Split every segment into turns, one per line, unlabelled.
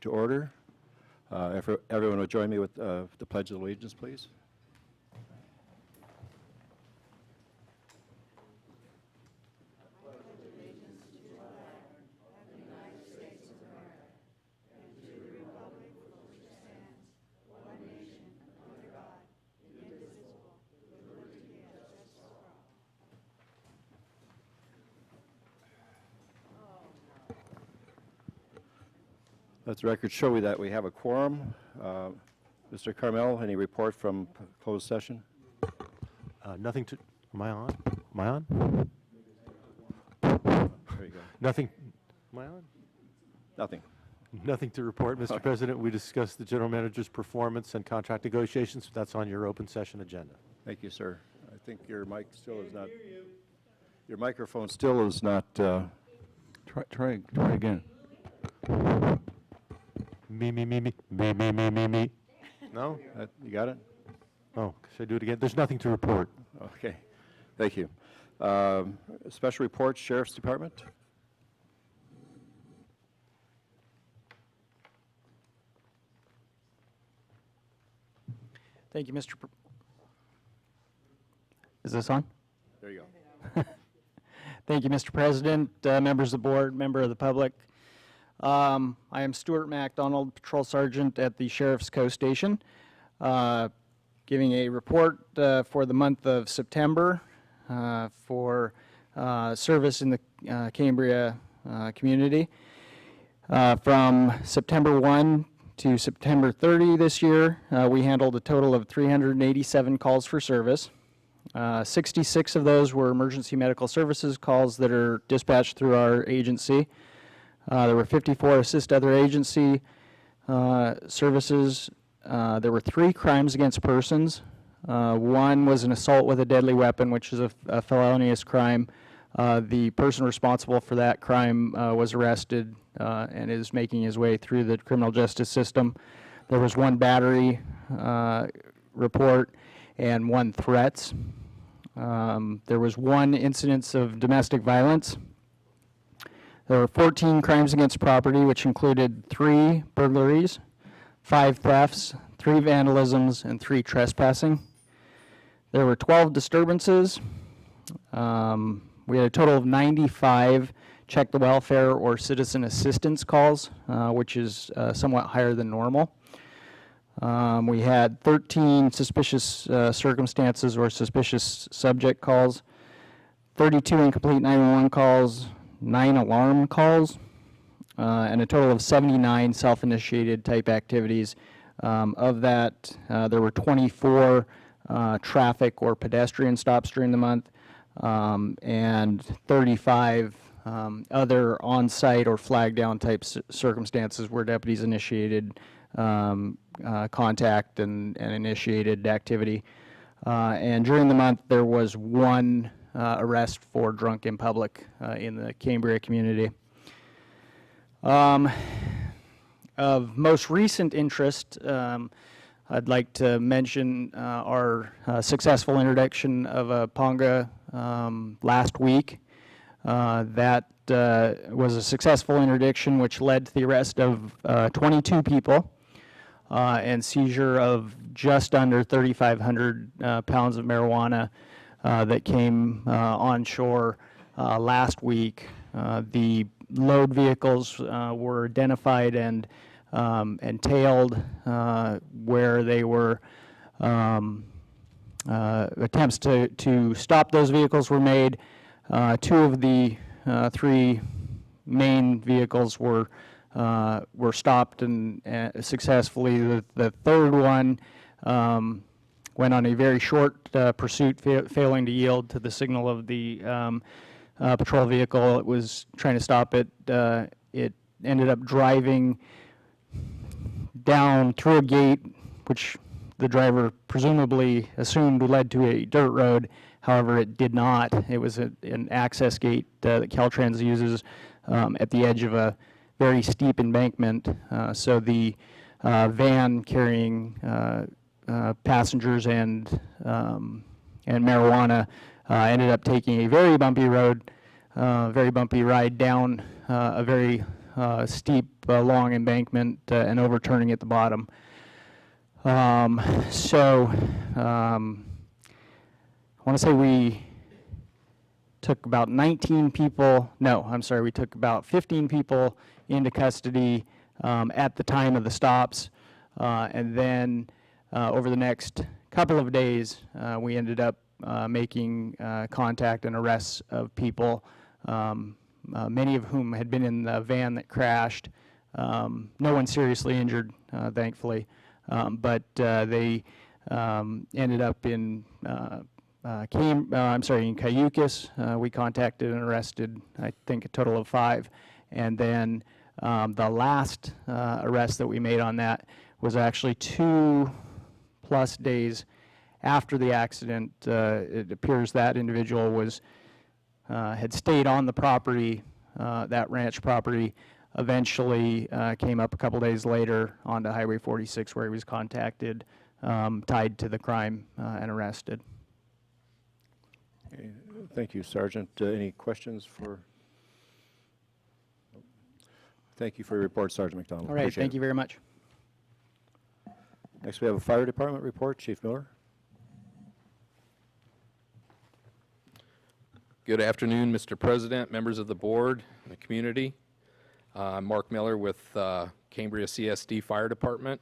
To order. If everyone would join me with the Pledge of Allegiance, please. Let the record show you that we have a quorum. Mr. Carmel, any report from closed session?
Nothing to, am I on? Am I on?
There you go.
Nothing, am I on?
Nothing.
Nothing to report, Mr.
Okay.
President. We discussed the general manager's performance and contract negotiations. That's on your open session agenda.
Thank you, sir. I think your mic still is not, your microphone still is not,
Try again.
Me. No?
you got it?
Oh, should I do it again? There's nothing to report.
Okay. Thank you. Special report, Sheriff's Department.
Thank you, Mr. Is this on?
There you go.
Thank you, Mr. President, members of the board, member of the public. I am Stuart MacDonald, Patrol Sergeant at the Sheriff's Co. Station, giving a report for the month of September for service in the Cambria community. From September 1 to September 30 this year, we handled a total of 387 calls for service. 66 of those were emergency medical services calls that are dispatched through our agency. There were 54 assist other agency services. There were 3 crimes against persons. One was an assault with a deadly weapon, which is a felonious crime. The person responsible for that crime was arrested and is making his way through the criminal justice system. There was 1 battery report and 1 threats. There was 1 incidence of domestic violence. There were 14 crimes against property, which included 3 burglaries, 5 thefts, 3 vandalisms, and 3 trespassing. There were 12 disturbances. We had a total of 95 check the welfare or citizen assistance calls, which is somewhat higher than normal. We had 13 suspicious circumstances or suspicious subject calls, 32 incomplete 911 calls, 9 alarm calls, and a total of 79 self-initiated type activities. Of that, there were 24 traffic or pedestrian stops during the month, and 35 other on-site or flag-down type circumstances where deputies initiated contact and initiated activity. And during the month, there was 1 arrest for drunk in public in the Cambria community. Of most recent interest, I'd like to mention our successful introduction of a PONGA last week. That was a successful interdiction which led to the arrest of 22 people and seizure of just under 3,500 pounds of marijuana that came onshore last week. The load vehicles were identified and tailed where they were attempts to stop those vehicles were made. 2 of the 3 main vehicles were stopped and successfully. The 3rd one went on a very short pursuit, failing to yield to the signal of the patrol vehicle. It was trying to stop it. It ended up driving down through a gate, which the driver presumably assumed led to a dirt road. However, it did not. It was an access gate that Caltrans uses at the edge of a very steep embankment. So the van carrying passengers and marijuana ended up taking a very bumpy road, very bumpy ride down a very steep, long embankment and overturning at the bottom. So I want to say we took about 19 people, no, I'm sorry, we took about 15 people into custody at the time of the stops. And then over the next couple of days, we ended up making contact and arrests of people, many of whom had been in the van that crashed. No one seriously injured, thankfully, but they ended up in in Cayucas. We contacted and arrested, I think, a total of 5. And then the last arrest that we made on that was actually 2+ days after the accident. It appears that individual was had stayed on the property, that ranch property, eventually came up a couple days later onto Highway 46 where he was contacted, tied to the crime, and arrested.
Okay, thank you, Sergeant. Any questions for? Thank you for your report, Sergeant McDonald.
All right,
Appreciate
thank you very much.
Next, we have a fire department report. Chief Miller.
Good afternoon, Mr. President, members of the board, and the community. I'm Mark Miller with Cambria CSD Fire Department.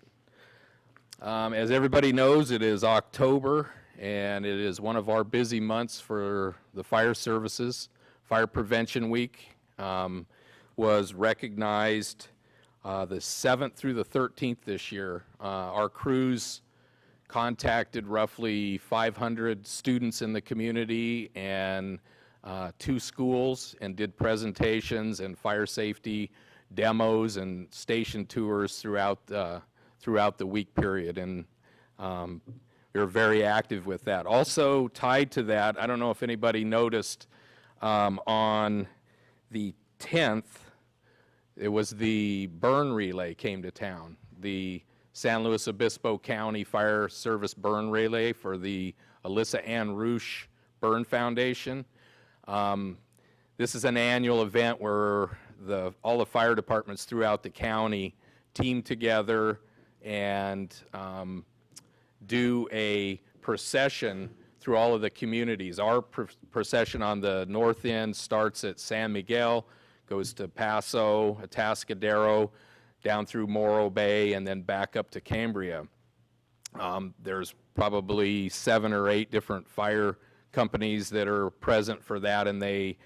As everybody knows, it is October, and it is one of our busy months for the fire services. Fire Prevention Week was recognized the 7th through the 13th this year. Our crews contacted roughly 500 students in the community and 2 schools and did presentations and fire safety demos and station tours throughout the week period, and we were very active with that. Also tied to that, I don't know if anybody noticed, on the 10th, it was the burn relay came to town. The San Luis Obispo County Fire Service burn relay for the Alyssa Ann Roosh Burn Foundation. This is an annual event where all the fire departments throughout the county team together and do a procession through all of the communities. Our procession on the north end starts at San Miguel, goes to Paso, Atascadero, down through Morro Bay, and then back up to Cambria. There's probably 7 or 8 different fire companies that are present for that, and they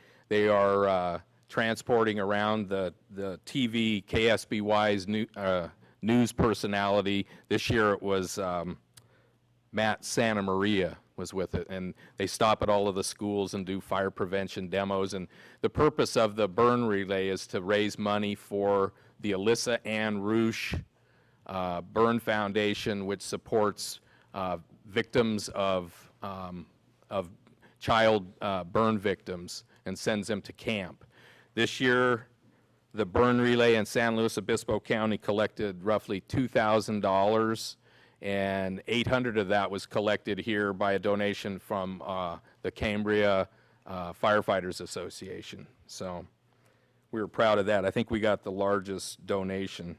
are transporting around the TV KSBY's news personality. This year it was Matt Santa Maria was with it, and they stop at all of the schools and do fire prevention demos. And the purpose of the burn relay is to raise money for the Alyssa Ann Roosh Burn Foundation, which supports victims of child burn victims and sends them to camp. This year, the burn relay in San Luis Obispo County collected roughly $2,000, and $800 of that was collected here by a donation from the Cambria Firefighters Association. So we were proud of that. I think we got the largest donation.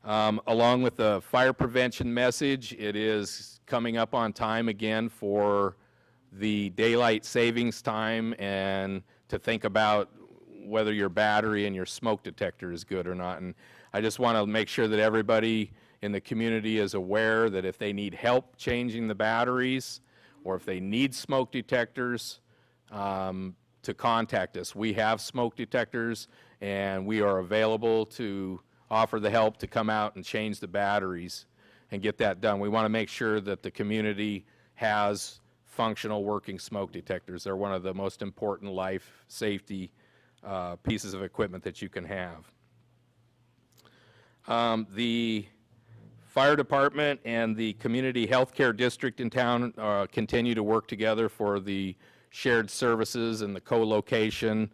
Along with the fire prevention message, it is coming up on time again for the daylight savings time and to think about whether your battery and your smoke detector is good or not. And I just want to make sure that everybody in the community is aware that if they need help changing the batteries or if they need smoke detectors, to contact us. We have smoke detectors, and we are available to offer the help to come out and change the batteries and get that done. We want to make sure that the community has functional working smoke detectors. They're one of the most important life safety pieces of equipment that you can have. The fire department and the community health care district in town continue to work together for the shared services and the co-location.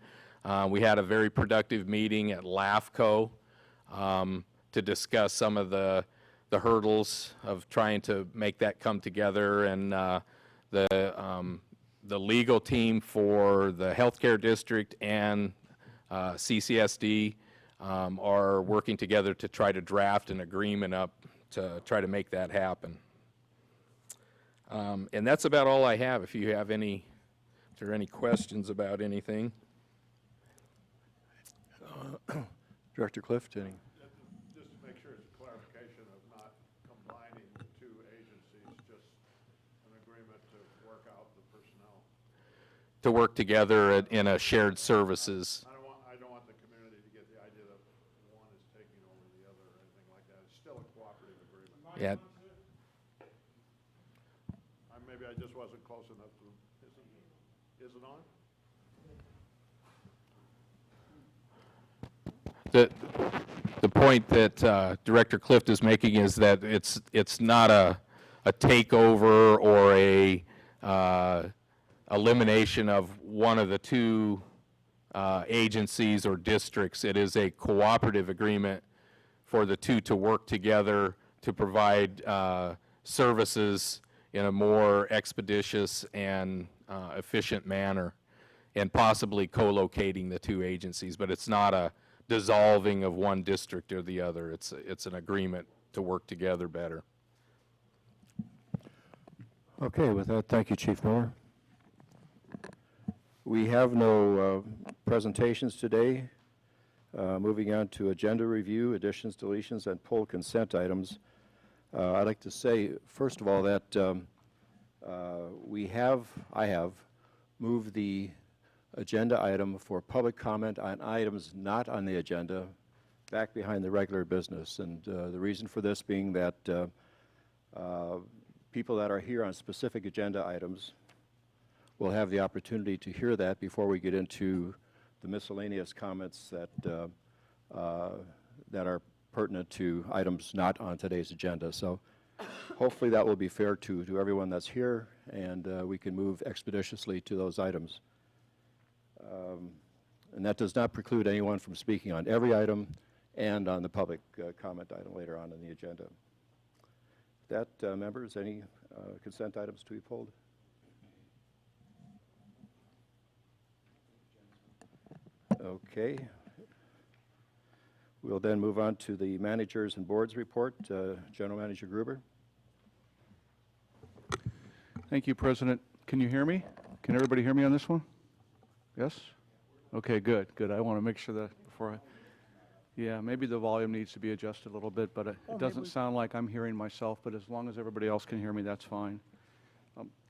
We had a very productive meeting at LAFCO to discuss some of the hurdles of trying to make that come together, and the legal team for the healthcare district and CCSD are working together to try to draft an agreement up to try to make that happen. And that's about all I have. If there are any questions about anything.
Director Clift, any?
Just to make sure it's a clarification of not combining the two agencies, just an agreement to work out the personnel.
To work together in a shared services.
I don't want the community to get the idea that one is taking over the other or anything like that. It's still a cooperative agreement.
Yeah.
Maybe I just wasn't close enough to, is it on?
The point that Director Clift is making is that it's not a takeover or a elimination of one of the two agencies or districts. It is a cooperative agreement for the two to work together to provide services in a more expeditious and efficient manner, and possibly co-locating the two agencies. But it's not a dissolving of one district or the other. It's an agreement to work together better.
Okay, with that, thank you, Chief Miller. We have no presentations today. Moving on to agenda review, additions, deletions, and pulled consent items. I'd like to say, first of all, that I have moved the agenda item for public comment on items not on the agenda back behind the regular business. And the reason for this being that people that are here on specific agenda items will have the opportunity to hear that before we get into the miscellaneous comments that are pertinent to items not on today's agenda. So hopefully that will be fair to everyone that's here, and we can move expeditiously to those items. And that does not preclude anyone from speaking on every item and on the public comment item later on in the agenda. With that, members, any consent items to be pulled? Okay. We'll then move on to the managers and boards report. General Manager Gruber.
Thank you, President. Can you hear me? Can everybody hear me on this one? Yes? Okay, good, good. I want to make sure that yeah, maybe the volume needs to be adjusted a little bit, but it doesn't sound like I'm hearing myself, but as long as everybody else can hear me, that's fine.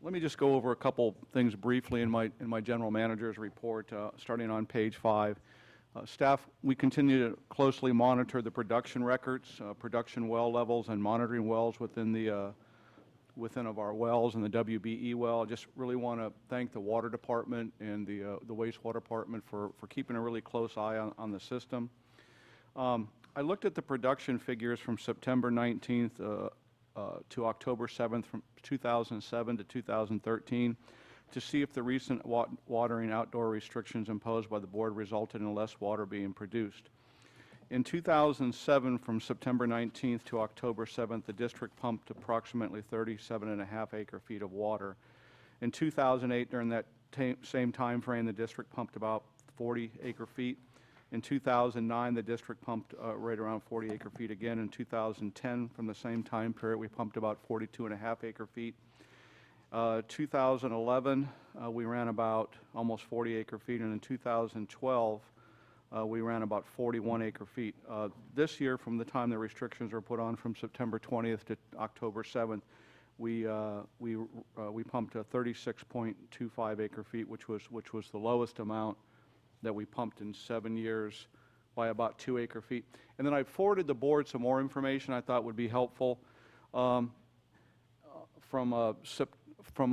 Let me just go over a couple things briefly in my general manager's report, starting on page 5. Staff, we continue to closely monitor the production records, production well levels, and monitoring wells within of our wells and the WBE well. I just really want to thank the water department and the wastewater department for keeping a really close eye on the system. I looked at the production figures from September 19th to October 7th from 2007 to 2013 to see if the recent watering outdoor restrictions imposed by the board resulted in less water being produced. In 2007, from September 19th to October 7th, the district pumped approximately 37.5 acre-feet of water. In 2008, during that same time frame, the district pumped about 40 acre-feet. In 2009, the district pumped right around 40 acre-feet again. In 2010, from the same time period, we pumped about 42.5 acre-feet. 2011, we ran about almost 40 acre-feet, and in 2012, we ran about 41 acre-feet. This year, from the time the restrictions were put on, from September 20th to October 7th, we pumped 36.25 acre-feet, which was the lowest amount that we pumped in 7 years by about 2 acre-feet. And then I forwarded the board some more information I thought would be helpful. From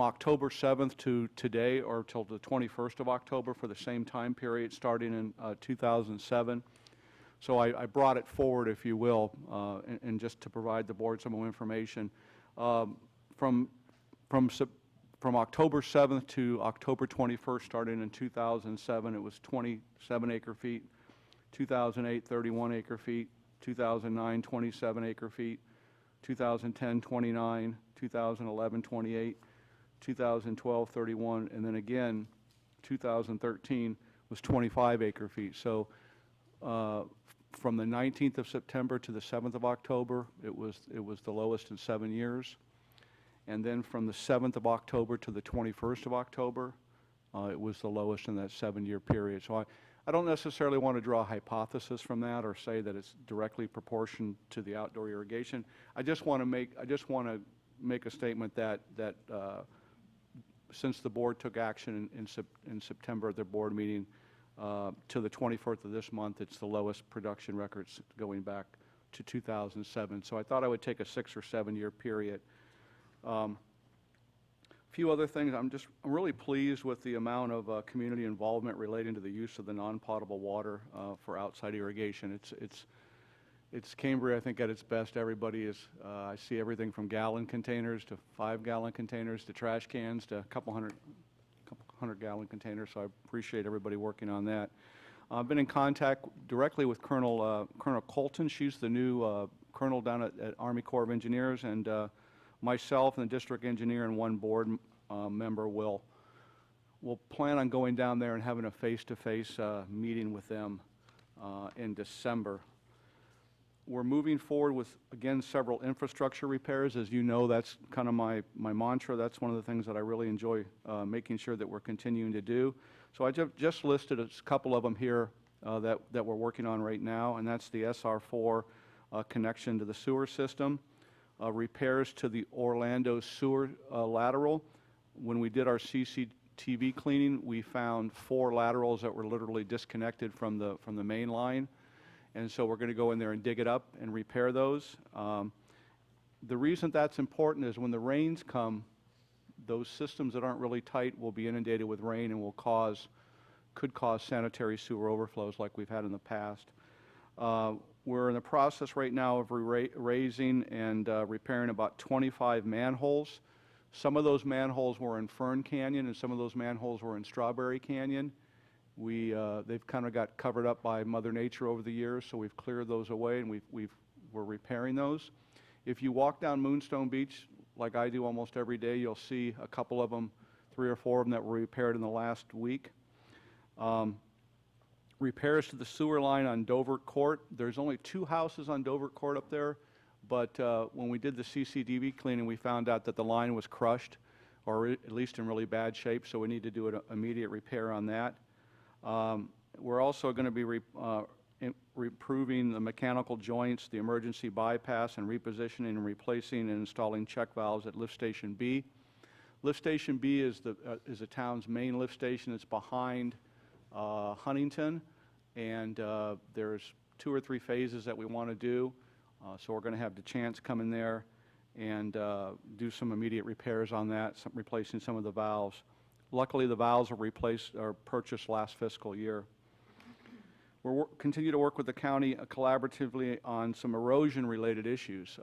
October 7th to today, or till the 21st of October for the same time period starting in 2007. So I brought it forward, if you will, and just to provide the board some more information. From October 7th to October 21st, starting in 2007, it was 27 acre-feet. 2008, 31 acre-feet. 2009, 27 acre-feet. 2010, 29. 2011, 28. 2012, 31. And then again, 2013 was 25 acre-feet. So From the 19th of September to the 7th of October, it was the lowest in 7 years. And then from the 7th of October to the 21st of October, it was the lowest in that 7-year period. So I don't necessarily want to draw a hypothesis from that or say that it's directly proportioned to the outdoor irrigation. I just want to make a statement that since the board took action in September at their board meeting to the 24th of this month, it's the lowest production records going back to 2007. So I thought I would take a 6 or 7 year period. A few other things. I'm really pleased with the amount of community involvement relating to the use of the non-potable water for outside irrigation. It's Cambria, I think, at its best. Everybody is, I see everything from gallon containers to 5-gallon containers to trash cans to a couple hundred gallon containers, so I appreciate everybody working on that. I've been in contact directly with Colonel Colton. She's the new colonel down at Army Corps of Engineers, and myself and the district engineer and one board member will plan on going down there and having a face-to-face meeting with them in December. We're moving forward with, again, several infrastructure repairs. As you know, that's kind of my mantra. That's one of the things that I really enjoy making sure that we're continuing to do. So I just listed a couple of them here that we're working on right now, and that's the SR4 connection to the sewer system, repairs to the Orlando sewer lateral. When we did our CCTV cleaning, we found 4 laterals that were literally disconnected from the main line. And so we're going to go in there and dig it up and repair those. The reason that's important is when the rains come, those systems that aren't really tight will be inundated with rain and could cause sanitary sewer overflows like we've had in the past. We're in the process right now of raising and repairing about 25 manholes. Some of those manholes were in Fern Canyon and some of those manholes were in Strawberry Canyon. They've kind of got covered up by Mother Nature over the years, so we've cleared those away and we're repairing those. If you walk down Moonstone Beach, like I do almost every day, you'll see a couple of them, 3 or 4 of them that were repaired in the last week. Repairs to the sewer line on Dovert Court. There's only 2 houses on Dovert Court up there, but when we did the CCTV cleaning, we found out that the line was crushed, or at least in really bad shape, so we need to do an immediate repair on that. We're also going to be improving the mechanical joints, the emergency bypass, and repositioning and replacing and installing check valves at Lift Station B. Lift Station B is the town's main lift station. It's behind Huntington, and there's 2 or 3 phases that we want to do. So we're going to have DeChance come in there and do some immediate repairs on that, replacing some of the valves. Luckily, the valves were purchased last fiscal year. We'll continue to work with the county collaboratively on some erosion-related issues.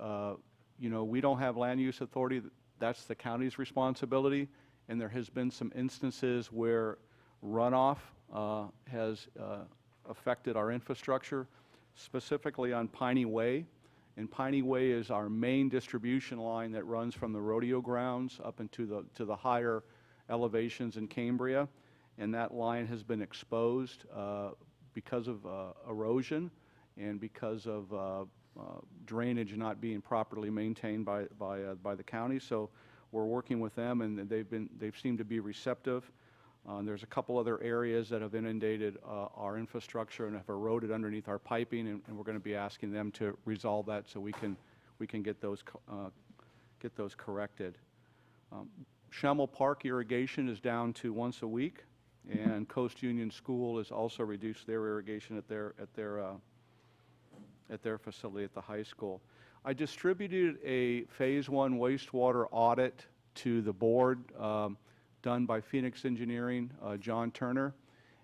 You know, we don't have land use authority. That's the county's responsibility, and there has been some instances where runoff has affected our infrastructure, specifically on Piney Way. And Piney Way is our main distribution line that runs from the rodeo grounds up into the higher elevations in Cambria, and that line has been exposed because of erosion and because of drainage not being properly maintained by the county. So we're working with them, and they've seemed to be receptive. There's a couple other areas that have inundated our infrastructure and have eroded underneath our piping, and we're going to be asking them to resolve that so we can get those corrected. Schemmel Park irrigation is down to once a week, and Coast Union School has also reduced their irrigation at their facility at the high school. I distributed a Phase 1 wastewater audit to the board done by Phoenix Engineering, John Turner,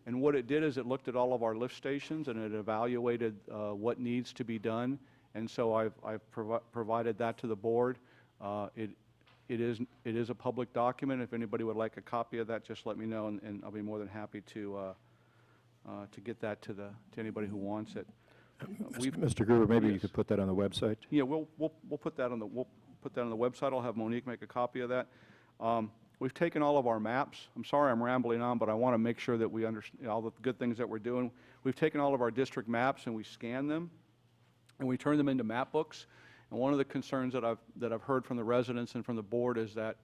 and what it did is it looked at all of our lift stations and it evaluated what needs to be done, and so I've provided that to the board. It is a public document. If anybody would like a copy of that, just let me know, and I'll be more than happy to get that to anybody who wants it.
Mr. Gruber, maybe you could put that on the website?
Yeah, we'll put that on the website. I'll have Monique make a copy of that. We've taken all of our maps. I'm sorry I'm rambling on, but I want to make sure that we understand all the good things that we're doing. We've taken all of our district maps and we scan them and we turn them into map books. And one of the concerns that I've heard from the residents and from the board is that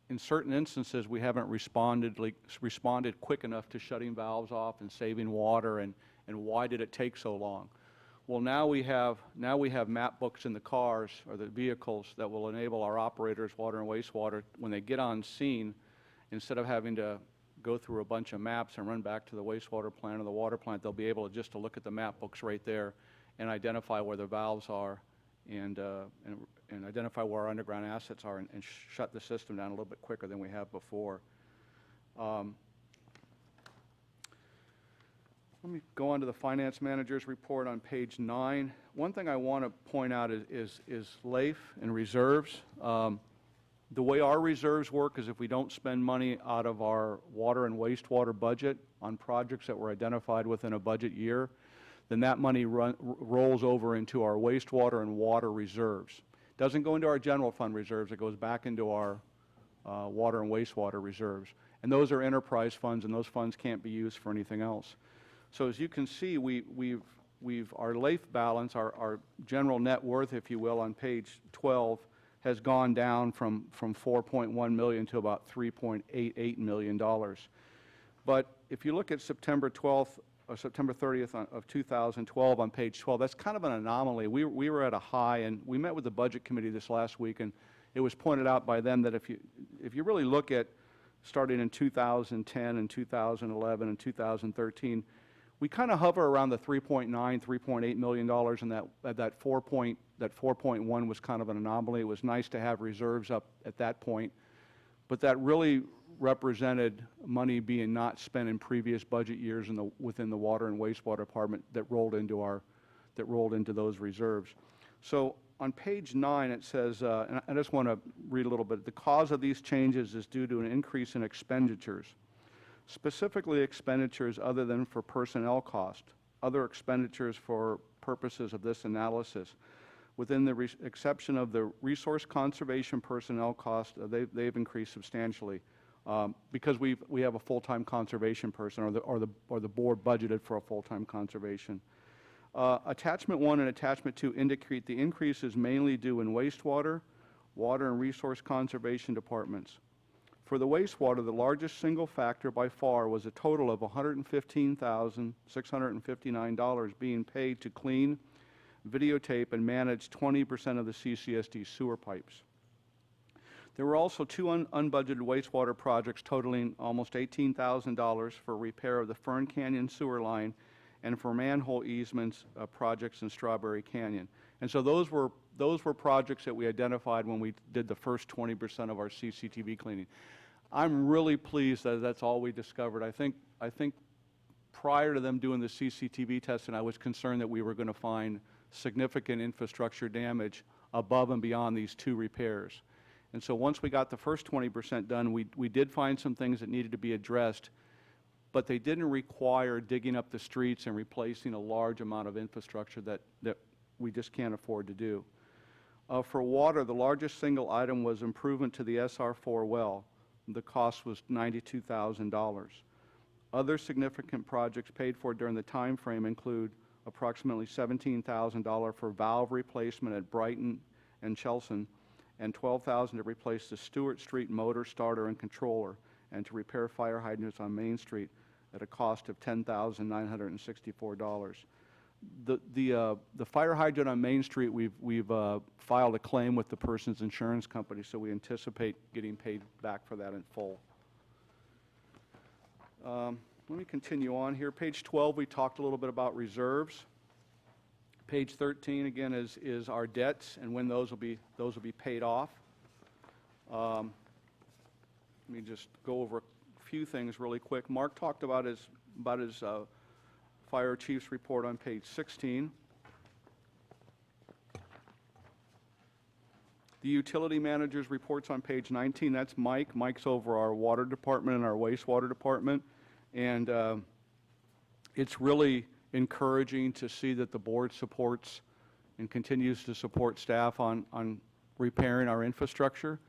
in certain instances we haven't responded quick enough to shutting valves off and saving water, and why did it take so long? Well, now we have map books in the cars or the vehicles that will enable our operators, water and wastewater, when they get on scene, instead of having to go through a bunch of maps and run back to the wastewater plant or the water plant, they'll be able to look at the map books right there and identify where the valves are and identify where our underground assets are and shut the system down a little bit quicker than we have before. Let me go on to the finance manager's report on page 9. One thing I want to point out is LAIF and reserves. The way our reserves work is if we don't spend money out of our water and wastewater budget on projects that were identified within a budget year, then that money rolls over into our wastewater and water reserves. It doesn't go into our general fund reserves, it goes back into our water and wastewater reserves. And those are enterprise funds, and those funds can't be used for anything else. So as you can see, our LAIF balance, our general net worth, if you will, on page 12, has gone down from 4.1 million to about $3.88 million. But if you look at September 12th, or September 30th of 2012 on page 12, that's kind of an anomaly. We were at a high, and we met with the budget committee this last week, and it was pointed out by them that if you really look at starting in 2010 and 2011 and 2013, we kind of hover around the $3.9, $3.8 million, and that 4.1 was kind of an anomaly. It was nice to have reserves up at that point, but that really represented money being not spent in previous budget years within the water and wastewater department that rolled into those reserves. So on page 9 it says, and I just want to read a little bit. The cause of these changes is due to an increase in expenditures, specifically expenditures other than for personnel cost, other expenditures for purposes of this analysis. Within the exception of the resource conservation personnel cost, they've increased substantially because we have a full-time conservation person, or the board budgeted for a full-time conservation. Attachment 1 and Attachment 2 indicate the increase is mainly due in wastewater, water and resource conservation departments. For the wastewater, the largest single factor by far was a total of $115,659 being paid to clean, videotape, and manage 20% of the CCSD sewer pipes. There were also two unbudgeted wastewater projects totaling almost $18,000 for repair of the Fern Canyon sewer line and for manhole easements projects in Strawberry Canyon. And so those were projects that we identified when we did the first 20% of our CCTV cleaning. I'm really pleased that that's all we discovered. I think prior to them doing the CCTV testing, I was concerned that we were going to find significant infrastructure damage above and beyond these two repairs. And so once we got the first 20% done, we did find some things that needed to be addressed, but they didn't require digging up the streets and replacing a large amount of infrastructure that we just can't afford to do. For water, the largest single item was improvement to the SR4 well. The cost was $92,000. Other significant projects paid for during the time frame include approximately $17,000 for valve replacement at Brighton and Chelson, and $12,000 to replace the Stewart Street motor starter and controller, and to repair fire hydrants on Main Street at a cost of $10,964. The fire hydrant on Main Street, we've filed a claim with the person's insurance company, so we anticipate getting paid back for that in full. Let me continue on here. Page 12, we talked a little bit about reserves. Page 13, again, is our debts and when those will be paid off. Let me just go over a few things really quick. Mark talked about his fire chief's report on page 16. The utility manager's report's on page 19. That's Mike. Mike's over our water department and our wastewater department. And it's really encouraging to see that the board supports and continues to support staff on repairing our infrastructure.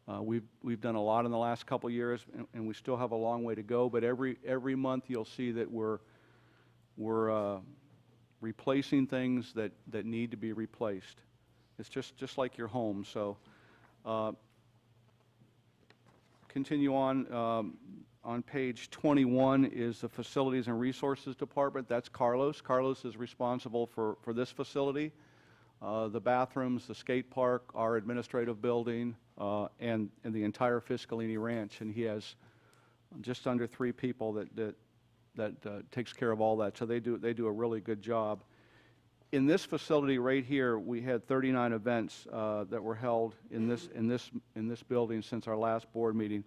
We've done a lot in the last couple years, and we still have a long way to go, but every month you'll see that we're replacing things that need to be replaced. It's just like your home. So continue on page 21 is the Facilities and Resources Department. That's Carlos. Carlos is responsible for this facility, the bathrooms, the skate park, our administrative building, and the entire Fiscalini Ranch. And he has just under 3 people that takes care of all that. So they do a really good job. In this facility right here, we had 39 events that were held in this building since our last board meeting,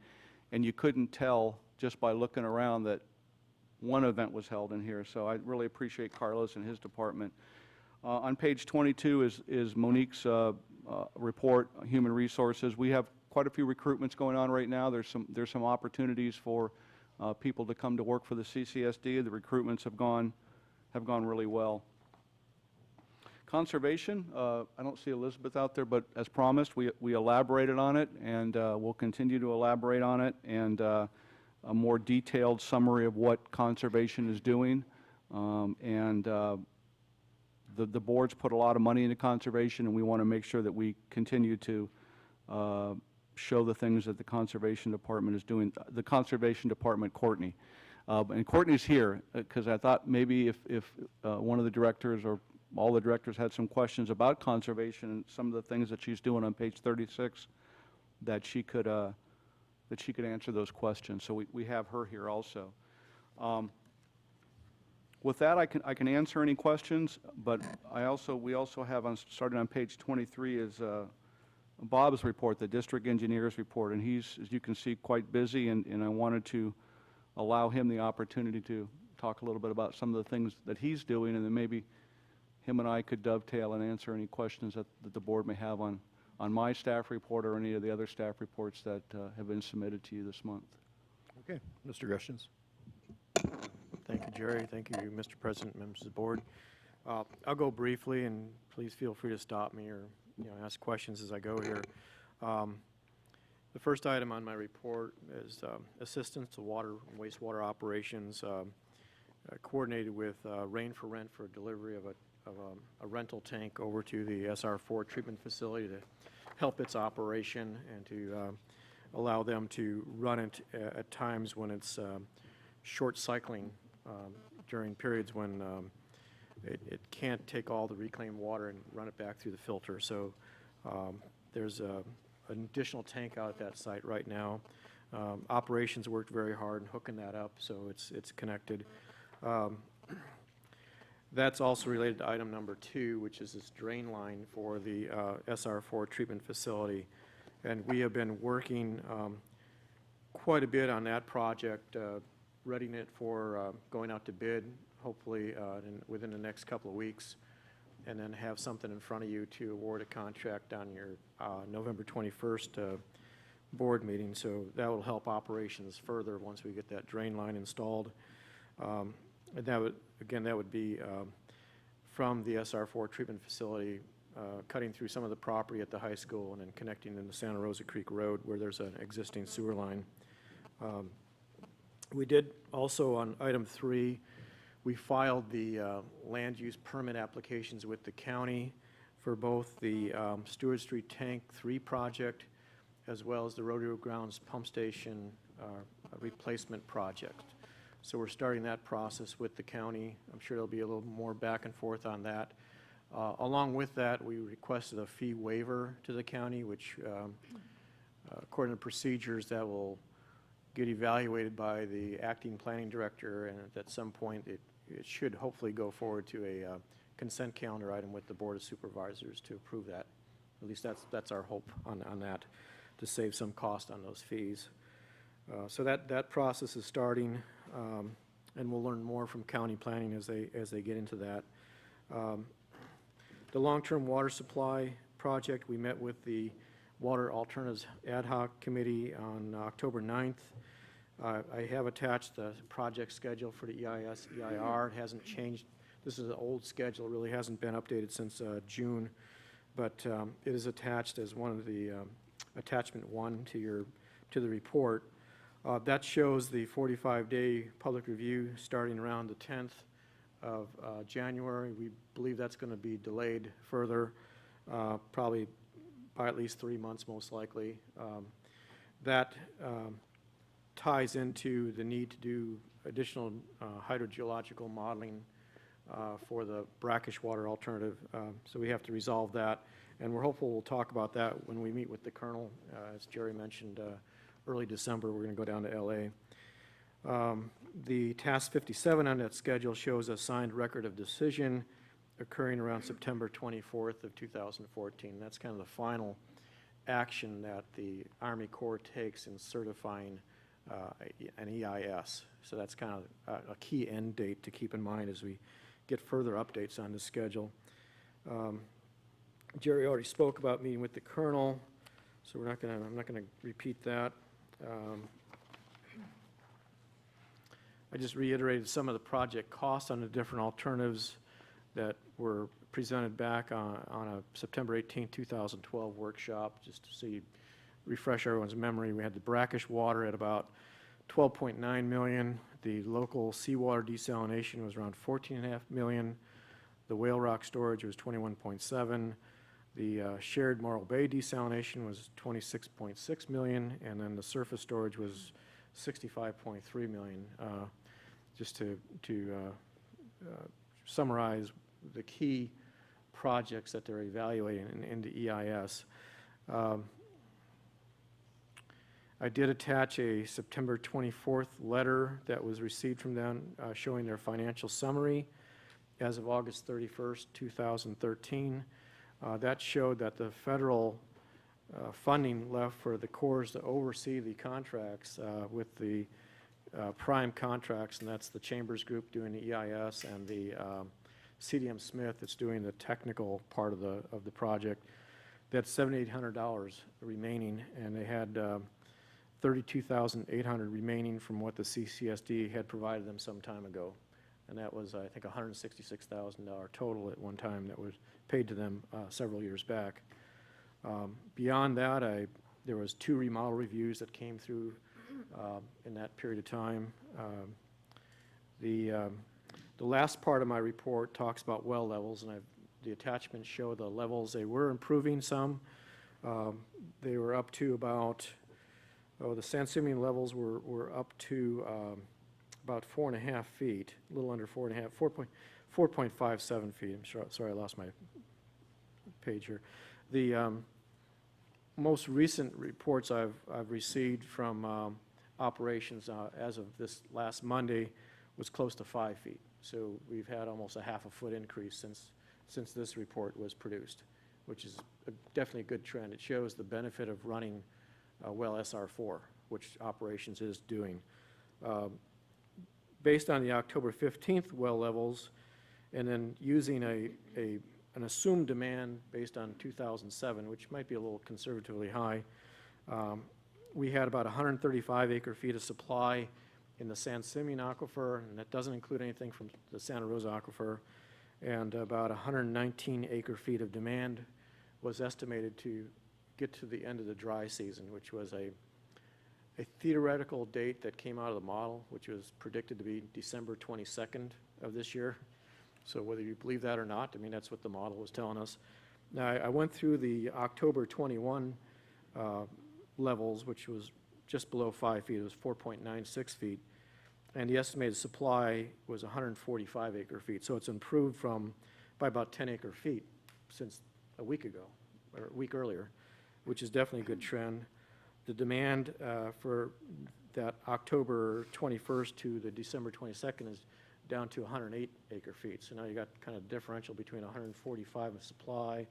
and you couldn't tell just by looking around that one event was held in here. So I really appreciate Carlos and his department. On page 22 is Monique's report, Human Resources. We have quite a few recruitments going on right now. There's some opportunities for people to come to work for the CCSD. The recruitments have gone really well. Conservation, I don't see Elizabeth out there, but as promised, we elaborated on it, and we'll continue to elaborate on it, and a more detailed summary of what conservation is doing. The board's put a lot of money into conservation, and we want to make sure that we continue to show the things that the Conservation Department is doing. The Conservation Department, Courtney. And Courtney's here, because I thought maybe if one of the directors or all the directors had some questions about conservation and some of the things that she's doing on page 36, that she could answer those questions. So we have her here also. With that, I can answer any questions, but we also have starting on page 23 is Bob's report, the district engineer's report, and he's, as you can see, quite busy, and I wanted to allow him the opportunity to talk a little bit about some of the things that he's doing, and then maybe him and I could dovetail and answer any questions that the board may have on my staff report or any of the other staff reports that have been submitted to you this month.
Okay, Mr. Gustions.
Thank you, Jerry. Thank you, Mr. President, members of the board. I'll go briefly, and please feel free to stop me or ask questions as I go here. The first item on my report is assistance to water and wastewater operations, coordinated with Rain for Rent for delivery of a rental tank over to the SR4 treatment facility to help its operation and to allow them to run it at times when it's short cycling during periods when it can't take all the reclaimed water and run it back through the filter. So there's an additional tank out at that site right now. Operations worked very hard in hooking that up, so it's connected. That's also related to item number 2, which is this drain line for the SR4 treatment facility. And we have been working quite a bit on that project, readying it for going out to bid, hopefully within the next couple of weeks, and then have something in front of you to award a contract on your November 21st board meeting. So that will help operations further once we get that drain line installed. And that would be from the SR4 treatment facility, cutting through some of the property at the high school and then connecting into Santa Rosa Creek Road where there's an existing sewer line. We did also on item 3, we filed the land use permit applications with the county for both the Stewart Street Tank 3 project as well as the Rodeo Grounds Pump Station replacement project. So we're starting that process with the county. I'm sure there'll be a little more back and forth on that. Along with that, we requested a fee waiver to the county, which according to procedures that will get evaluated by the acting planning director, and at some point it should hopefully go forward to a consent calendar item with the Board of Supervisors to approve that. At least that's our hope on that, to save some cost on those fees. So that process is starting, and we'll learn more from county planning as they get into that. The long-term water supply project, we met with the Water Alternatives Ad Hoc Committee on October 9th. I have attached the project schedule for the EIS, EIR. It hasn't changed. This is an old schedule. It really hasn't been updated since June, but it is attached as one of the attachment 1 to the report. That shows the 45-day public review starting around the 10th of January. We believe that's going to be delayed further, probably by at least 3 months, most likely. That ties into the need to do additional hydrogeological modeling for the brackish water alternative. So we have to resolve that, and we're hopeful we'll talk about that when we meet with the Colonel. As Jerry mentioned, early December, we're going to go down to L.A. The Task 57 on that schedule shows a signed record of decision occurring around September 24th of 2014. That's kind of the final action that the Army Corps takes in certifying an EIS. So that's kind of a key end date to keep in mind as we get further updates on the schedule. Jerry already spoke about meeting with the Colonel, so I'm not going to repeat that. I just reiterated some of the project costs on the different alternatives that were presented back on a September 18, 2012 workshop, just to see, refresh everyone's memory. We had the brackish water at about $12.9 million. The local seawater desalination was around $14.5 million. The whale rock storage was $21.7. The shared Morro Bay desalination was $26.6 million, and then the surface storage was $65.3 million. Just to summarize the key projects that they're evaluating in the EIS. I did attach a September 24th letter that was received from them showing their financial summary as of August 31st, 2013. That showed that the federal funding left for the Corps to oversee the contracts with the prime contracts, and that's the Chambers Group doing the EIS and the CDM Smith that's doing the technical part of the project. That's $7,800 remaining, and they had $32,800 remaining from what the CSD had provided them some time ago. And that was, I think, $166,000 total at one time that was paid to them several years back. Beyond that, there was 2 remodel reviews that came through in that period of time. The last part of my report talks about well levels, and the attachments show the levels. They were improving some. They were up to about, the San Simeon levels were up to about 4.5 feet, a little under 4.57 feet. I'm sorry, I lost my page here. The most recent reports I've received from operations as of this last Monday was close to 5 feet. So we've had almost a half a foot increase since this report was produced, which is definitely a good trend. It shows the benefit of running well SR4, which operations is doing. Based on the October 15th well levels, and then using an assumed demand based on 2007, which might be a little conservatively high, we had about 135 acre-feet of supply in the San Simeon aquifer, and that doesn't include anything from the Santa Rosa aquifer, and about 119 acre-feet of demand was estimated to get to the end of the dry season, which was a theoretical date that came out of the model, which was predicted to be December 22nd of this year. So whether you believe that or not, I mean, that's what the model was telling us. Now, I went through the October 21 levels, which was just below 5 feet. It was 4.96 feet. And the estimated supply was 145 acre-feet. So it's improved by about 10 acre-feet since a week ago, or a week earlier, which is definitely a good trend. The demand for that October 21st to the December 22nd is down to 108 acre-feet. So now you got kind of differential between 145 of supply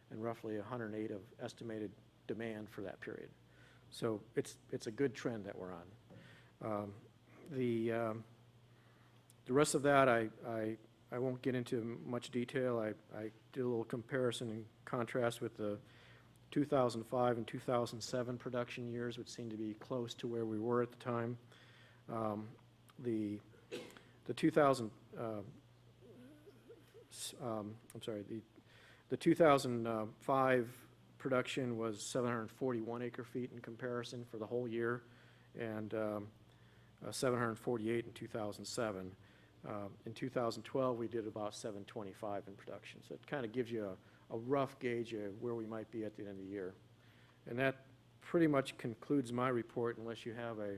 and roughly 108 of estimated demand for that period. So it's a good trend that we're on. The rest of that I won't get into much detail. I did a little comparison and contrast with the 2005 and 2007 production years, which seemed to be close to where we were at the time. The 2005 production was 741 acre-feet in comparison for the whole year, and 748 in 2007. In 2012, we did about 725 in production. So it kind of gives you a rough gauge of where we might be at the end of the year. And that pretty much concludes my report, unless you have a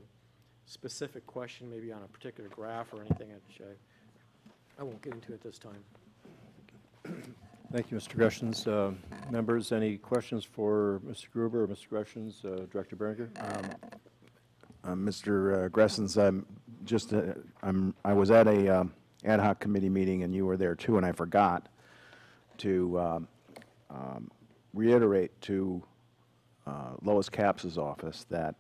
specific question, maybe on a particular graph or anything, which I won't get into at this time.
Thank you, Mr. Greshens. Members, any questions for Mr. Gruber or Mr. Greshens? Director Berenger?
Mr. Gressens, I was at a ad hoc committee meeting, and you were there too, and I forgot to reiterate to Lois Capps' office that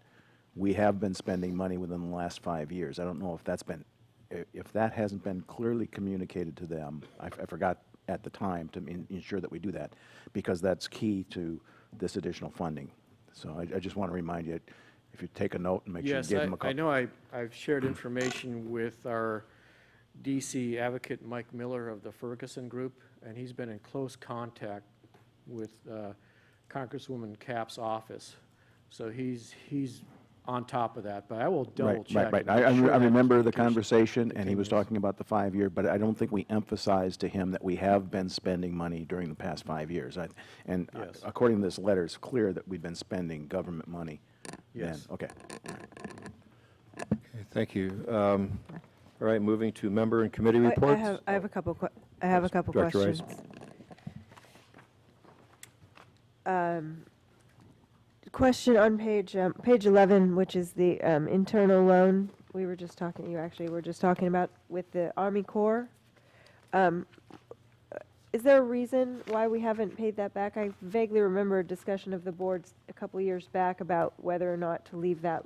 we have been spending money within the last 5 years. I don't know if that hasn't been clearly communicated to them. I forgot at the time to ensure that we do that, because that's key to this additional funding. So I just want to remind you, if you take a note and make sure you give them a call.
I know I've shared information with our DC advocate, Mike Miller of the Ferguson Group, and he's been in close contact with Congresswoman Capps' office. So he's on top of that, but I will double check.
Right. I remember the conversation, and he was talking about the 5 year, but I don't think we emphasized to him that we have been spending money during the past 5 years.
Yes.
According to this letter, it's clear that we've been spending government money.
Yes.
Okay.
Okay, thank you. All right, moving to member and committee reports.
I have a couple
Director Rice.
questions. Question on page 11, which is the internal loan we were just talking, you actually were just talking about with the Army Corps. Is there a reason why we haven't paid that back? I vaguely remember a discussion of the boards a couple years back about whether or not to leave that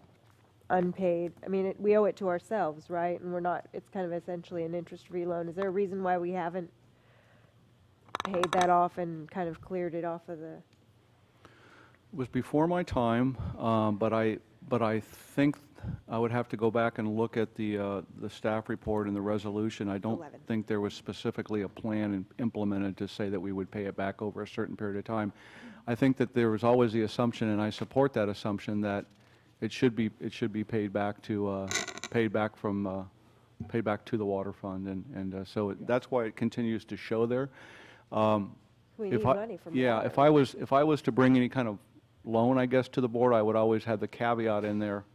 unpaid. I mean, we owe it to ourselves, right? And we're not, it's kind of essentially an interest-free loan. Is there a reason why we haven't paid that off and kind of cleared it off of the?
It was before my time, but I think I would have to go back and look at the staff report and the resolution. I don't
11.
think there was specifically a plan implemented to say that we would pay it back over a certain period of time. I think that there was always the assumption, and I support that assumption, that it should be paid back to paid back to the water fund, and so that's why it continues to show there.
We need money from
Yeah,
water.
if I was to bring any kind of loan, I guess, to the board, I would always have the caveat in there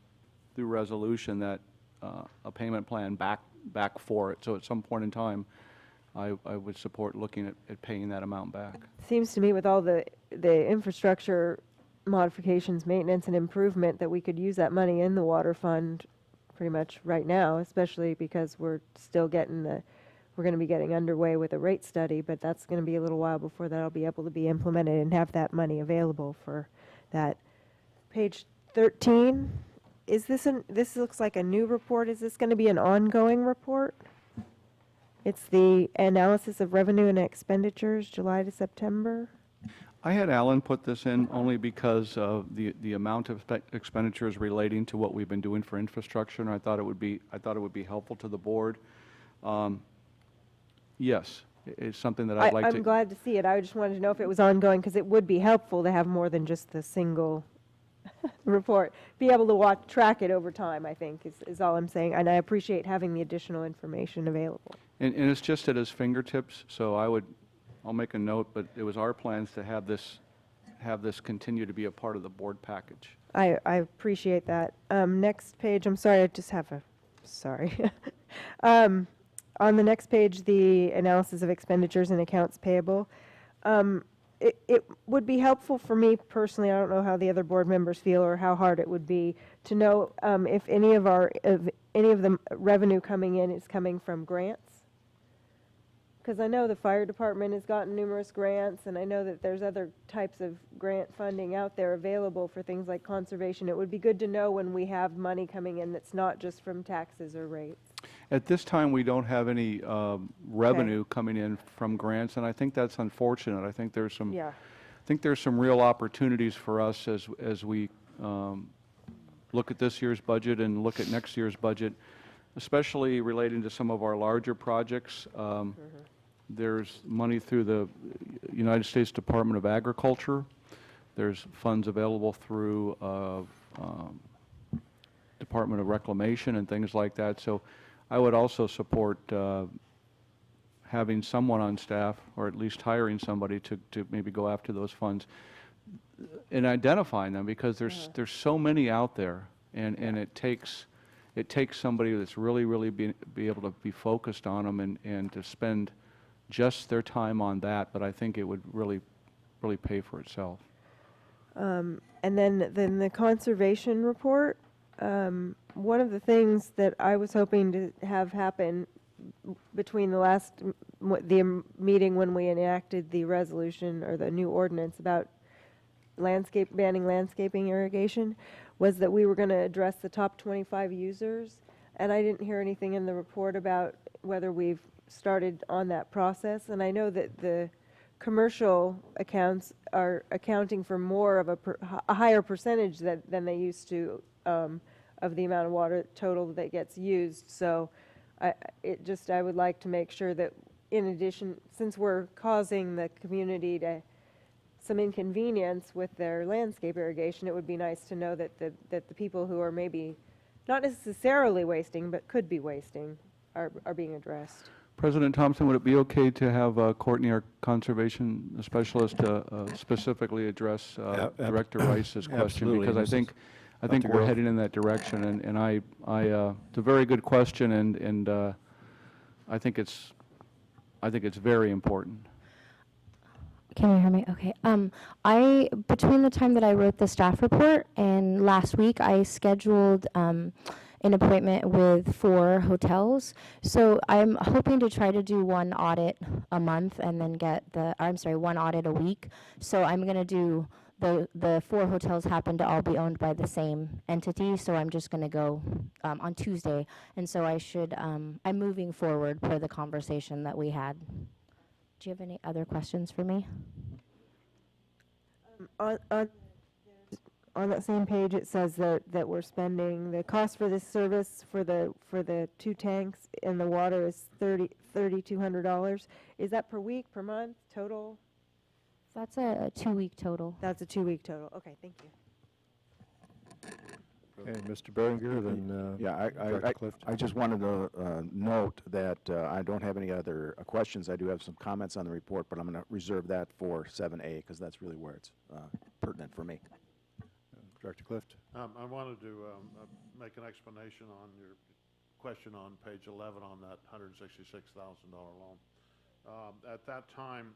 through resolution that a payment plan back for it. So at some point in time, I would support looking at paying that amount back.
Seems to me with all the infrastructure modifications, maintenance, and improvement, that we could use that money in the water fund pretty much right now, especially because we're still getting we're going to be getting underway with a rate study, but that's going to be a little while before that'll be able to be implemented and have that money available for that. Page 13, this looks like a new report. Is this going to be an ongoing report? It's the analysis of revenue and expenditures, July to September.
I had Alan put this in only because of the amount of expenditures relating to what we've been doing for infrastructure, and I thought it would be helpful to the board. Yes, it's something that I'd like to.
I'm glad to see it. I just wanted to know if it was ongoing, because it would be helpful to have more than just the single report. Be able to track it over time, I think, is all I'm saying. And I appreciate having the additional information available.
And it's just at his fingertips, so I'll make a note, but it was our plans to have this continue to be a part of the board package.
I appreciate that. Next page, I'm sorry, I just have sorry. On the next page, the analysis of expenditures and accounts payable. It would be helpful for me personally, I don't know how the other board members feel or how hard it would be to know if any of the revenue coming in is coming from grants. Because I know the fire department has gotten numerous grants, and I know that there's other types of grant funding out there available for things like conservation. It would be good to know when we have money coming in that's not just from taxes or rates.
At this time, we don't have any revenue coming in from grants, and I think that's unfortunate. I think there's some,
Yeah.
I think there's some real opportunities for us as we look at this year's budget and look at next year's budget, especially relating to some of our larger projects. There's money through the United States Department of Agriculture There's funds available through Department of Reclamation and things like that. So I would also support having someone on staff, or at least hiring somebody to maybe go after those funds and identifying them, because there's so many out there, and it takes somebody that's really be able to be focused on them and to spend just their time on that. But I think it would really pay for itself.
And then the conservation report, one of the things that I was hoping to have happen between the last, meeting when we enacted the resolution or the new ordinance about banning landscaping irrigation, was that we were going to address the top 25 users. And I didn't hear anything in the report about whether we've started on that process. And I know that the commercial accounts are accounting for more of a higher percentage than they used to of the amount of water total that gets used. So I would like to make sure that, in addition, since we're causing the community some inconvenience with their landscape irrigation, it would be nice to know that the people who are maybe not necessarily wasting but could be wasting are being addressed.
President Thompson, would it be okay to have Courtney, our conservation specialist, specifically address Director Rice's question?
Absolutely.
Because I think we're heading in that direction, and it's a very good question, and I think it's very important.
Can you hear me? Okay. Between the time that I wrote the staff report and last week, I scheduled an appointment with 4 hotels. So I'm hoping to try to do one audit a month and then one audit a week. So I'm going to do the 4 hotels happen to all be owned by the same entity. So I'm just going to go on Tuesday. And so I'm moving forward per the conversation that we had. Do you have any other questions for me?
On that same page, it says that we're spending, the cost for this service for the 2 tanks and the water is $3,200. Is that per week, per month, total?
That's a 2-week total.
That's a 2-week total. Okay, thank you.
Okay, Mr. Berenger, then
Yeah,
Dr. Clift.
I just wanted to note that I don't have any other questions. I do have some comments on the report, but I'm going to reserve that for 7A, because that's really where it's pertinent for me.
Dr. Clift.
I wanted to make an explanation on your question on page 11 on that $166,000 loan. At that time,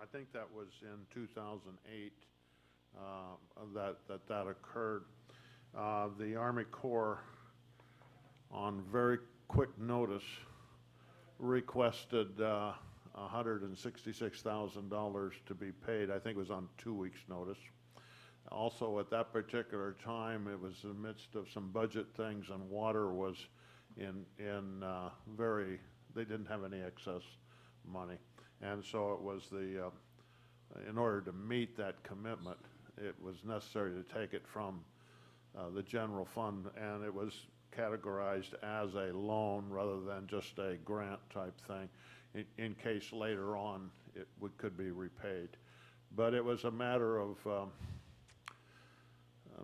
I think that was in 2008 that occurred. The Army Corps, on very quick notice, requested $166,000 to be paid. I think it was on 2 weeks' notice. Also, at that particular time, it was in the midst of some budget things, and water was they didn't have any excess money. And so it was in order to meet that commitment, it was necessary to take it from the general fund, and it was categorized as a loan rather than just a grant type thing, in case later on it could be repaid. But it was a matter of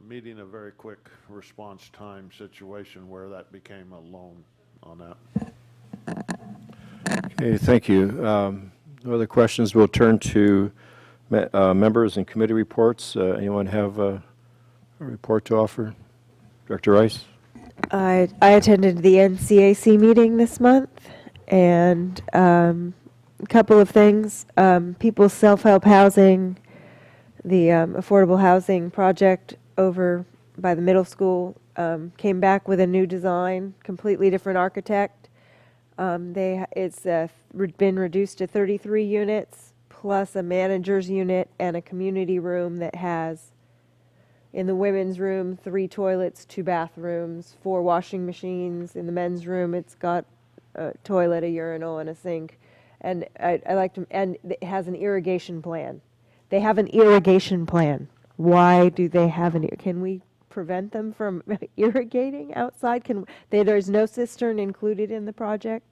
meeting a very quick response time situation where that became a loan on that.
Okay, thank you. No other questions. We'll turn to members and committee reports. Anyone have a report to offer? Director Rice?
I attended the NCAC meeting this month, and a couple of things. People's self-help housing, the affordable housing project over by the middle school came back with a new design, completely different architect. It's been reduced to 33 units, plus a manager's unit and a community room that has, in the women's room, 3 toilets, 2 bathrooms, 4 washing machines. In the men's room, it's got a toilet, a urinal, and a sink. And and it has an irrigation plan. They have an irrigation plan. Why do they have can we prevent them from irrigating outside? There's no cistern included in the project.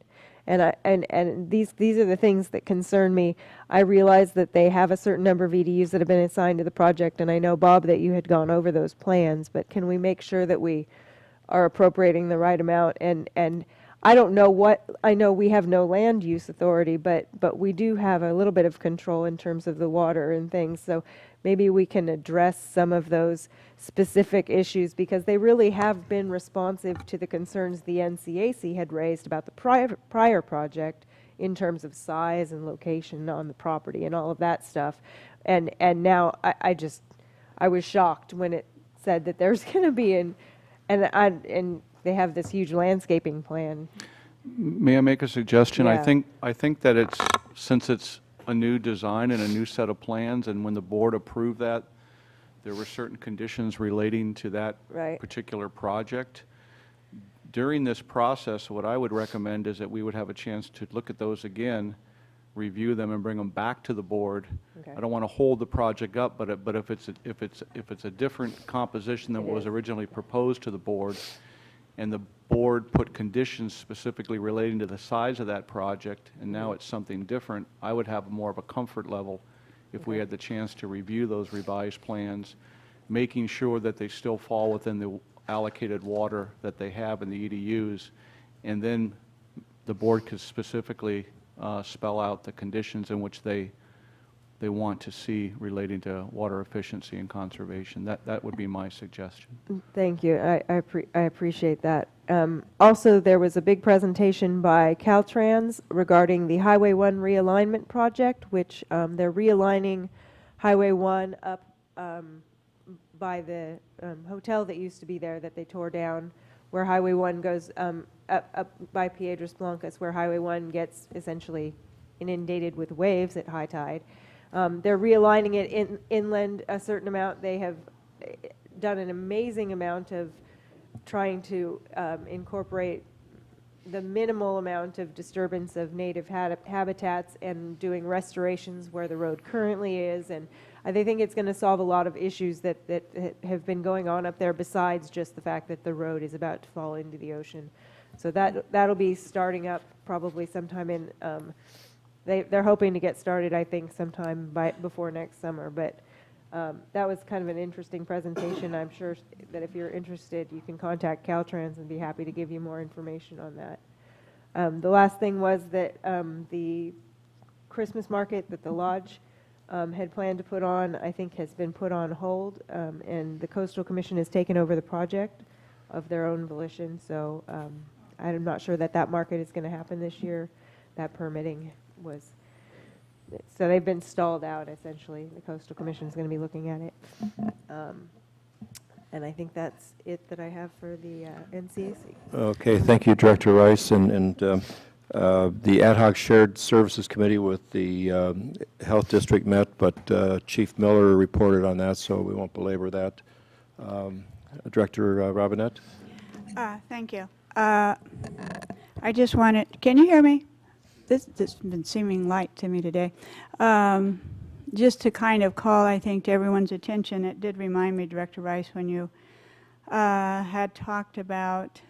And these are the things that concern me. I realize that they have a certain number of EDUs that have been assigned to the project, and I know, Bob, that you had gone over those plans, but can we make sure that we are appropriating the right amount? And I don't know what, I know we have no land use authority, but we do have a little bit of control in terms of the water and things, so maybe we can address some of those specific issues, because they really have been responsive to the concerns the NCAC had raised about the prior project in terms of size and location on the property and all of that stuff. And now I was shocked when it said that there's going to be and they have this huge landscaping plan.
May I make a suggestion?
Yeah.
I think that since it's a new design and a new set of plans, and when the board approved that, there were certain conditions relating to that
Right.
particular project. During this process, what I would recommend is that we would have a chance to look at those again, review them, and bring them back to the board.
Okay.
I don't want to hold the project up, but if it's a different composition than what was originally proposed to the board, and the board put conditions specifically relating to the size of that project, and now it's something different, I would have more of a comfort level if we had the chance to review those revised plans, making sure that they still fall within the allocated water that they have in the EDUs, and then the board could specifically spell out the conditions in which they want to see relating to water efficiency and conservation. That would be my suggestion.
Thank you. I appreciate that. Also, there was a big presentation by Caltrans regarding the Highway 1 realignment project, which they're realigning Highway 1 up by the hotel that used to be there that they tore down, where Highway 1 goes up by Piedras Blancas, where Highway 1 gets essentially inundated with waves at high tide. They're realigning it inland a certain amount. They have done an amazing amount of trying to incorporate the minimal amount of disturbance of native habitats and doing restorations where the road currently is. And I think it's going to solve a lot of issues that have been going on up there, besides just the fact that the road is about to fall into the ocean. So that'll be starting up probably sometime in they're hoping to get started, I think, sometime before next summer. But that was kind of an interesting presentation. I'm sure that if you're interested, you can contact Caltrans and be happy to give you more information on that. The last thing was that the Christmas market that the lodge had planned to put on, I think, has been put on hold, and the Coastal Commission has taken over the project of their own volition. So I'm not sure that market is going to happen this year. That permitting was, so they've been stalled out, essentially. The Coastal Commission is going to be looking at it. And I think that's it that I have for the NCAC.
Okay, thank you, Director Rice. And the Ad hoc Shared Services Committee with the Health District met, but Chief Miller reported on that, so we won't belabor that. Director Robinette?
Thank you. I just wanted, can you hear me? This has been seeming light to me today. Just to kind of call, I think, to everyone's attention, it did remind me, Director Rice, when you had talked about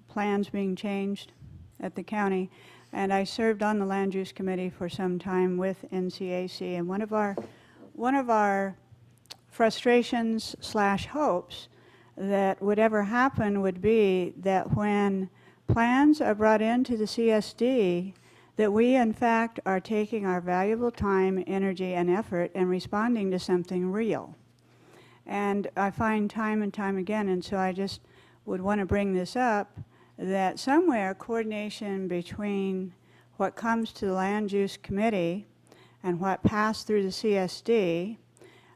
plans being changed at the county, and I served on the Land Use Committee for some time with NCAC, and one of our frustrations / hopes that would ever happen would be that when plans are brought into the CSD, that we in fact are taking our valuable time, energy, and effort and responding to something real. And I find time and time again, and so I just would want to bring this up, that somewhere coordination between what comes to the Land Use Committee and what passed through the CSD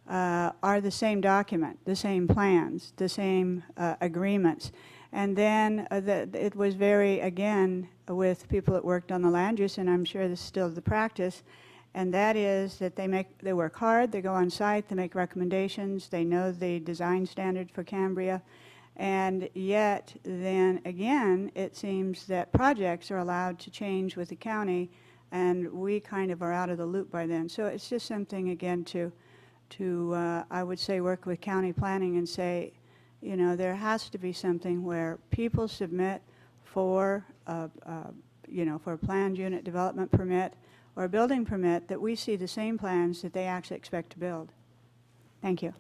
are the same document, the same plans, the same agreements. And then it was very, again, with people that worked on the land use, and I'm sure this is still the practice, and that is that they work hard, they go on site, they make recommendations, they know the design standard for Cambria, and yet then again it seems that projects are allowed to change with the county, and we kind of are out of the loop by then. So it's just something again to I would say work with county planning and say, you know, there has to be something where people submit for you know, for a planned unit development permit or a building permit, that we see the same plans that they actually expect to build. Thank you.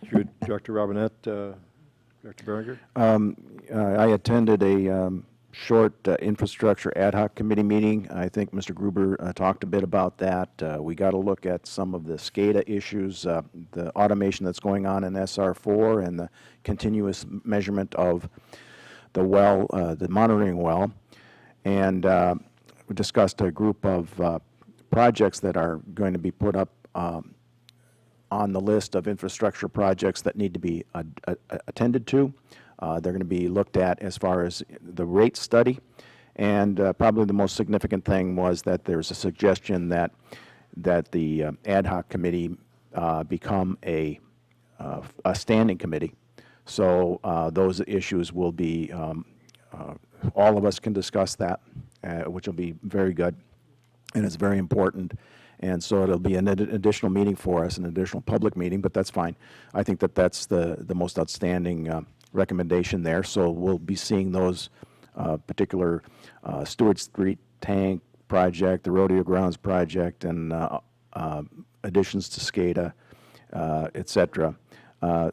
Through Director Robinette, Director Berenger?
I attended a short infrastructure ad hoc committee meeting. I think Mr. Gruber talked a bit about that. We got to look at some of the SCADA issues, the automation that's going on in SR4 and the continuous measurement of the well, the monitoring well. And we discussed a group of projects that are going to be put up on the list of infrastructure projects that need to be attended to. They're going to be looked at as far as the rate study. And probably the most significant thing was that there's a suggestion that the ad hoc committee become a standing committee. So those issues will be, all of us can discuss that, which will be very good. And it's very important. And so it'll be an additional meeting for us, an additional public meeting, but that's fine. I think that that's the most outstanding recommendation there. So we'll be seeing those particular Stewart Street Tank project, the Rodeo Grounds project, and additions to SCADA, et cetera.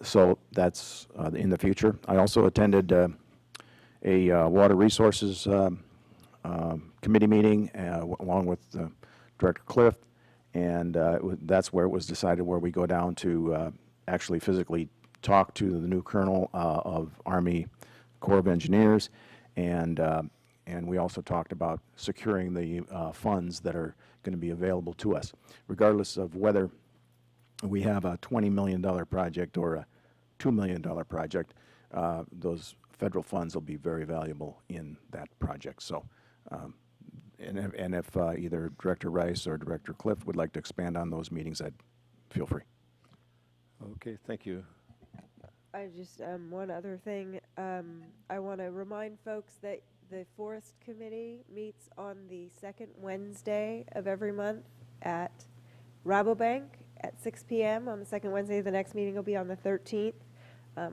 So that's in the future. I also attended a Water Resources committee meeting along with Director Cliff, and that's where it was decided where we go down to actually physically talk to the new colonel of Army Corps of Engineers, and we also talked about securing the funds that are going to be available to us, regardless of whether we have a $20 million project or a $2 million project. Those federal funds will be very valuable in that project. So. And if either Director Rice or Director Cliff would like to expand on those meetings, I'd feel free.
Okay, thank you.
I just, one other thing, I want to remind folks that the Forest Committee meets on the second Wednesday of every month at Rabobank at 6 p.m. on the second Wednesday. The next meeting will be on the 13th.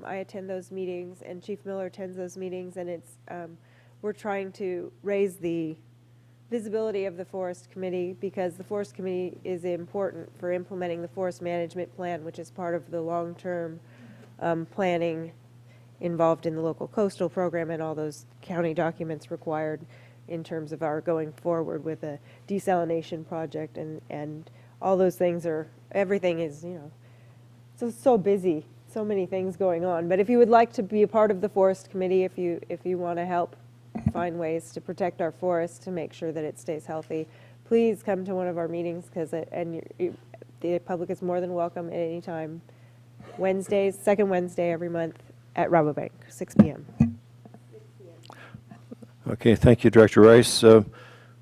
I attend those meetings, and Chief Miller attends those meetings, and it's, we're trying to raise the visibility of the Forest Committee, because the Forest Committee is important for implementing the Forest Management Plan, which is part of the long-term planning involved in the local coastal program and all those county documents required in terms of our going forward with a desalination project, and all those things are, everything is, you know, so busy, so many things going on. But if you would like to be a part of the Forest Committee, if you want to help find ways to protect our forests to make sure that it stays healthy, please come to one of our meetings, because the public is more than welcome at any time. Wednesdays, second Wednesday every month at Rabobank, 6 p.m.
Okay, thank you, Director Rice.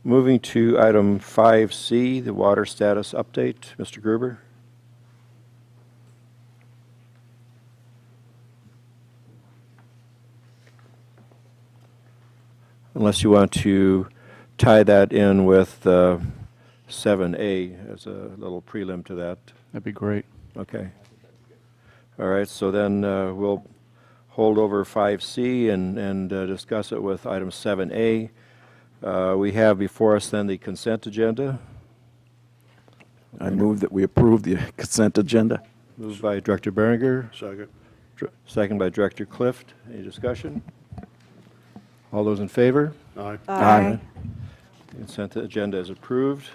Moving to item 5C, the water status update. Mr. Gruber. Unless you want to tie that in with 7A as a little prelim to that.
That'd be great.
Okay. All right, so then we'll hold over 5C and discuss it with item 7A. We have before us then the consent agenda.
I move that we approve the consent agenda.
Moved by Director Berenger,
Second.
second by Director Clift. Any discussion? All those in favor?
Aye.
Aye.
The consent agenda is approved.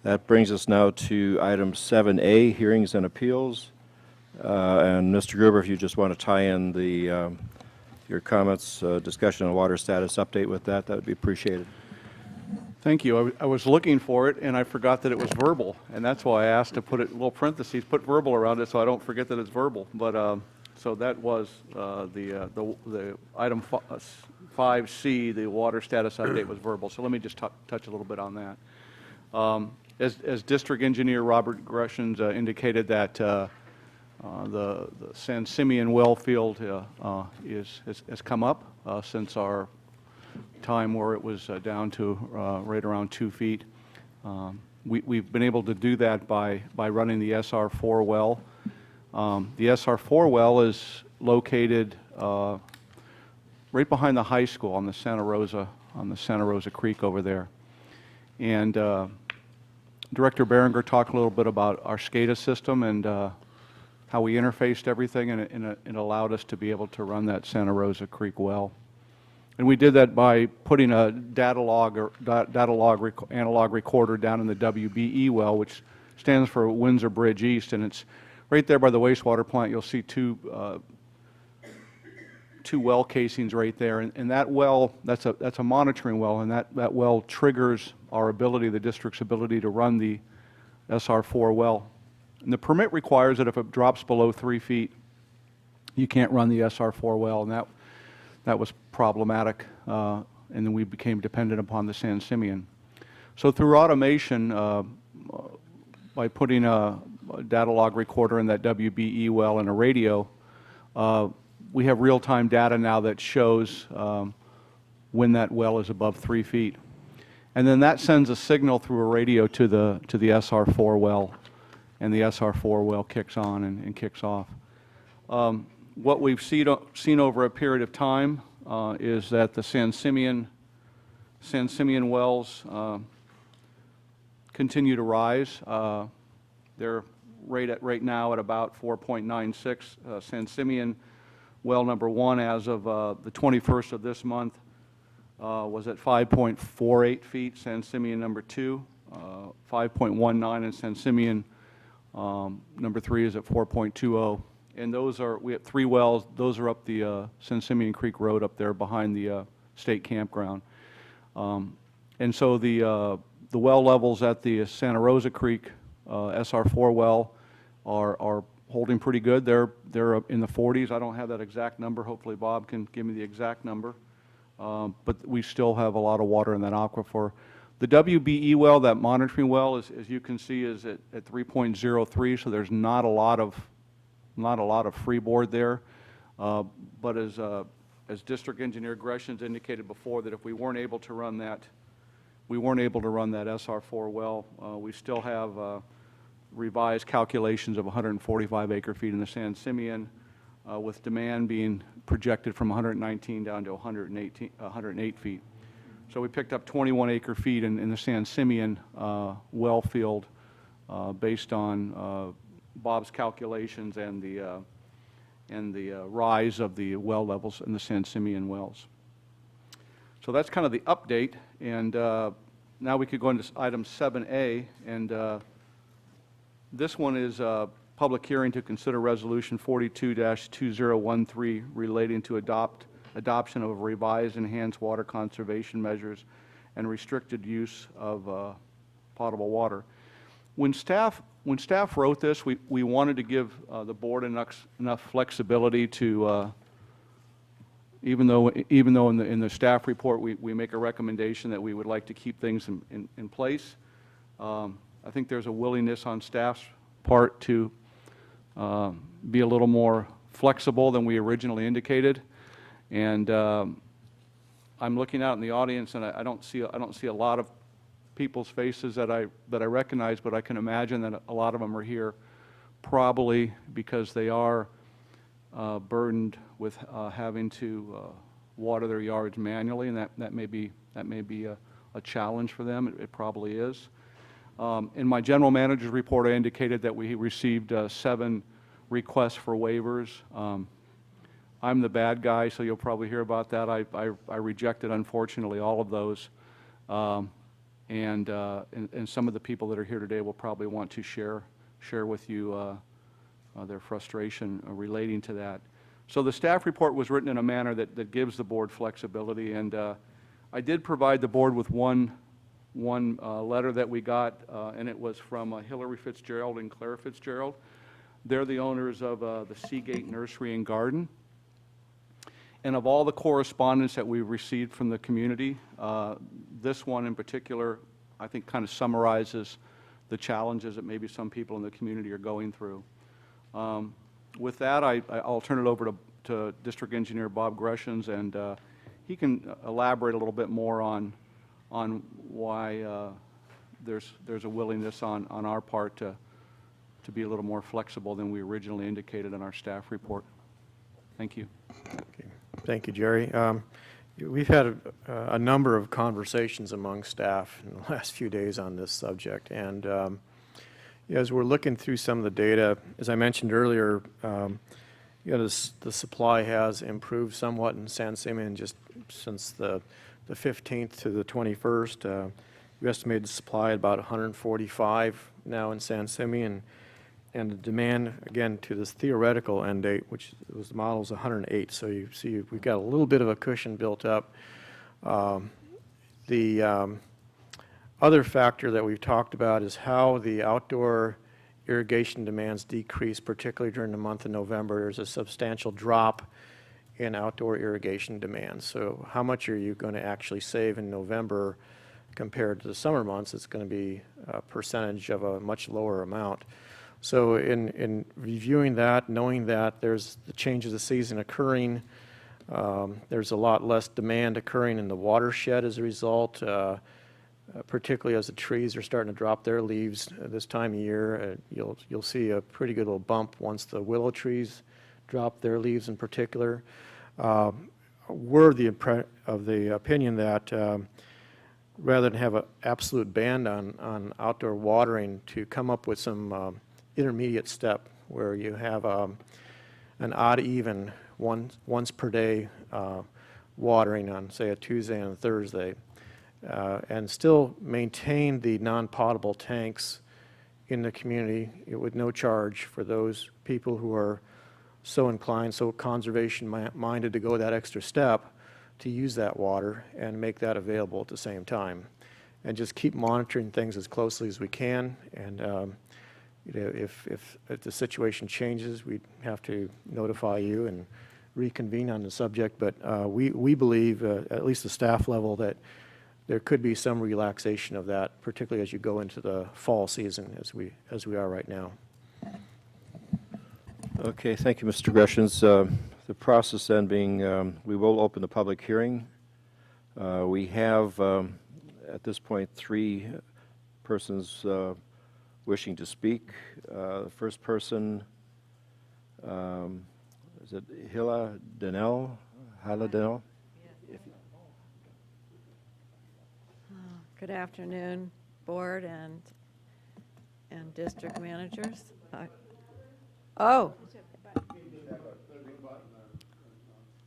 That brings us now to item 7A, hearings and appeals. And Mr. Gruber, if you just want to tie in the your comments, discussion on water status update with that, that would be appreciated.
Thank you. I was looking for it, and I forgot that it was verbal, and that's why I asked to put it in little parentheses, put verbal around it so I don't forget that it's verbal. But so that was the item 5C, the water status update was verbal. So let me just touch a little bit on that. As District Engineer Robert Greshams indicated, that the San Simeon well field has come up since our time where it was down to right around 2 feet. We've been able to do that by running the SR4 well. The SR4 well is located right behind the high school on the Santa Rosa the Santa Rosa Creek over there. And Director Berenger talked a little bit about our SCADA system and how we interfaced everything, and it allowed us to be able to run that Santa Rosa Creek well. And we did that by putting a analog recorder down in the WBE well, which stands for Windsor Bridge East, and it's right there by the wastewater plant. You'll see two well casings right there, and that well, that's a monitoring well, and that well triggers our ability, the district's ability, to run the SR4 well. And the permit requires that if it drops below 3 feet, you can't run the SR4 well, and that was problematic, and then we became dependent upon the San Simeon. So through automation, by putting a data log recorder in that WBE well and a radio, we have real-time data now that shows when that well is above 3 feet. And then that sends a signal through a radio to the SR4 well, and the SR4 well kicks on and kicks off. What we've seen over a period of time is that the San Simeon wells continue to rise. They're right now at about 4.96. San Simeon well number 1, as of the 21st of this month, was at 5.48 feet. San Simeon number 2, 5.19, and San Simeon number 3 is at 4.20. And we have 3 wells. Those are up the San Simeon Creek Road up there behind the state campground. And so the well levels at the Santa Rosa Creek SR4 well are holding pretty good. They're in the 40s. I don't have that exact number. Hopefully Bob can give me the exact number. But we still have a lot of water in that aquifer. The WBE well, that monitoring well, as you can see, is at 3.03, so there's not a lot of freeboard there. But as District Engineer Greshams indicated before, that if we weren't able to run that SR4 well, we still have revised calculations of 145 acre-feet in the San Simeon, with demand being projected from 119 down to 108 feet. So we picked up 21 acre-feet in the San Simeon well field based on Bob's calculations and the rise of the well levels in the San Simeon wells. So that's kind of the update, and now we could go into item 7A, and this one is a public hearing to consider resolution 42-2013 relating to adoption of revised enhanced water conservation measures and restricted use of potable water. When staff wrote this, we wanted to give the board enough flexibility to, even though in the staff report we make a recommendation that we would like to keep things in place, I think there's a willingness on staff's part to be a little more flexible than we originally indicated. And I'm looking out in the audience, and I don't see a lot of people's faces that I recognize, but I can imagine that a lot of them are here probably because they are burdened with having to water their yards manually, and that may be a challenge for them. It probably is. In my general manager's report, I indicated that we received 7 requests for waivers. I'm the bad guy, so you'll probably hear about that. I rejected, unfortunately, all of those. And some of the people that are here today will probably want to share with you their frustration relating to that. So the staff report was written in a manner that gives the board flexibility, and I did provide the board with one letter that we got, and it was from Hillary Fitzgerald and Claire Fitzgerald. They're the owners of the Seagate Nursery and Garden. And of all the correspondence that we've received from the community, this one in particular, I think, kind of summarizes the challenges that maybe some people in the community are going through. With that, I'll turn it over to District Engineer Bob Greshams, and he can elaborate a little bit more on why there's a willingness on our part to be a little more flexible than we originally indicated in our staff report. Thank you.
Okay. Thank you, Jerry. We've had a number of conversations among staff in the last few days on this subject, and as we're looking through some of the data, as I mentioned earlier, the supply has improved somewhat in San Simeon just since the 15th to the 21st. We estimated the supply at about 145 now in San Simeon, and the demand, again, to this theoretical end date, which was the model's 108. So you see we've got a little bit of a cushion built up. The other factor that we've talked about is how the outdoor irrigation demands decrease, particularly during the month of November. There's a substantial drop in outdoor irrigation demands. So how much are you going to actually save in November compared to the summer months? It's going to be a percentage of a much lower amount. So in reviewing that, knowing that there's the change of the season occurring, there's a lot less demand occurring in the watershed as a result, particularly as the trees are starting to drop their leaves this time of year. You'll see a pretty good little bump once the willow trees drop their leaves in particular. We're of the opinion that rather than have an absolute ban on outdoor watering, to come up with some intermediate step where you have an odd even once per day watering on, say, a Tuesday and a Thursday, and still maintain the non-potable tanks in the community with no charge for those people who are so inclined, so conservation-minded to go that extra step to use that water and make that available at the same time. And just keep monitoring things as closely as we can. And if the situation changes, we'd have to notify you and reconvene on the subject. But we believe, at least the staff level, that there could be some relaxation of that, particularly as you go into the fall season, as we are right now.
Okay, thank you, Mr. Greshams. The process then being, we will open the public hearing. We have, at this point, 3 persons wishing to speak. The first person, is it Hila Denell? Hila Denell?
Good afternoon, board and district managers. Oh.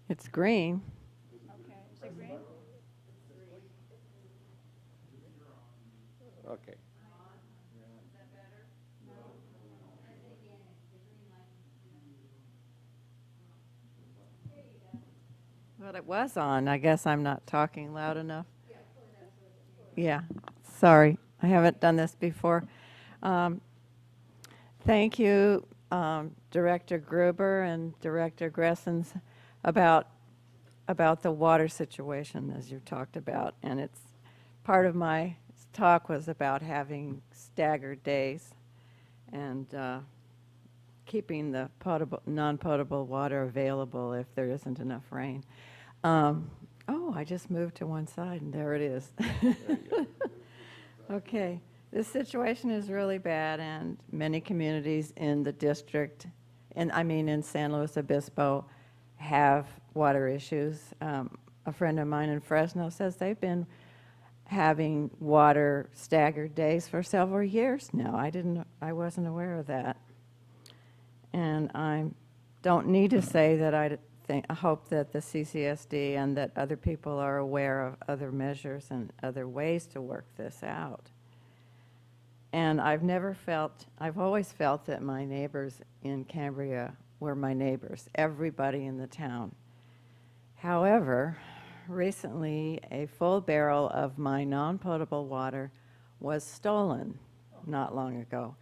It's green.
Okay, is it green?
Okay.
Well, it was on. I guess I'm not talking loud enough. Yeah, sorry. I haven't done this before. Thank you, Director Gruber and Director Gressens, about the water situation, as you talked about. And it's part of my talk was about having staggered days and keeping the non-potable water available if there isn't enough rain. Oh, I just moved to one side, and there it is. Okay, this situation is really bad, and many communities in the district, and I mean in San Luis Obispo, have water issues. A friend of mine in Fresno says they've been having water staggered days for several years now. I wasn't aware of that. And I don't need to say that I hope that the CCSD and that other people are aware of other measures and other ways to work this out. And I've always felt that my neighbors in Cambria were my neighbors, everybody in the town. However, recently a full barrel of my non-potable water was stolen not long ago.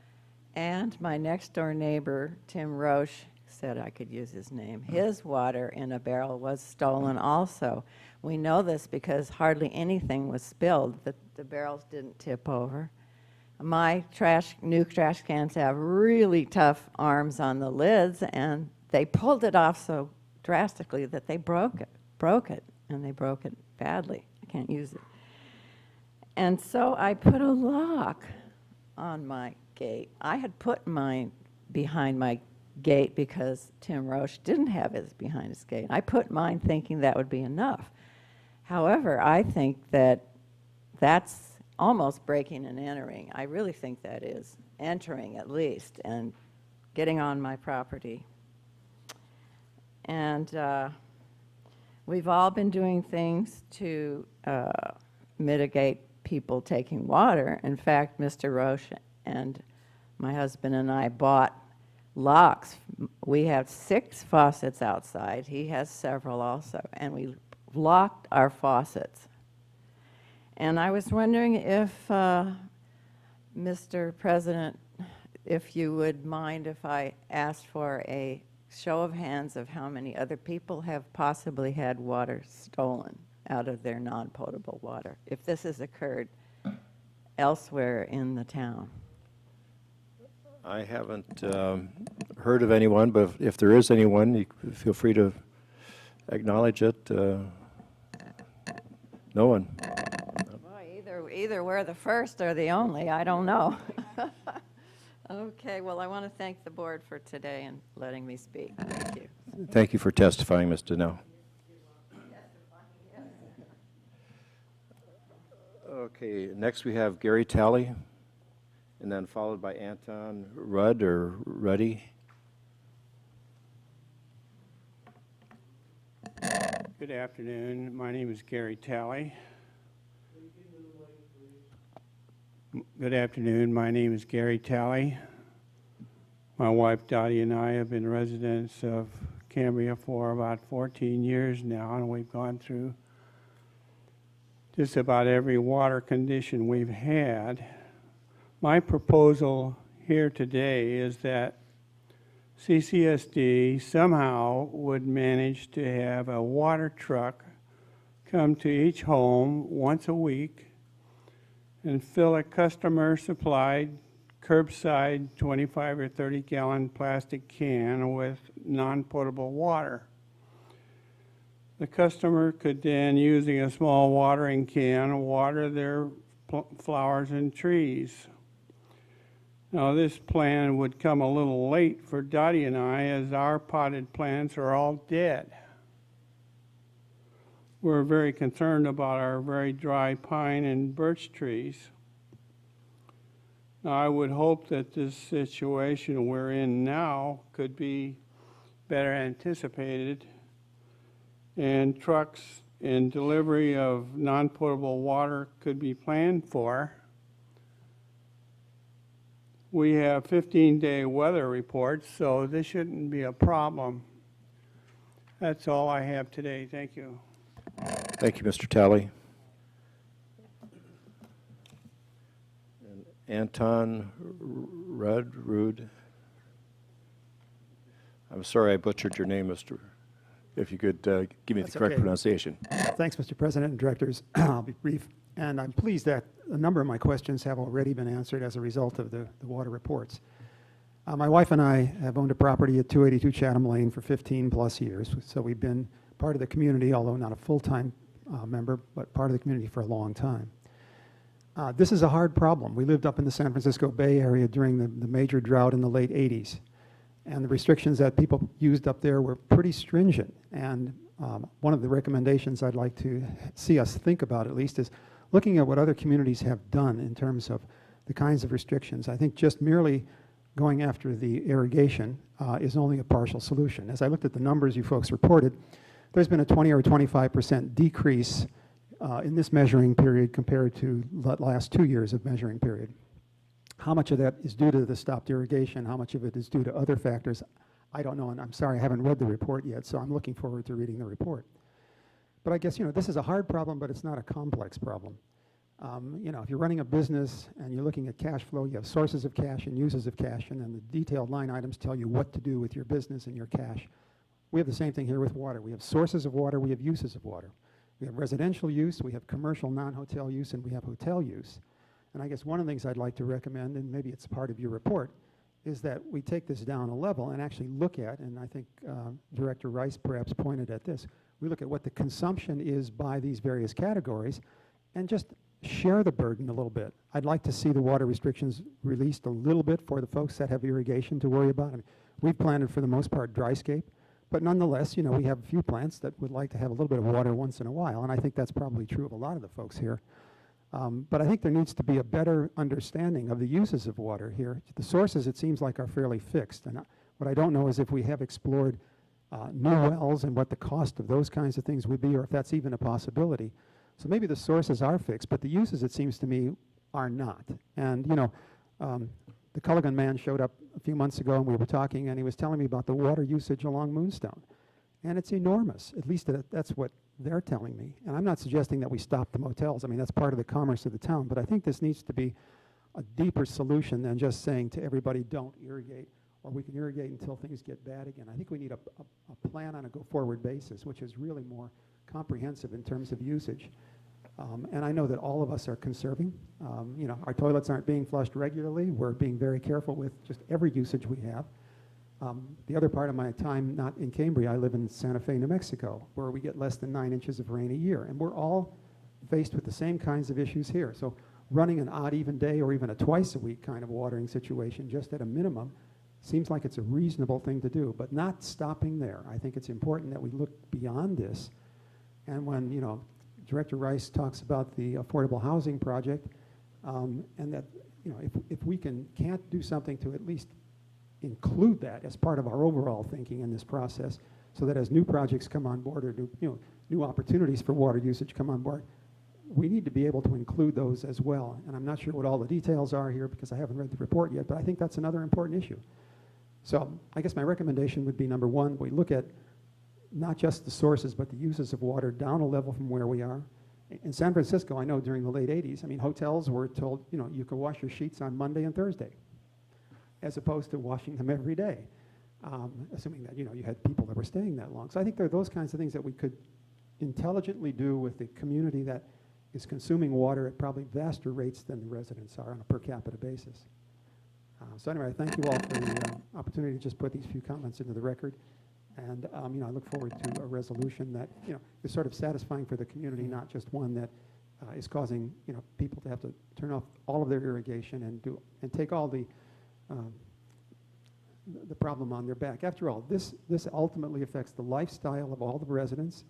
And my next door neighbor, Tim Roche, said I could use his name. His water in a barrel was stolen also. We know this because hardly anything was spilled. The barrels didn't tip over. My new trash cans have really tough arms on the lids, and they pulled it off so drastically that they broke it, and they broke it badly. I can't use it. And so I put a lock on my gate. I had put mine behind my gate because Tim Roche didn't have his behind his gate. I put mine thinking that would be enough. However, I think that that's almost breaking and entering. I really think that is entering at least and getting on my property. And we've all been doing things to mitigate people taking water. In fact, Mr. Roche and my husband and I bought locks. We have 6 faucets outside. He has several also, and we locked our faucets. And I was wondering if, Mr. President, if you would mind if I asked for a show of hands of how many other people have possibly had water stolen out of their non-potable water, if this has occurred elsewhere in the town.
I haven't heard of anyone, but if there is anyone, you feel free to acknowledge it. No one.
Boy, either we're the first or the only, I don't know. Okay, well, I want to thank the board for today and letting me speak. Thank you.
Thank you for testifying, Ms. Donnell. Okay, next we have Gary Talley, and then followed by Anton Rudd or Ruddy.
Good afternoon. My name is Gary Talley. Good afternoon. My name is Gary Talley. My wife Dottie and I have been residents of Cambria for about 14 years now, and we've gone through just about every water condition we've had. My proposal here today is that CCSD somehow would manage to have a water truck come to each home once a week and fill a customer-supplied curbside 25 or 30-gallon plastic can with non-potable water. The customer could then, using a small watering can, water their flowers and trees. Now, this plan would come a little late for Dottie and I, as our potted plants are all dead. We're very concerned about our very dry pine and birch trees. Now, I would hope that this situation we're in now could be better anticipated, and trucks and delivery of non-potable water could be planned for. We have 15-day weather reports, so this shouldn't be a problem. That's all I have today. Thank you.
Thank you, Mr. Talley. And Anton Rudd. I'm sorry I butchered your name, Mr. If you could give me the correct pronunciation.
Thanks, Mr. President and directors. I'll be brief. And I'm pleased that a number of my questions have already been answered as a result of the water reports. My wife and I have owned a property at 282 Chatham Lane for 15 plus years. So we've been part of the community, although not a full-time member, but part of the community for a long time. This is a hard problem. We lived up in the San Francisco Bay Area during the major drought in the late 80s. And the restrictions that people used up there were pretty stringent. And one of the recommendations I'd like to see us think about, at least, is looking at what other communities have done in terms of the kinds of restrictions. I think just merely going after the irrigation is only a partial solution. As I looked at the numbers you folks reported, there's been a 20 or 25% decrease in this measuring period compared to the last 2 years of measuring period. How much of that is due to the stopped irrigation? How much of it is due to other factors? I don't know, and I'm sorry I haven't read the report yet, so I'm looking forward to reading the report. But I guess, this is a hard problem, but it's not a complex problem. If you're running a business and you're looking at cash flow, you have sources of cash and uses of cash, and then the detailed line items tell you what to do with your business and your cash. We have the same thing here with water. We have sources of water, we have uses of water. We have residential use, we have commercial non-hotel use, and we have hotel use. And I guess one of the things I'd like to recommend, and maybe it's part of your report, is that we take this down a level and actually look at, and I think Director Rice perhaps pointed at this, we look at what the consumption is by these various categories and just share the burden a little bit. I'd like to see the water restrictions released a little bit for the folks that have irrigation to worry about. I mean, we've planted for the most part dryscape, But nonetheless, you know, we have a few plants that would like to have a little bit of water once in a while, and I think that's probably true of a lot of the folks here. But I think there needs to be a better understanding of the uses of water here. The sources, it seems like, are fairly fixed. And what I don't know is if we have explored new wells and what the cost of those kinds of things would be, or if that's even a possibility. So maybe the sources are fixed, but the uses, it seems to me, are not. And, you know, the Culligan man showed up a few months ago, and we were talking, and he was telling me about the water usage along Moonstone. And it's enormous. At least that's what they're telling me. And I'm not suggesting that we stop the motels. I mean, that's part of the commerce of the town. But I think this needs to be a deeper solution than just saying to everybody, don't irrigate, or we can irrigate until things get bad again. I think we need a plan on a go-forward basis, which is really more comprehensive in terms of usage. And I know that all of us are conserving. You know, our toilets aren't being flushed regularly. We're being very careful with just every usage we have. The other part of my time, not in Cambria, I live in Santa Fe, New Mexico, where we get less than 9 inches of rain a year. And we're all faced with the same kinds of issues here. So running an odd even day or even a twice a week kind of watering situation, just at a minimum, seems like it's a reasonable thing to do, but not stopping there. I think it's important that we look beyond this. And when, you know, Director Rice talks about the affordable housing project, and that, you know, if we can't do something to at least include that as part of our overall thinking in this process, so that as new projects come on board, or new opportunities for water usage come on board, we need to be able to include those as well. And I'm not sure what all the details are here because I haven't read the report yet, but I think that's another important issue. So I guess my recommendation would be, number one, we look at not just the sources, but the uses of water down a level from where we are. In San Francisco, I know during the late 80s, I mean, hotels were told, you know, you could wash your sheets on Monday and Thursday, as opposed to washing them every day, assuming that, you know, you had people that were staying that long. So I think there are those kinds of things that we could intelligently do with the community that is consuming water at probably vaster rates than the residents are on a per capita basis. So anyway, I thank you all for the opportunity to just put these few comments into the record. And, you know, I look forward to a resolution that, you know, is sort of satisfying for the community, not just one that is causing, you know, people to have to turn off all of their irrigation and take all the problem on their back. After all, this ultimately affects the lifestyle of all the residents.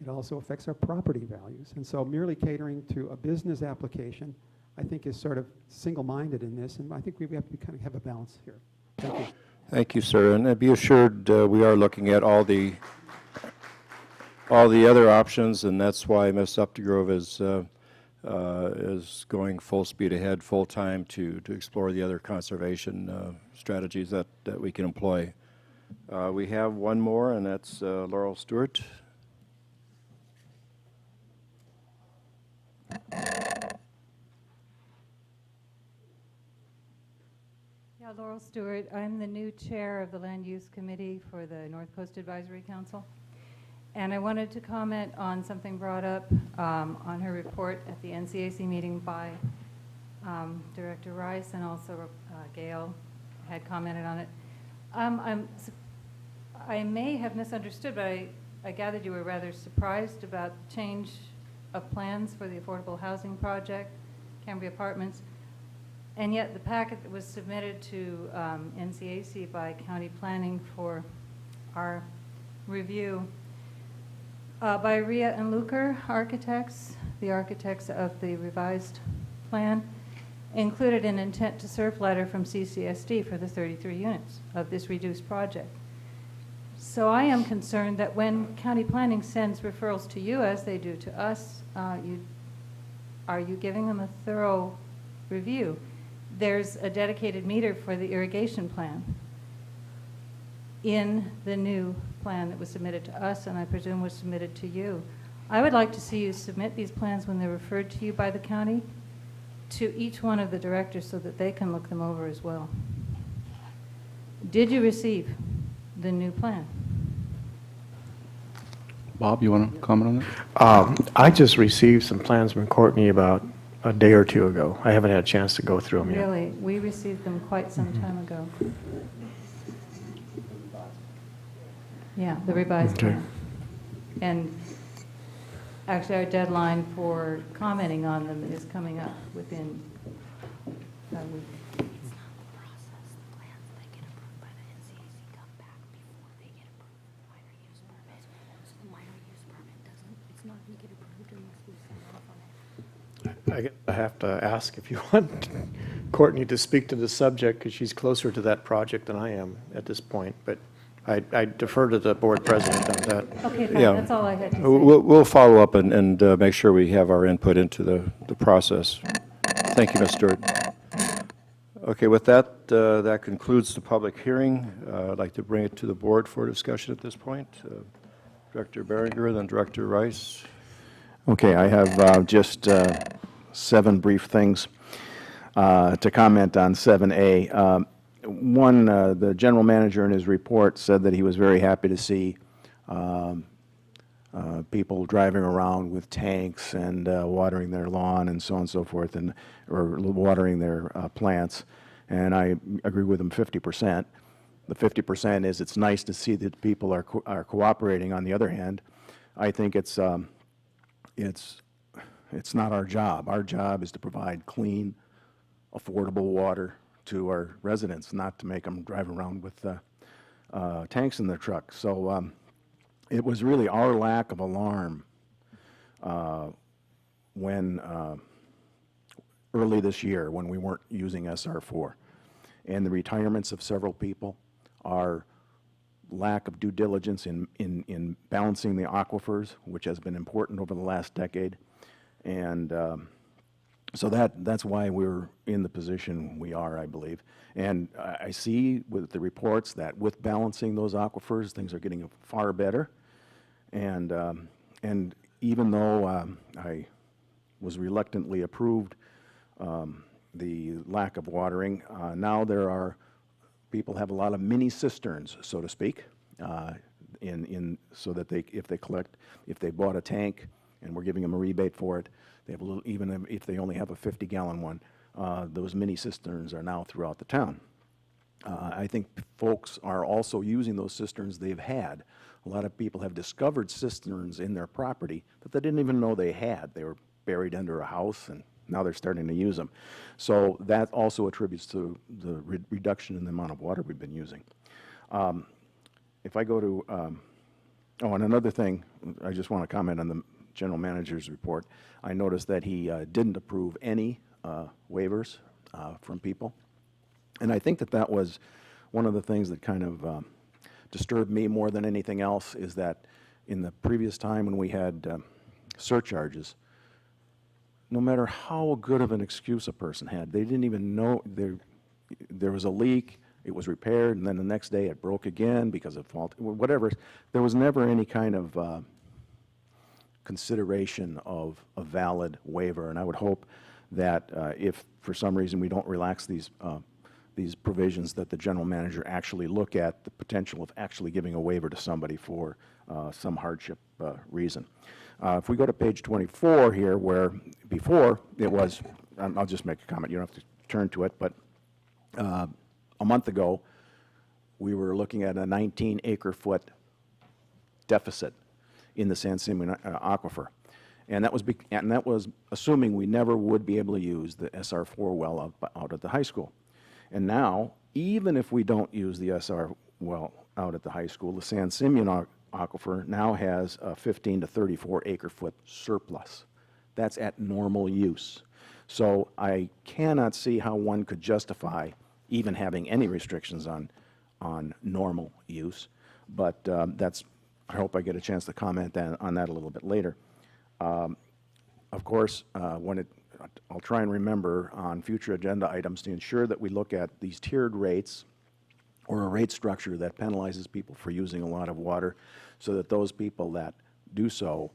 It also affects our property values. And so merely catering to a business application, I think, is sort of single-minded in this. And I think we have to kind of have a balance here. Thank you.
Thank you, sir. And be assured, we are looking at all the other options, and that's why Ms. Updegrove is going full speed ahead, full time to explore the other conservation strategies that we can employ. We have one more, and that's Laurel Stewart.
Yeah, Laurel Stewart. I'm the new chair of the Land Use Committee for the North Coast Advisory Council. And I wanted to comment on something brought up on her report at the NCAC meeting by Director Rice, and also Gail had commented on it. I may have misunderstood, but I gathered you were rather surprised about the change of plans for the affordable housing project, Cambria Apartments. And yet the packet that was submitted to NCAC by County Planning for our review by Rhea and Luker architects, the architects of the revised plan, included an intent to serve letter from CCSD for the 33 units of this reduced project. So I am concerned that when County Planning sends referrals to you, as they do to us, are you giving them a thorough review? There's a dedicated meter for the irrigation plan in the new plan that was submitted to us, and I presume was submitted to you. I would like to see you submit these plans when they're referred to you by the county to each one of the directors so that they can look them over as well. Did you receive the new plan?
Bob, you want to comment on that?
I just received some plans from Courtney about a day or two ago. I haven't had a chance to go through them yet.
Really? We received them quite some time ago. Yeah, the revised plan. And actually, our deadline for commenting on them is coming up within a week.
It's not the process. The plans that get approved by the NCAC come back before they get approved. Why are
I have to ask if you want Courtney to speak to the subject, because she's closer to that project than I am at this point, but I defer to the board president on that.
Okay, fine,
Yeah.
that's all I had to say.
We'll follow up and make sure we have our input into the process. Thank you, Ms. Stewart. Okay, with that, that concludes the public hearing. I'd like to bring it to the board for discussion at this point. Director Berenger, then Director Rice.
Okay, I have just 7 brief things to comment on 7A. One, the general manager in his report said that he was very happy to see people driving around with tanks and watering their lawn and so on and so forth, or watering their plants. And I agree with him 50%. The 50% is it's nice to see that people are cooperating. On the other hand, I think it's not our job. Our job is to provide clean, affordable water to our residents, not to make them drive around with tanks in their truck. So it was really our lack of alarm when early this year, when we weren't using SR4, and the retirements of several people, our lack of due diligence in balancing the aquifers, which has been important over the last decade. And so that's why we're in the position we are, I believe. And I see with the reports that with balancing those aquifers, things are getting far better. And even though I was reluctantly approved the lack of watering, now there are people have a lot of mini cisterns, so to speak, so that if they bought a tank and we're giving them a rebate for it, they have a little, even if they only have a 50-gallon one, those mini cisterns are now throughout the town. I think folks are also using those cisterns they've had. A lot of people have discovered cisterns in their property that they didn't even know they had. They were buried under a house, and now they're starting to use them. So that also attributes to the reduction in the amount of water we've been using. If I go to, and another thing, I just want to comment on the general manager's report. I noticed that he didn't approve any waivers from people. And I think that was one of the things that kind of disturbed me more than anything else, is that in the previous time when we had surcharges, no matter how good of an excuse a person had, they didn't even know there was a leak, it was repaired, and then the next day it broke again because of fault, whatever. There was never any kind of consideration of a valid waiver, and I would hope that if for some reason we don't relax these provisions, that the general manager actually look at the potential of actually giving a waiver to somebody for some hardship reason. If we go to page 24 here, where before it was, I'll just make a comment, you don't have to turn to it, but a month ago, we were looking at a 19 acre-foot deficit in the San Simeon aquifer. And that was assuming we never would be able to use the SR4 well out at the high school. And now, even if we don't use the SR well out at the high school, the San Simeon aquifer now has a 15 to 34 acre-foot surplus. That's at normal use. So I cannot see how one could justify even having any restrictions on normal use. But I hope I get a chance to comment on that a little bit later. Of course, I'll try and remember on future agenda items to ensure that we look at these tiered rates, or a rate structure that penalizes people for using a lot of water, so that those people that do so,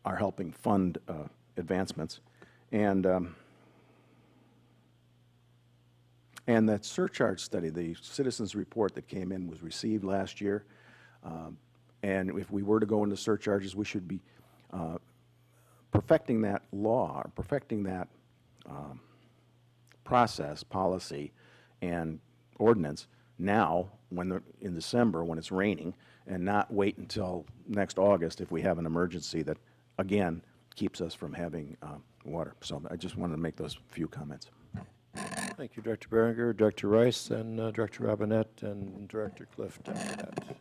are helping fund advancements. And that surcharge study, the citizens report that came in, was received last year. And if we were to go into surcharges, we should be perfecting that law, or perfecting that process, policy, and ordinance now, in December, when it's raining, and not wait until next August if we have an emergency that, again, keeps us from having water. So I just wanted to make those few comments.
Thank you, Director Berenger, Director Rice, and Director Robinette, and Director Clift after that.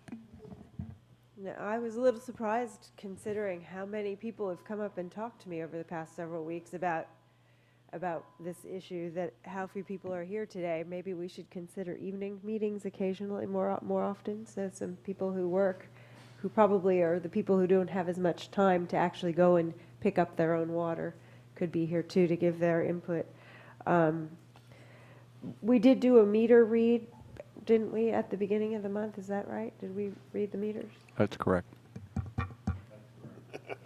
No, I was a little surprised considering how many people have come up and talked to me over the past several weeks about this issue, that how few people are here today. Maybe we should consider evening meetings occasionally, more often, so some people who work, who probably are the people who don't have as much time to actually go and pick up their own water, could be here too to give their input. We did do a meter read, didn't we, at the beginning of the month? Is that right? Did we read the meters?
That's correct.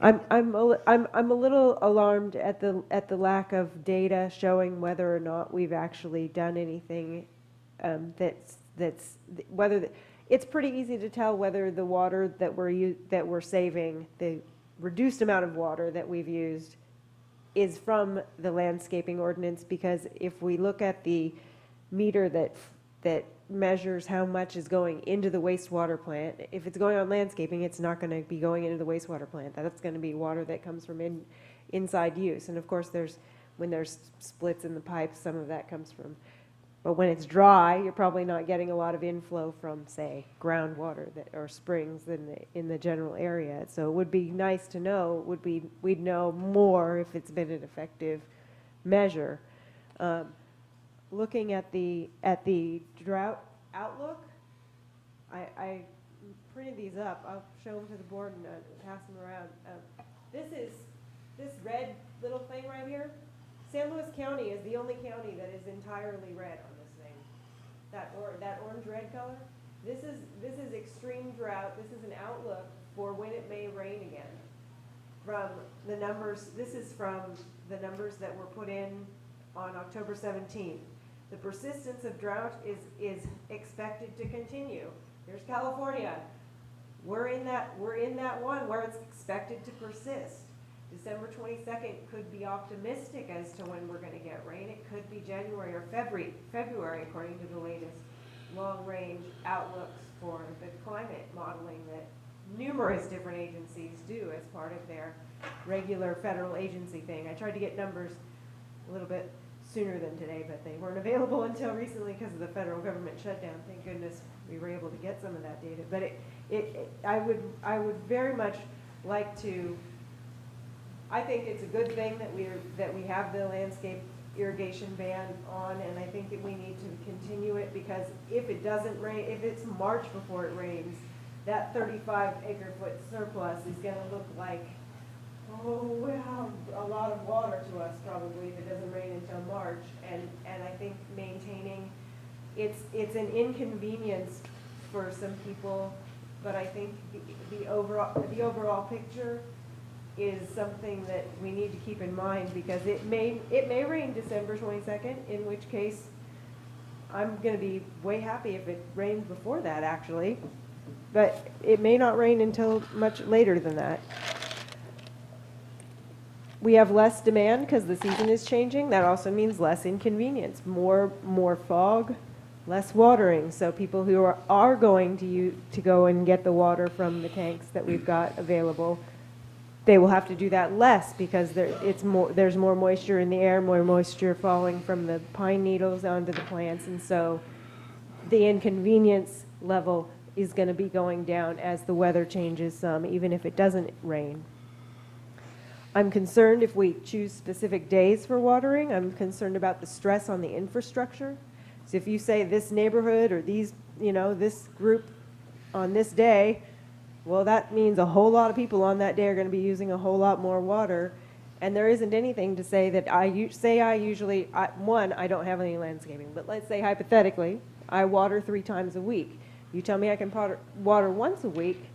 I'm a little alarmed at the lack of data showing whether or not we've actually done anything it's pretty easy to tell whether the water that we're saving, the reduced amount of water that we've used, is from the landscaping ordinance, because if we look at the meter that measures how much is going into the wastewater plant, if it's going on landscaping, it's not going to be going into the wastewater plant. That's going to be water that comes from inside use. And of course, when there's splits in the pipes, some of that comes from. But when it's dry, you're probably not getting a lot of inflow from, say, groundwater or springs in the general area. So it would be nice to know. We'd know more if it's been an effective measure. Looking at the drought outlook, I printed these up. I'll show them to the board and pass them around. This red little thing right here. San Luis County is the only county that is entirely red on this thing. That orange-red color. This is extreme drought. This is an outlook for when it may rain again. From the numbers, this is from the numbers that were put in on October 17th. The persistence of drought is expected to continue. There's California. We're in that one where it's expected to persist. December 22nd could be optimistic as to when we're going to get rain. It could be January or February, according to the latest long-range outlooks for the climate modeling that numerous different agencies do as part of their regular federal agency thing. I tried to get numbers a little bit sooner than today, but they weren't available until recently because of the federal government shutdown. Thank goodness we were able to get some of that data. But I would very much like to. I think it's a good thing that we have the landscape irrigation ban on, and I think that we need to continue it, because if it doesn't rain, if it's March before it rains, that 35 acre-foot surplus is going to look like, oh wow, a lot of water to us probably if it doesn't rain until March. And I think maintaining, it's an inconvenience for some people, but I think the overall picture is something that we need to keep in mind, because it may rain December 22nd, in which case I'm going to be way happy if it rains before that, actually. But it may not rain until much later than that. We have less demand because the season is changing. That also means less inconvenience, more fog, less watering. So people who are going to go and get the water from the tanks that we've got available, they will have to do that less, because there's more moisture in the air, more moisture falling from the pine needles onto the plants, and so the inconvenience level is going to be going down as the weather changes some, even if it doesn't rain. I'm concerned if we choose specific days for watering. I'm concerned about the stress on the infrastructure. So if you say this neighborhood or this group on this day, well, that means a whole lot of people on that day are going to be using a whole lot more water, and there isn't anything to say that I don't have any landscaping, but let's say hypothetically, I water 3 times a week. You tell me I can water once a week,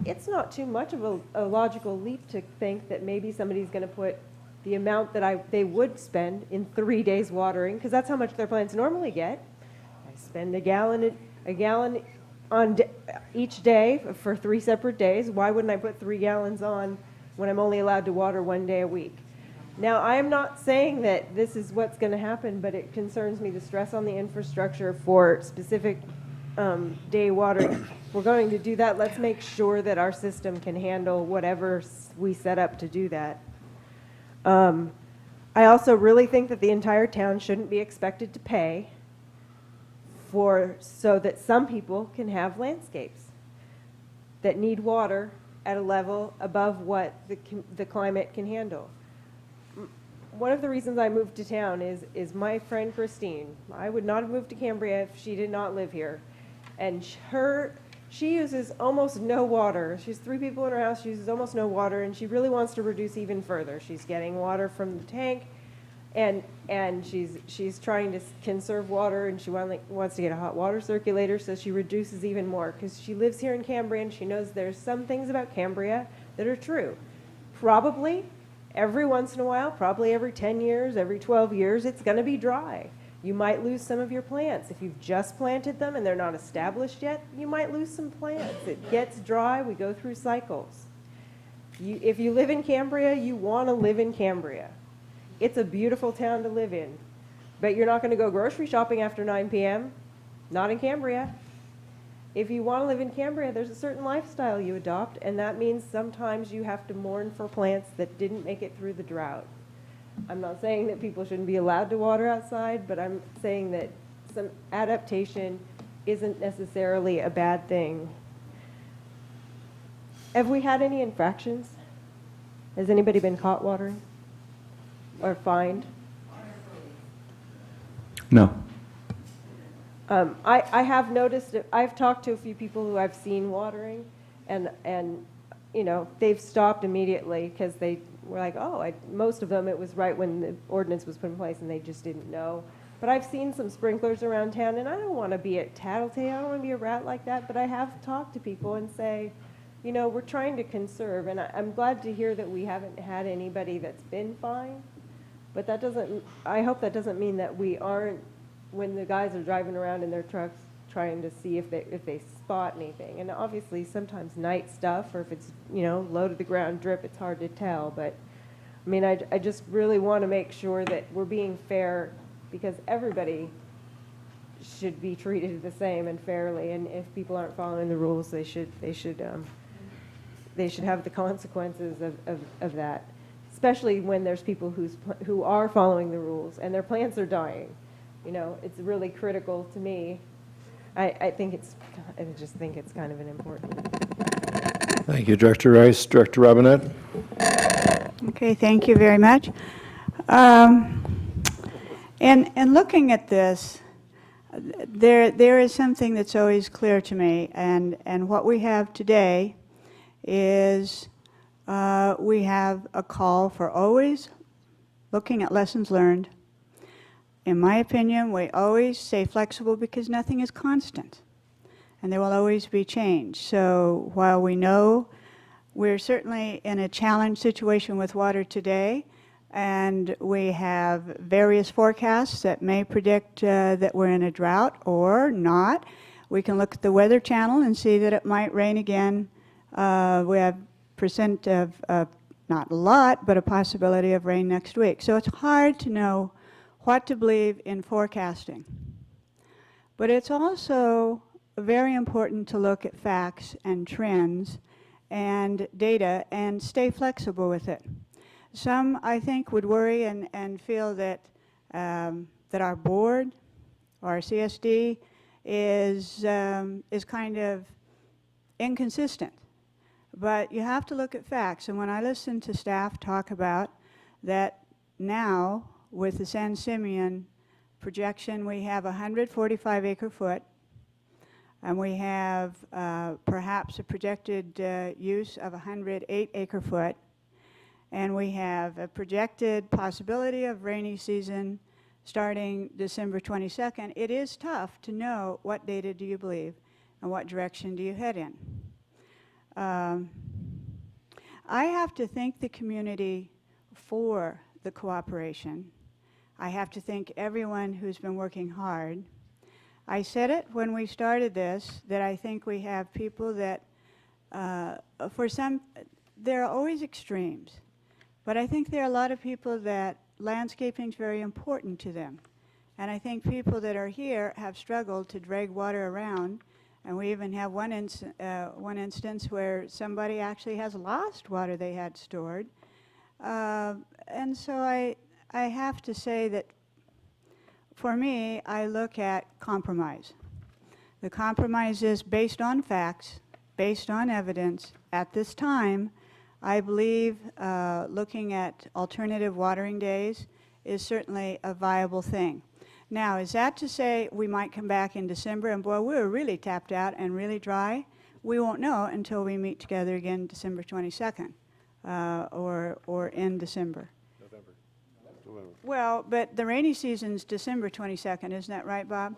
it's not too much of a logical leap to think that maybe somebody's going to put the amount that they would spend in 3 days watering, because that's how much their plants normally get. I spend a gallon on each day for 3 separate days. Why wouldn't I put 3 gallons on when I'm only allowed to water 1 day a week? Now, I am not saying that this is what's going to happen, but it concerns me, the stress on the infrastructure for specific day watering. If we're going to do that, let's make sure that our system can handle whatever we set up to do that. I also really think that the entire town shouldn't be expected to pay so that some people can have landscapes. that need water at a level above what the climate can handle. One of the reasons I moved to town is my friend Christine. I would not have moved to Cambria if she did not live here. And she uses almost no water. She's 3 people in her house, she uses almost no water, and she really wants to reduce even further. She's getting water from the tank, and she's trying to conserve water, and she wants to get a hot water circulator, so she reduces even more, because she lives here in Cambria, and she knows there's some things about Cambria that are true. Probably, every once in a while, probably every 10 years, every 12 years, it's going to be dry. You might lose some of your plants. If you've just planted them and they're not established yet, you might lose some plants. It gets dry. We go through cycles. If you live in Cambria, you want to live in Cambria. It's a beautiful town to live in. But you're not going to go grocery shopping after 9 p.m. Not in Cambria. If you want to live in Cambria, there's a certain lifestyle you adopt, and that means sometimes you have to mourn for plants that didn't make it through the drought. I'm not saying that people shouldn't be allowed to water outside, but I'm saying that some adaptation isn't necessarily a bad thing. Have we had any infractions? Has anybody been caught watering or fined?
No.
I have noticed, I've talked to a few people who I've seen watering, and you know, they've stopped immediately because they were like, oh, most of them, it was right when the ordinance was put in place and they just didn't know. But I've seen some sprinklers around town, and I don't want to be a tattletale, I don't want to be a rat like that, but I have talked to people and say, you know, we're trying to conserve, and I'm glad to hear that we haven't had anybody that's been fined, but that doesn't, I hope that doesn't mean that we aren't, when the guys are driving around in their trucks trying to see if they spot anything. And obviously sometimes night stuff, or if it's, you know, low to the ground drip, it's hard to tell. But I mean, I just really want to make sure that we're being fair, because everybody should be treated the same and fairly. And if people aren't following the rules, they should have the consequences of that. Especially when there's people who are following the rules and their plants are dying. You know, it's really critical to me. I just think it's kind of an important.
Thank you, Director Rice. Director Robinette?
Okay, thank you very much. And looking at this, there is something that's always clear to me, and what we have today is we have a call for always looking at lessons learned. In my opinion, we always stay flexible because nothing is constant, and there will always be change. So while we know we're certainly in a challenged situation with water today, and we have various forecasts that may predict that we're in a drought or not, we can look at the Weather Channel and see that it might rain again. We have percent of, not a lot, but a possibility of rain next week. So it's hard to know what to believe in forecasting. But it's also very important to look at facts and trends and data and stay flexible with it. Some, I think, would worry and feel that, that our board, or our CSD, is kind of inconsistent. But you have to look at facts. And when I listen to staff talk about that now, with the San Simeon projection, we have 145 acre-foot, and we have perhaps a projected use of 108 acre-foot, and we have a projected possibility of rainy season starting December 22nd. It is tough to know what data do you believe and what direction do you head in. I have to thank the community for the cooperation. I have to thank everyone who's been working hard. I said it when we started this, that I think we have people that, for some, there are always extremes, but I think there are a lot of people that landscaping is very important to them. And I think people that are here have struggled to drag water around, and we even have one instance where somebody actually has lost water they had stored. And so I have to say that for me, I look at compromise. The compromise is based on facts based on evidence, at this time, I believe looking at alternative watering days is certainly a viable thing. Now, is that to say we might come back in December and, boy, we're really tapped out and really dry? We won't know until we meet together again December 22nd or in December.
November.
Well, but the rainy season's December 22nd, isn't that right, Bob?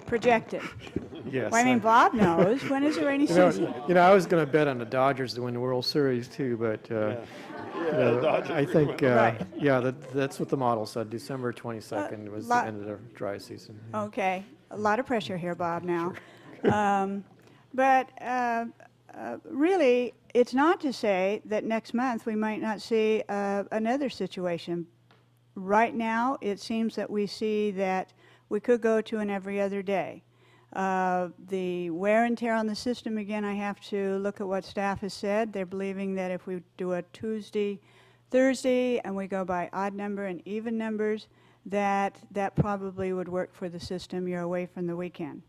Projected.
Yes.
Well, I mean, Bob knows. When is the rainy season?
I was going to bet on the Dodgers to win the World Series too, but I think,
Right.
that's what the model said. December 22nd was the end of the dry season. Yeah.
Okay, a lot of pressure here, Bob, now. Really, it's not to say that next month we might not see another situation. Right now, it seems that we see that we could go to an every other day. The wear and tear on the system, again, I have to look at what staff has said. They're believing that if we do a Tuesday, Thursday, and we go by odd number and even numbers, that probably would work for the system. You're away from the weekend.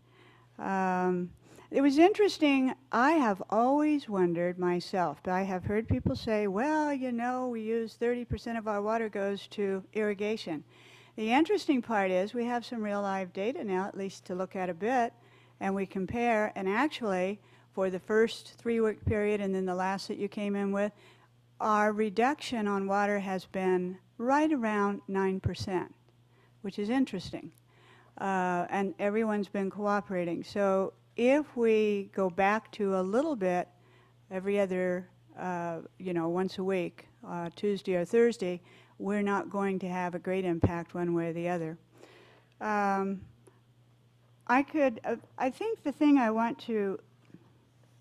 It was interesting. I have always wondered myself, but I have heard people say, well, you know, we use 30% of our water goes to irrigation. The interesting part is we have some real live data now, at least to look at a bit, and we compare, and actually, for the first 3-week period and then the last that you came in with, our reduction on water has been right around 9%, which is interesting. And everyone's been cooperating. So if we go back to a little bit every other, once a week, Tuesday or Thursday, we're not going to have a great impact one way or the other. I think the thing I want to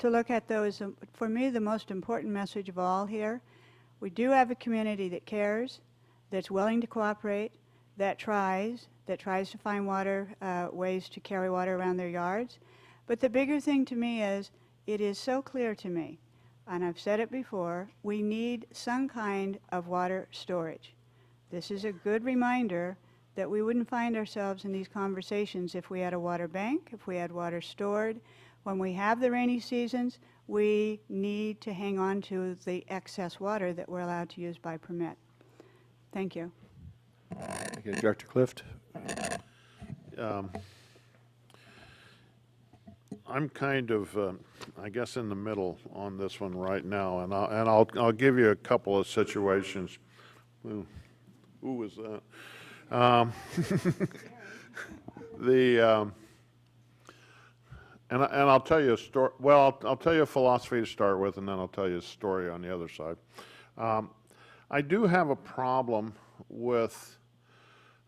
look at, though, is, for me, the most important message of all here. We do have a community that cares, that's willing to cooperate, that tries to find ways to carry water around their yards. But the bigger thing to me is, it is so clear to me, and I've said it before, we need some kind of water storage. This is a good reminder that we wouldn't find ourselves in these conversations if we had a water bank, if we had water stored. When we have the rainy seasons, we need to hang on to the excess water that we're allowed to use by permit. Thank you.
Okay, Director Clift.
I'm kind of, I guess, in the middle on this one right now, and I'll give you a couple of situations. Who was that? And I'll tell you a story. Well, I'll tell you a philosophy to start with, and then I'll tell you a story on the other side. I do have a problem with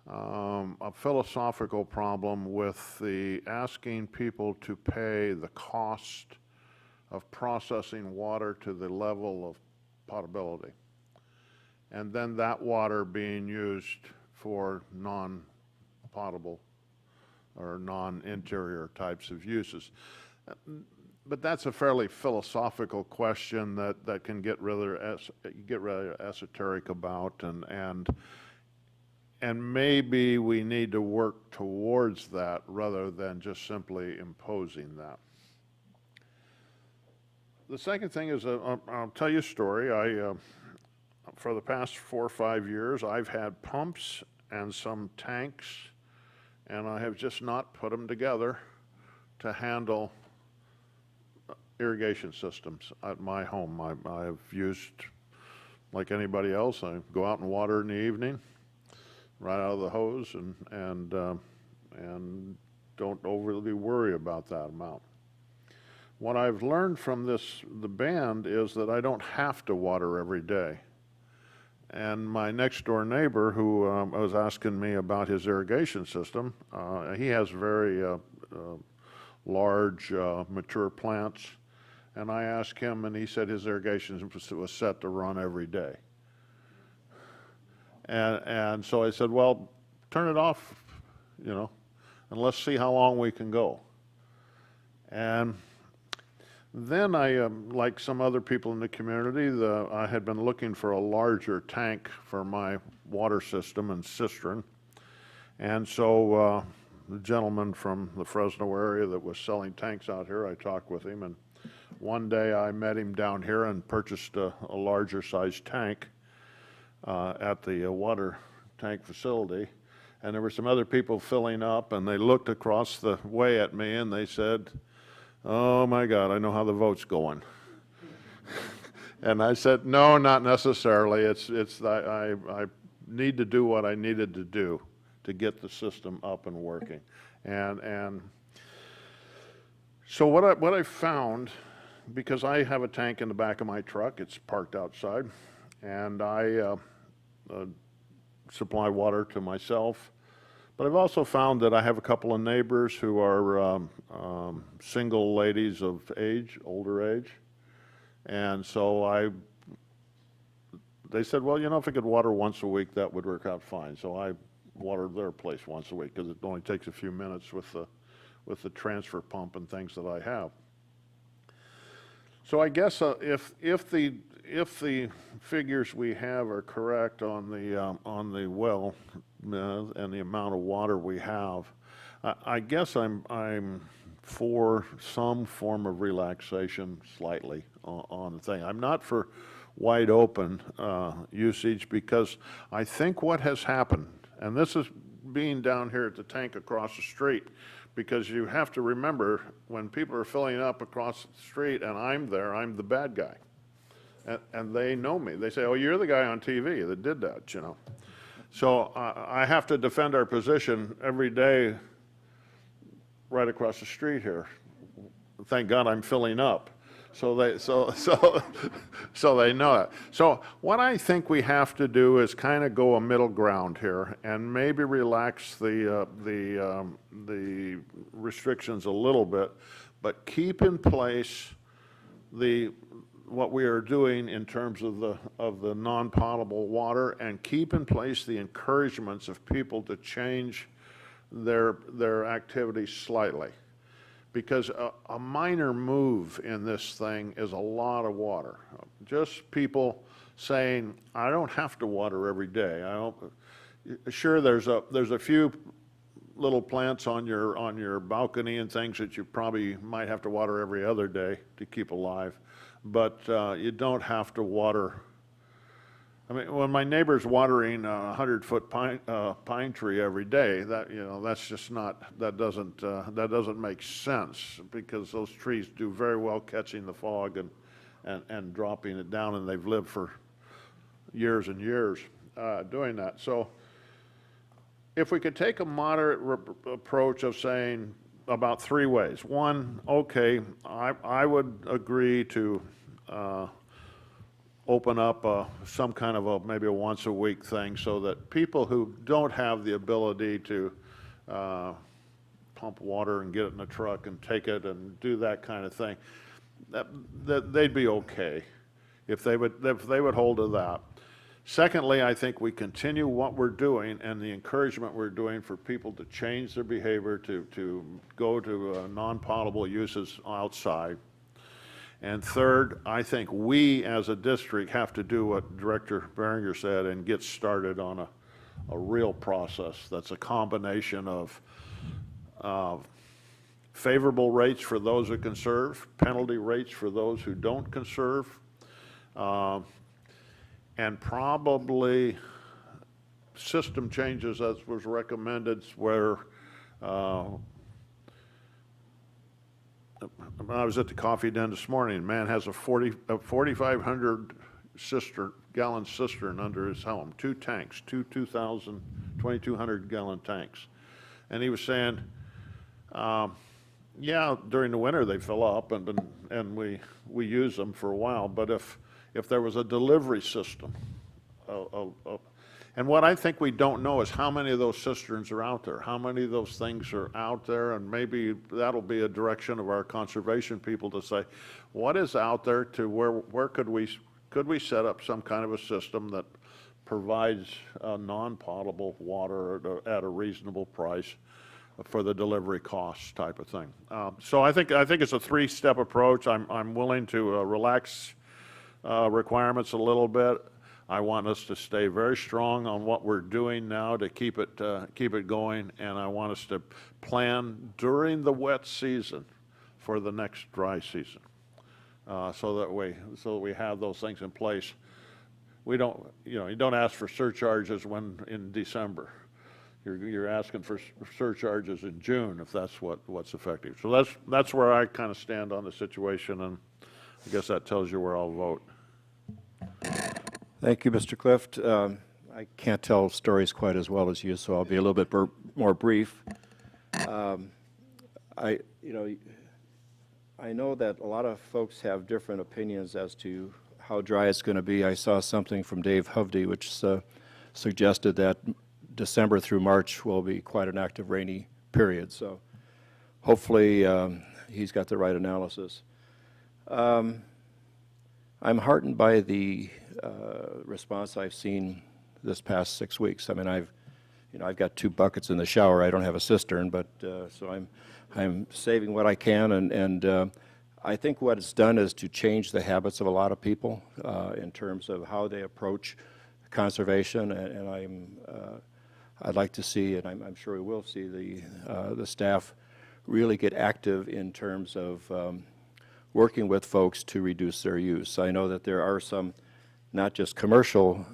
a philosophical problem with the asking people to pay the cost of processing water to the level of potability, and then that water being used for non-potable or non-interior types of uses. But that's a fairly philosophical question that can get rather esoteric about, and maybe we need to work towards that rather than just simply imposing that. The second thing is, I'll tell you a story. For the past 4 or 5 years, I've had pumps and some tanks, and I have just not put them together to handle irrigation systems at my home. I have used, like anybody else, I go out and water in the evening, right out of the hose, and don't overly worry about that amount. What I've learned from the band is that I don't have to water every day. And my next door neighbor, who was asking me about his irrigation system, he has very large, mature plants. And I asked him, and he said his irrigation was set to run every day. And so I said, well, turn it off, and let's see how long we can go. And then like some other people in the community, I had been looking for a larger tank for my water system and cistern. And so the gentleman from the Fresno area that was selling tanks out here. I talked with him, and one day I met him down here and purchased a larger sized tank at the water tank facility. And there were some other people filling up, and they looked across the way at me and they said, "Oh my God, I know how the vote's going." And I said, "No, not necessarily. I need to do what I needed to do to get the system up and working." And so what I found, because I have a tank in the back of my truck, it's parked outside, and I supply water to myself. But I've also found that I have a couple of neighbors who are single ladies of age, older age. And so they said, well, you know, if I could water once a week, that would work out fine. So I water their place once a week because it only takes a few minutes with the transfer pump and things that I have. So I guess if the figures we have are correct on the well and the amount of water we have, I guess I'm for some form of relaxation slightly on the thing. I'm not for wide open usage, because I think what has happened, and this is being down here at the tank across the street, because you have to remember, when people are filling up across the street and I'm there, I'm the bad guy. And they know me. They say, "Oh, you're the guy on TV that did that," you know. So I have to defend our position every day right across the street here. Thank God I'm filling up. So they know it. So what I think we have to do is kind of go a middle ground here and maybe relax the restrictions a little bit, but keep in place what we are doing in terms of the non-potable water, and keep in place the encouragements of people to change their activities slightly. Because a minor move in this thing is a lot of water. Just people saying, I don't have to water every day. Sure, there's a few little plants on your balcony and things that you probably might have to water every other day to keep alive, but you don't have to water. I mean, when my neighbor's watering a 100-foot pine tree every day, that's just not, that doesn't make sense, because those trees do very well catching the fog and dropping it down, and they've lived for years and years doing that. So if we could take a moderate approach of saying about 3 ways. One, okay, I would agree to open up some kind of maybe a once a week thing, so that people who don't have the ability to pump water and get it in a truck and take it and do that kind of thing, that they'd be okay if they would hold to that. Secondly, I think we continue what we're doing and the encouragement we're doing for people to change their behavior, to go to non-potable uses outside. And third, I think we as a district have to do what Director Behringer said and get started on a real process that's a combination of favorable rates for those who conserve, penalty rates for those who don't conserve, and probably system changes, as was recommended, where when I was at the coffee den this morning, a man has a 4,500 gallon cistern under his home, 2 tanks, 2,200 gallon tanks. And he was saying, yeah, during the winter they fill up and we use them for a while, but if there was a delivery system, and what I think we don't know is how many of those cisterns are out there, how many of those things are out there, and maybe that'll be a direction of our conservation people to say, what is out there, to where could we set up some kind of a system that provides non-potable water at a reasonable price for the delivery costs type of thing. So I think it's a 3-step approach. I'm willing to relax requirements a little bit. I want us to stay very strong on what we're doing now to keep it going, and I want us to plan during the wet season for the next dry season, so that we have those things in place. We don't, you don't ask for surcharges in December. You're asking for surcharges in June if that's what's effective. So that's where I kind of stand on the situation, and I guess that tells you where I'll vote.
Thank you, Mr. Clift. I can't tell stories quite as well as you, so I'll be a little bit more brief. I know that a lot of folks have different opinions as to how dry it's going to be. I saw something from Dave Hovde which suggested that December through March will be quite an active rainy period. So hopefully he's got the right analysis. I'm heartened by the response I've seen this past 6 weeks. I mean, I've got 2 buckets in the shower. I don't have a cistern, but so I'm saving what I can, and I think what it's done is to change the habits of a lot of people in terms of how they approach conservation, and I'd like to see, and I'm sure we will see, the staff really get active in terms of working with folks to reduce their use. I know that there are some, not just commercial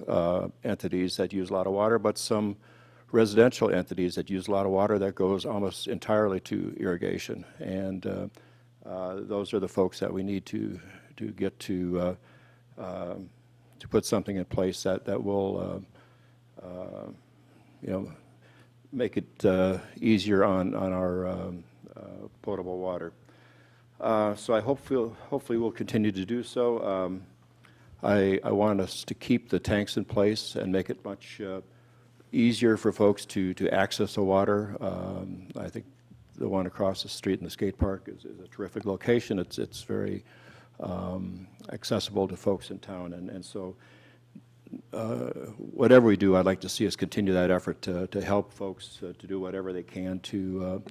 entities that use a lot of water, but some residential entities that use a lot of water that goes almost entirely to irrigation. And those are the folks that we need to get to put something in place that will make it easier on our potable water. So I hopefully we'll continue to do so. I want us to keep the tanks in place and make it much easier for folks to access the water. I think the one across the street in the skate park is a terrific location. It's very accessible to folks in town, and so whatever we do, I'd like to see us continue that effort to help folks to do whatever they can to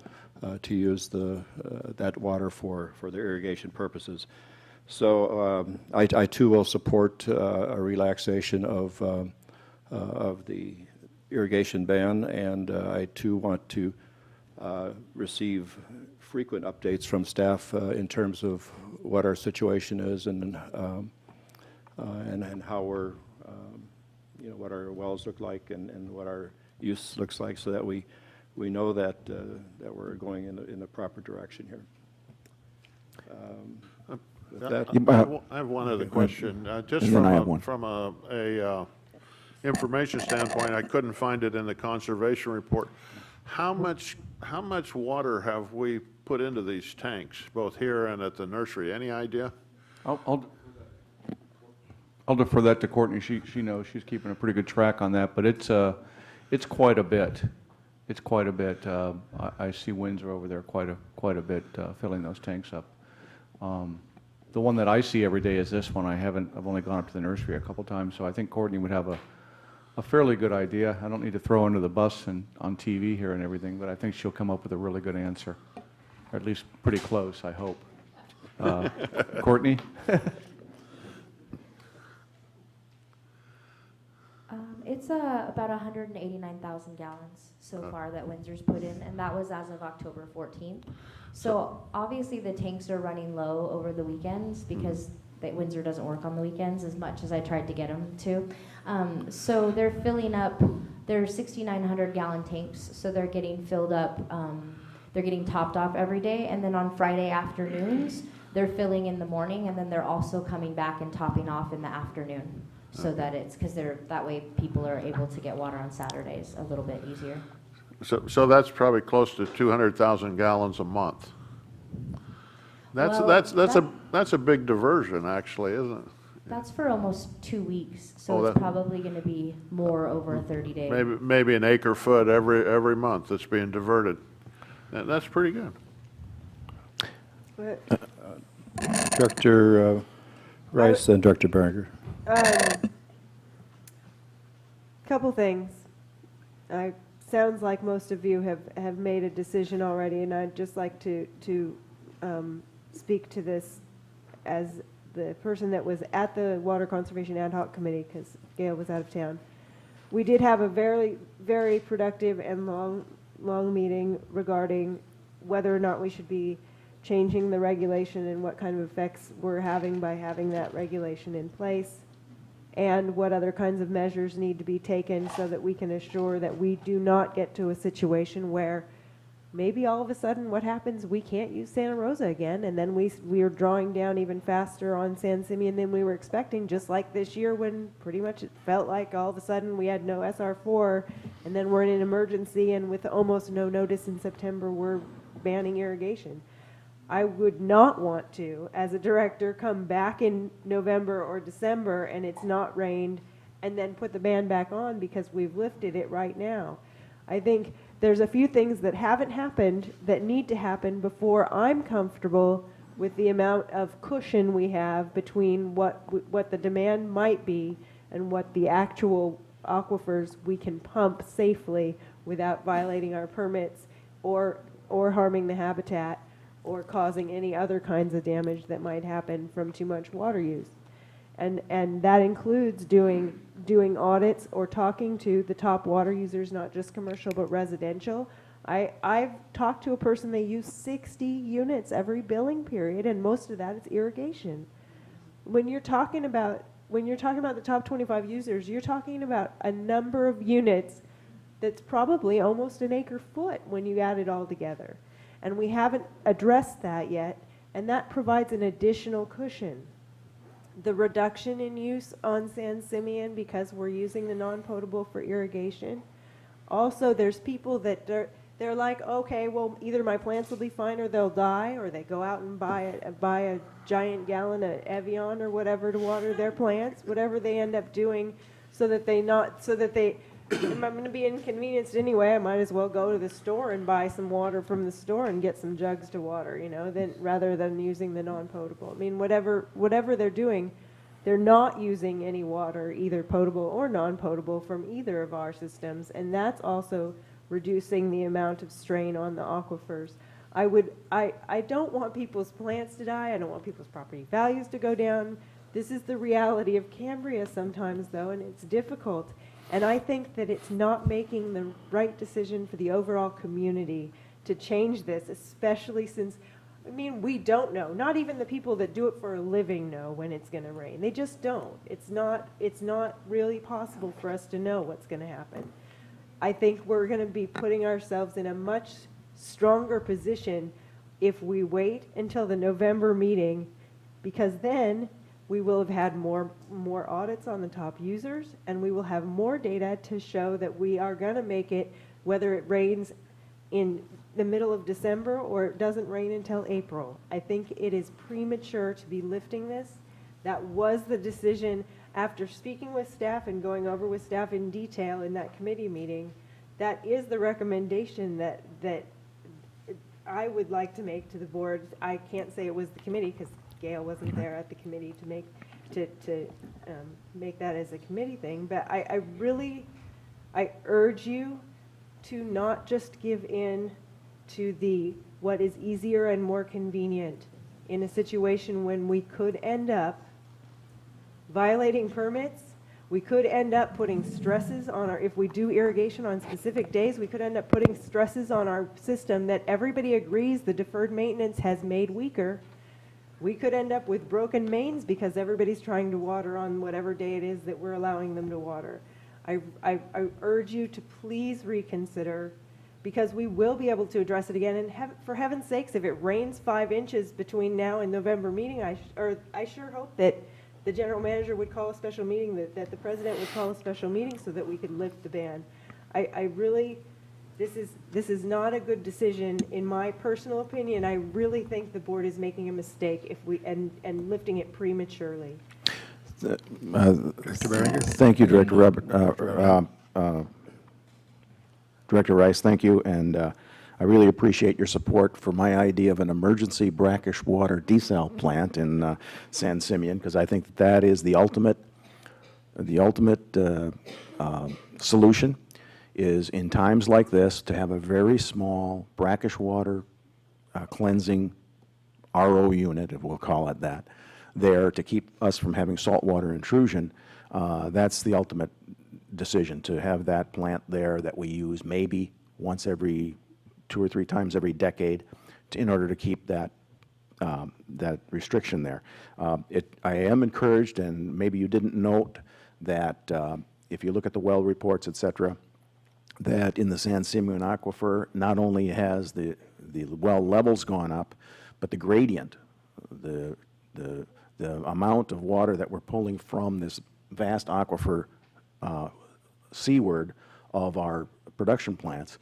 use that water for their irrigation purposes. So I too will support a relaxation of the irrigation ban, and I too want to receive frequent updates from staff in terms of what our situation is and how we're, what our wells look like and what our use looks like, so that we know that we're going in the proper direction here.
I have one other question. Just from a information standpoint, I couldn't find it in the conservation report. How much water have we put into these tanks, both here and at the nursery? Any idea?
I'll defer that to Courtney. She knows. She's keeping a pretty good track on that, but it's quite a bit. It's quite a bit. I see Windsor over there quite a bit filling those tanks up. The one that I see every day is this one. I've only gone up to the nursery a couple times, so I think Courtney would have a fairly good idea. I don't need to throw under the bus and on TV here and everything, but I think she'll come up with a really good answer, or at least pretty close, I hope. Courtney?
It's about 189,000 gallons so far that Windsor's put in, and that was as of October 14th. So obviously the tanks are running low over the weekends because Windsor doesn't work on the weekends as much as I tried to get them to. So they're filling up, they're 6,900 gallon tanks, so they're getting filled up, they're getting topped off every day, and then on Friday afternoons, they're filling in the morning, and then they're also coming back and topping off in the afternoon. So that it's, because that way people are able to get water on Saturdays a little bit easier.
So that's probably close to 200,000 gallons a month. That's a big diversion, actually, isn't it?
That's for almost 2 weeks, so it's probably going to be more over a 30-day.
Maybe an acre foot every month that's being diverted. That's pretty good.
Director Rice and Director Berger.
Couple things. Sounds like most of you have made a decision already, and I'd just like to speak to this as the person that was at the Water Conservation Ad Hoc Committee, because Gail was out of town. We did have a very, very productive and long meeting regarding whether or not we should be changing the regulation and what kind of effects we're having by having that regulation in place, and what other kinds of measures need to be taken so that we can assure that we do not get to a situation where maybe all of a sudden what happens, we can't use Santa Rosa again, and then we are drawing down even faster on San Simeon than we were expecting, just like this year when pretty much it felt like all of a sudden we had no SR4, and then we're in an emergency, and with almost no notice in September, we're banning irrigation. I would not want to, as a director, come back in November or December and it's not rained, and then put the ban back on because we've lifted it right now. I think there's a few things that haven't happened that need to happen before I'm comfortable with the amount of cushion we have between what the demand might be and what the actual aquifers we can pump safely without violating our permits or harming the habitat or causing any other kinds of damage that might happen from too much water use. And that includes doing audits or talking to the top water users, not just commercial but residential. I've talked to a person, they use 60 units every billing period, and most of that is irrigation. When you're talking about the top 25 users, you're talking about a number of units that's probably almost an acre foot when you add it all together. And we haven't addressed that yet, and that provides an additional cushion. The reduction in use on San Simeon because we're using the non-potable for irrigation. Also, there's people that they're like, okay, well, either my plants will be fine or they'll die, or they go out and buy a giant gallon of Evian or whatever to water their plants, whatever they end up doing, so that if I'm going to be inconvenienced anyway, I might as well go to the store and buy some water from the store and get some jugs to water, rather than using the non-potable. I mean, whatever they're doing, they're not using any water, either potable or non-potable, from either of our systems, and that's also reducing the amount of strain on the aquifers. I don't want people's plants to die. I don't want people's property values to go down. This is the reality of Cambria sometimes, though, and it's difficult. And I think that it's not making the right decision for the overall community to change this, especially since, we don't know. Not even the people that do it for a living know when it's going to rain. They just don't. It's not really possible for us to know what's going to happen. I think we're going to be putting ourselves in a much stronger position if we wait until the November meeting, because then we will have had more audits on the top users, and we will have more data to show that we are going to make it, whether it rains in the middle of December or it doesn't rain until April. I think it is premature to be lifting this. That was the decision after speaking with staff and going over with staff in detail in that committee meeting. That is the recommendation that I would like to make to the board. I can't say it was the committee because Gail wasn't there at the committee to make that as a committee thing, but I urge you to not just give in to what is easier and more convenient in a situation when we could end up violating permits. We could end up putting stresses on if we do irrigation on specific days, we could end up putting stresses on our system that everybody agrees the deferred maintenance has made weaker. We could end up with broken mains because everybody's trying to water on whatever day it is that we're allowing them to water. I urge you to please reconsider, because we will be able to address it again. And for heaven's sakes, if it rains 5 inches between now and November meeting, I sure hope that the general manager would call a special meeting, that the president would call a special meeting so that we could lift the ban. This is not a good decision, in my personal opinion. I really think the board is making a mistake and lifting it prematurely.
Thank you, Director Director Rice. Thank you, and I really appreciate your support for my idea of an emergency brackish water desal plant in San Simeon, because I think that is the ultimate solution. Is in times like this to have a very small brackish water cleansing RO unit, if we'll call it that, there to keep us from having saltwater intrusion, that's the ultimate decision, to have that plant there that we use maybe once every 2 or 3 times every decade in order to keep that that restriction there. I am encouraged, and maybe you didn't note that if you look at the well reports, et cetera, that in the San Simeon Aquifer, not only has the well levels gone up, but the gradient, the amount of water that we're pulling from this vast aquifer seaward of our production plants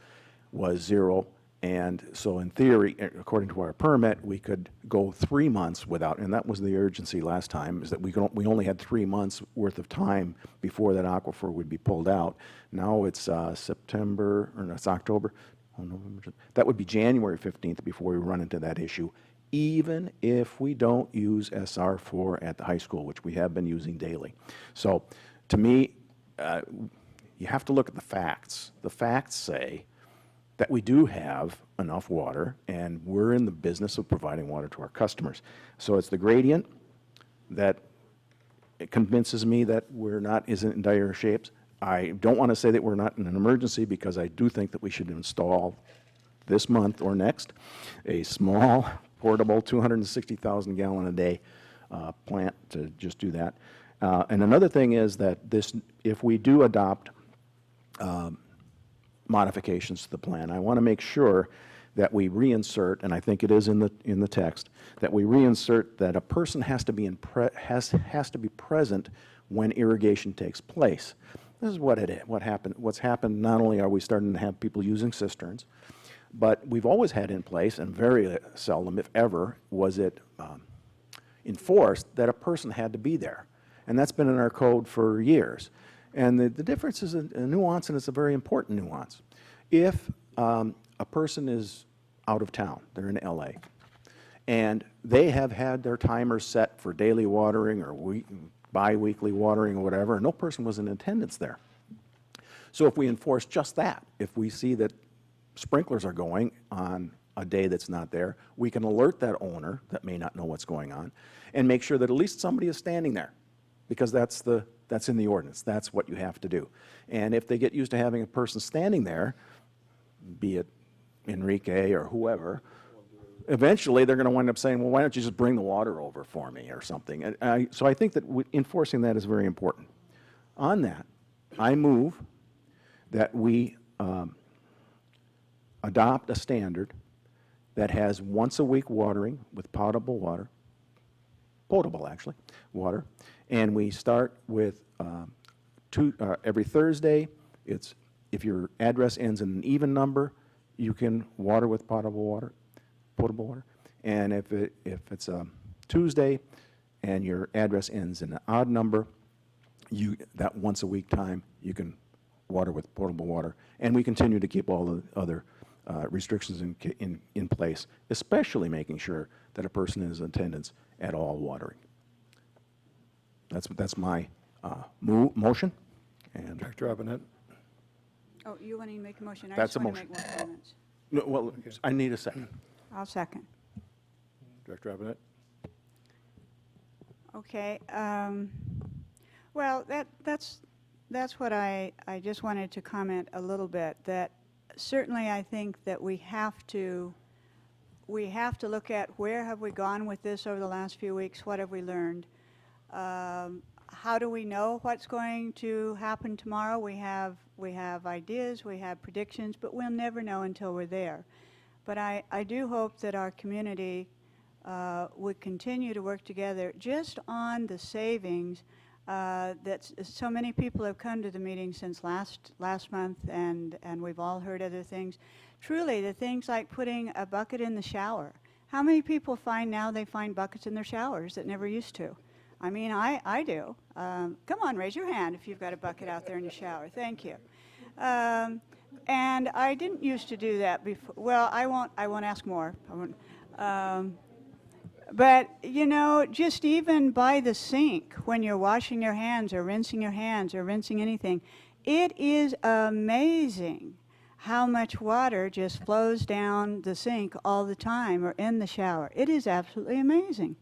was 0. And so in theory, according to our permit, we could go 3 months without, and that was the urgency last time, is that we only had 3 months worth of time before that aquifer would be pulled out. Now it's September, or no, it's October, oh, November, that would be January 15th before we run into that issue, even if we don't use SR4 at the high school, which we have been using daily. So to me, you have to look at the facts. The facts say that we do have enough water, and we're in the business of providing water to our customers. So it's the gradient that it convinces me that isn't in dire shapes. I don't want to say that we're not in an emergency, because I do think that we should install this month or next a small, portable, 260,000 gallon a day plant to just do that. And another thing is that if we do adopt modifications to the plan, I want to make sure that we reinsert, and I think it is in the text, that we reinsert that a person has to be has to be present when irrigation takes place. This is what's happened. Not only are we starting to have people using cisterns, but we've always had in place, and very seldom, if ever, was it enforced that a person had to be there. And that's been in our code for years. And the difference is a nuance, and it's a very important nuance. If a person is out of town, they're in LA, and they have had their timers set for daily watering or bi-weekly watering or whatever, and no person was in attendance there. So if we enforce just that, if we see that sprinklers are going on a day that's not there, we can alert that owner that may not know what's going on and make sure that at least somebody is standing there, because that's in the ordinance. That's what you have to do. And if they get used to having a person standing there, be it Enrique or whoever, eventually they're going to wind up saying, well, why don't you just bring the water over for me or something? So I think that enforcing that is very important. On that, I move that we adopt a standard that has once-a-week watering with potable water, water, and we start with every Thursday. If your address ends in an even number, you can water with potable water. And if it's a Tuesday and your address ends in an odd number, that once a week time you can water with potable water. And we continue to keep all the other restrictions in place, especially making sure that a person is in attendance at all watering. That's my motion. And
Director Robinette?
Oh, you want to make a motion?
That's a
I just
motion.
want to make more comments.
No, well, I need a second.
I'll second.
Director Robinette?
Okay. Well, that's what I just wanted to comment a little bit. That certainly I think that we have to look at where have we gone with this over the last few weeks. What have we learned? How do we know what's going to happen tomorrow? We have ideas, we have predictions, but we'll never know until we're there. But I do hope that our community would continue to work together just on the savings that so many people have come to the meeting since last month, and we've all heard other things. Truly, the things like putting a bucket in the shower. How many people find now they find buckets in their showers that never used to? I mean, I do. Come on, raise your hand if you've got a bucket out there in your shower. Thank you. And I didn't used to do that before. Well, I won't ask more. But, you know, just even by the sink, when you're washing your hands or rinsing your hands or rinsing anything, it is amazing how much water just flows down the sink all the time or in the shower. It is absolutely amazing.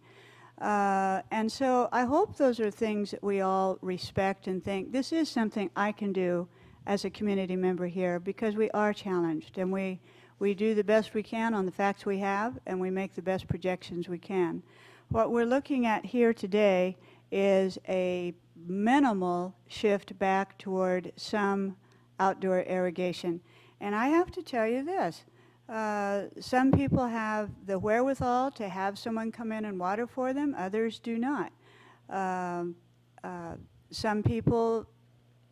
And so I hope those are things that we all respect and think, this is something I can do as a community member here, because we are challenged, and we do the best we can on the facts we have, and we make the best projections we can. What we're looking at here today is a minimal shift back toward some outdoor irrigation. And I have to tell you this, some people have the wherewithal to have someone come in and water for them, others do not. Some people,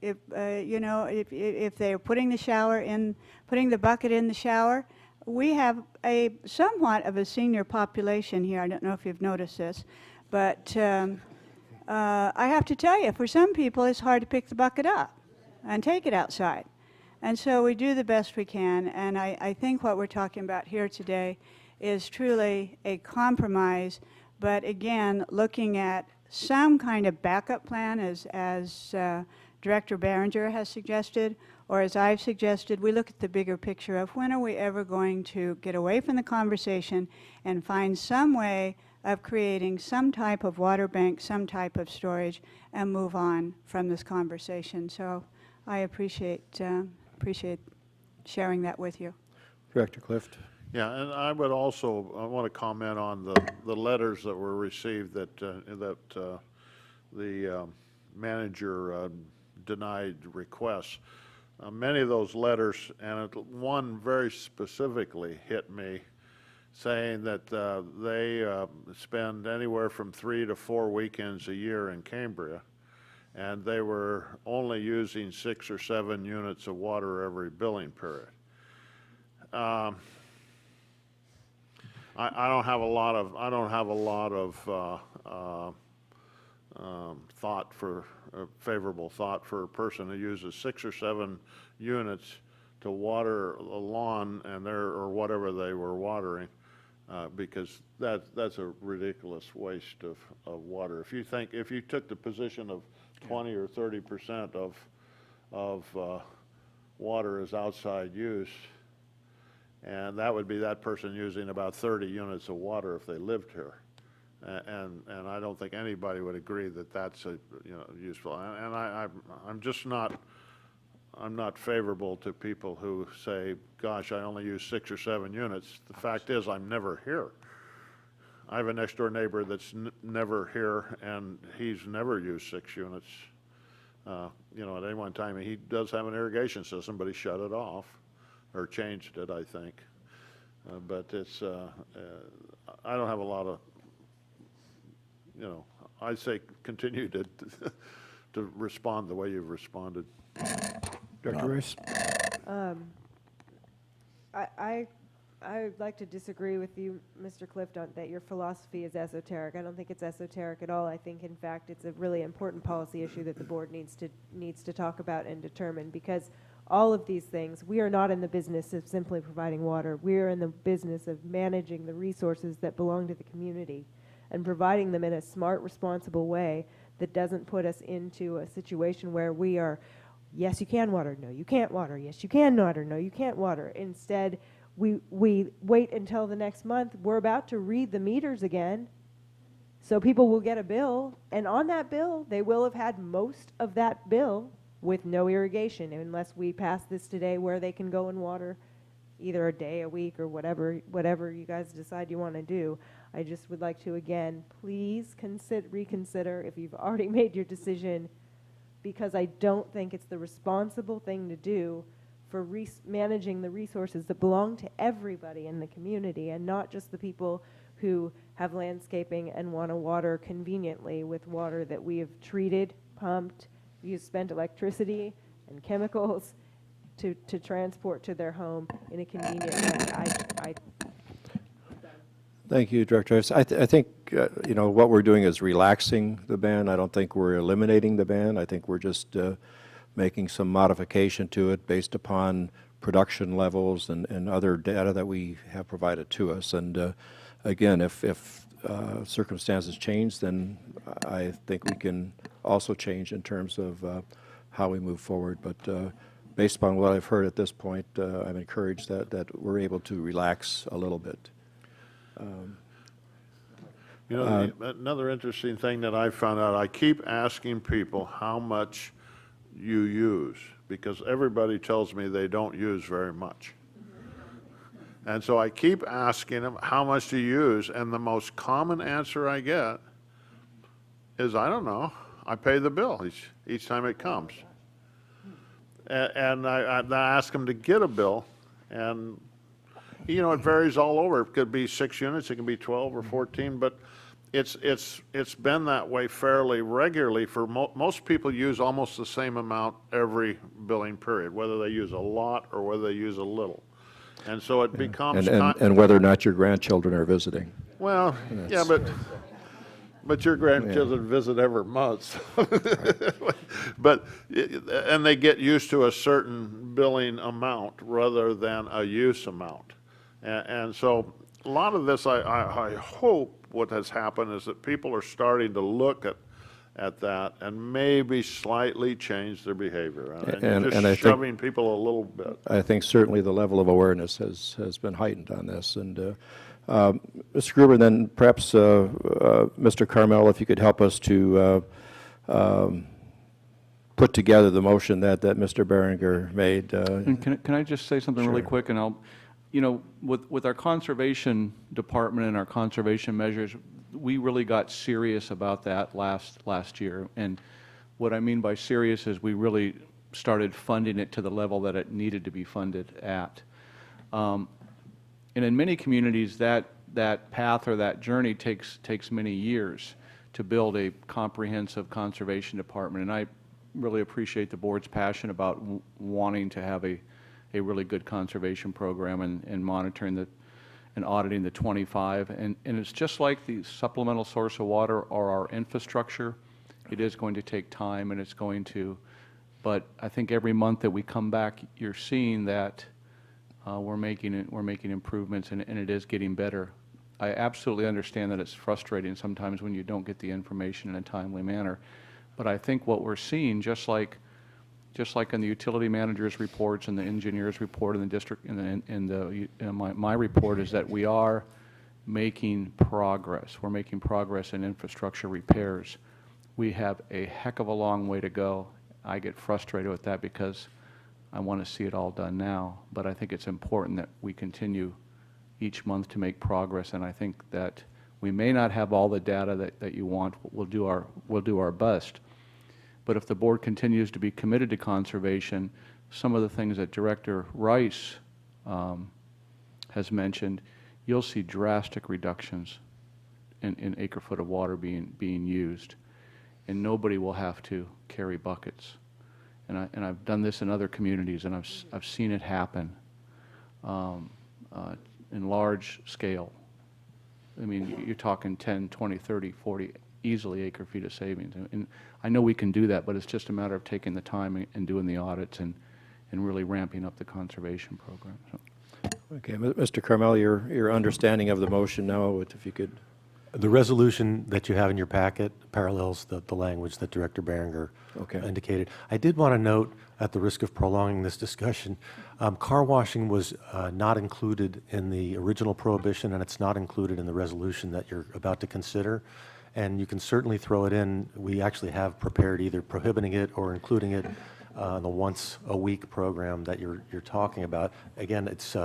if if they're putting the bucket in the shower, we have a somewhat of a senior population here. I don't know if you've noticed this, but I have to tell you, for some people, it's hard to pick the bucket up and take it outside. And so we do the best we can, and I think what we're talking about here today is truly a compromise, but again, looking at some kind of backup plan, as Director Behringer has suggested, or as I've suggested, we look at the bigger picture of when are we ever going to get away from the conversation and find some way of creating some type of water bank, some type of storage, and move on from this conversation. So I appreciate sharing that with you.
Director Clift.
Yeah, and I want to comment on the letters that were received that the manager denied requests. Many of those letters, and one very specifically hit me, saying that they spend anywhere from 3 to 4 weekends a year in Cambria, and they were only using 6 or 7 units of water every billing period. I don't have a lot of favorable thought for a person who uses 6 or 7 units to water a lawn or whatever they were watering, because that's a ridiculous waste of water. If you took the position of 20 or 30% of water as outside use, and that would be that person using about 30 units of water if they lived here. And I don't think anybody would agree that that's useful. And I'm not favorable to people who say, gosh, I only use 6 or 7 units. The fact is, I'm never here. I have a next door neighbor that's never here, and he's never used 6 units. At any one time, he does have an irrigation system, but he shut it off, or changed it, I think. But it's, I don't have a lot of, I say continue to respond the way you've responded.
Director Rice.
I'd like to disagree with you, Mr. Clift, on that your philosophy is esoteric. I don't think it's esoteric at all. I think, in fact, it's a really important policy issue that the board needs to talk about and determine, because all of these things, we are not in the business of simply providing water. We are in the business of managing the resources that belong to the community and providing them in a smart, responsible way that doesn't put us into a situation where we are, yes, you can water, no, you can't water, yes, you can water, no, you can't water. Instead, we wait until the next month. We're about to read the meters again, so people will get a bill, and on that bill, they will have had most of that bill with no irrigation, unless we pass this today where they can go and water either a day, a week, or whatever you guys decide you want to do. I just would like to, again, please reconsider if you've already made your decision, because I don't think it's the responsible thing to do for managing the resources that belong to everybody in the community, and not just the people who have landscaping and want to water conveniently with water that we have treated, pumped, spent electricity and chemicals to transport to their home in a convenient way.
Thank you, Director Rice. I think, what we're doing is relaxing the ban. I don't think we're eliminating the ban. I think we're just making some modification to it based upon production levels and other data that we have provided to us. And again, if circumstances change, then I think we can also change in terms of how we move forward. But based upon what I've heard at this point, I'm encouraged that we're able to relax a little bit.
You know, another interesting thing that I found out, I keep asking people how much you use, because everybody tells me they don't use very much. And so I keep asking them, how much do you use? And the most common answer I get is, I don't know. I pay the bill each time it comes. And I ask them to get a bill, and, you know, it varies all over. It could be 6 units, it can be 12 or 14, but it's been that way fairly regularly for most people use almost the same amount every billing period, whether they use a lot or whether they use a little. And so it becomes
And whether or not your grandchildren are visiting.
well, yeah, but your grandchildren visit every month. But, and they get used to a certain billing amount rather than a use amount. And so a lot of this, I hope what has happened is that people are starting to look at that and maybe slightly change their behavior. And
And
just
I think-
shoving people a little bit.
I think certainly the level of awareness has been heightened on this. And Mr. Gruber, then perhaps Mr. Carmel, if you could help us to put together the motion that Mr. Berenger made.
And can I just say something really
Sure.
quick? And I'll, you know, with our conservation department and our conservation measures, we really got serious about that last year. And what I mean by serious is we really started funding it to the level that it needed to be funded at. And in many communities, that path or that journey takes many years to build a comprehensive conservation department. And I really appreciate the board's passion about wanting to have a really good conservation program and monitoring and auditing the 25. And it's just like the supplemental source of water or our infrastructure. It is going to take time, and it's going to, but I think every month that we come back, you're seeing that we're making improvements, and it is getting better. I absolutely understand that it's frustrating sometimes when you don't get the information in a timely manner, but I think what we're seeing, just like in the utility managers' reports and the engineers' report in the district my report, is that we are making progress. We're making progress in infrastructure repairs. We have a heck of a long way to go. I get frustrated with that because I want to see it all done now, but I think it's important that we continue each month to make progress, and I think that we may not have all the data that you want. We'll do our best. But if the board continues to be committed to conservation, some of the things that Director Rice has mentioned, you'll see drastic reductions in acre-foot of water being used, and nobody will have to carry buckets. And I've done this in other communities, and I've seen it happen in large scale. I mean, you're talking 10, 20, 30, 40 easily acre-feet of savings. And I know we can do that, but it's just a matter of taking the time and doing the audits and really ramping up the conservation program. So.
Okay, Mr. Carmel, your understanding of the motion now, if you could.
The resolution that you have in your packet parallels the language that Director Berenger indicated. I did want to note, at the risk of prolonging this discussion, car washing was not included in the original prohibition, and it's not included in the resolution that you're about to consider. And you can certainly throw it in. We actually have prepared either prohibiting it or including it in the once-a-week program that you're talking about. Again, it's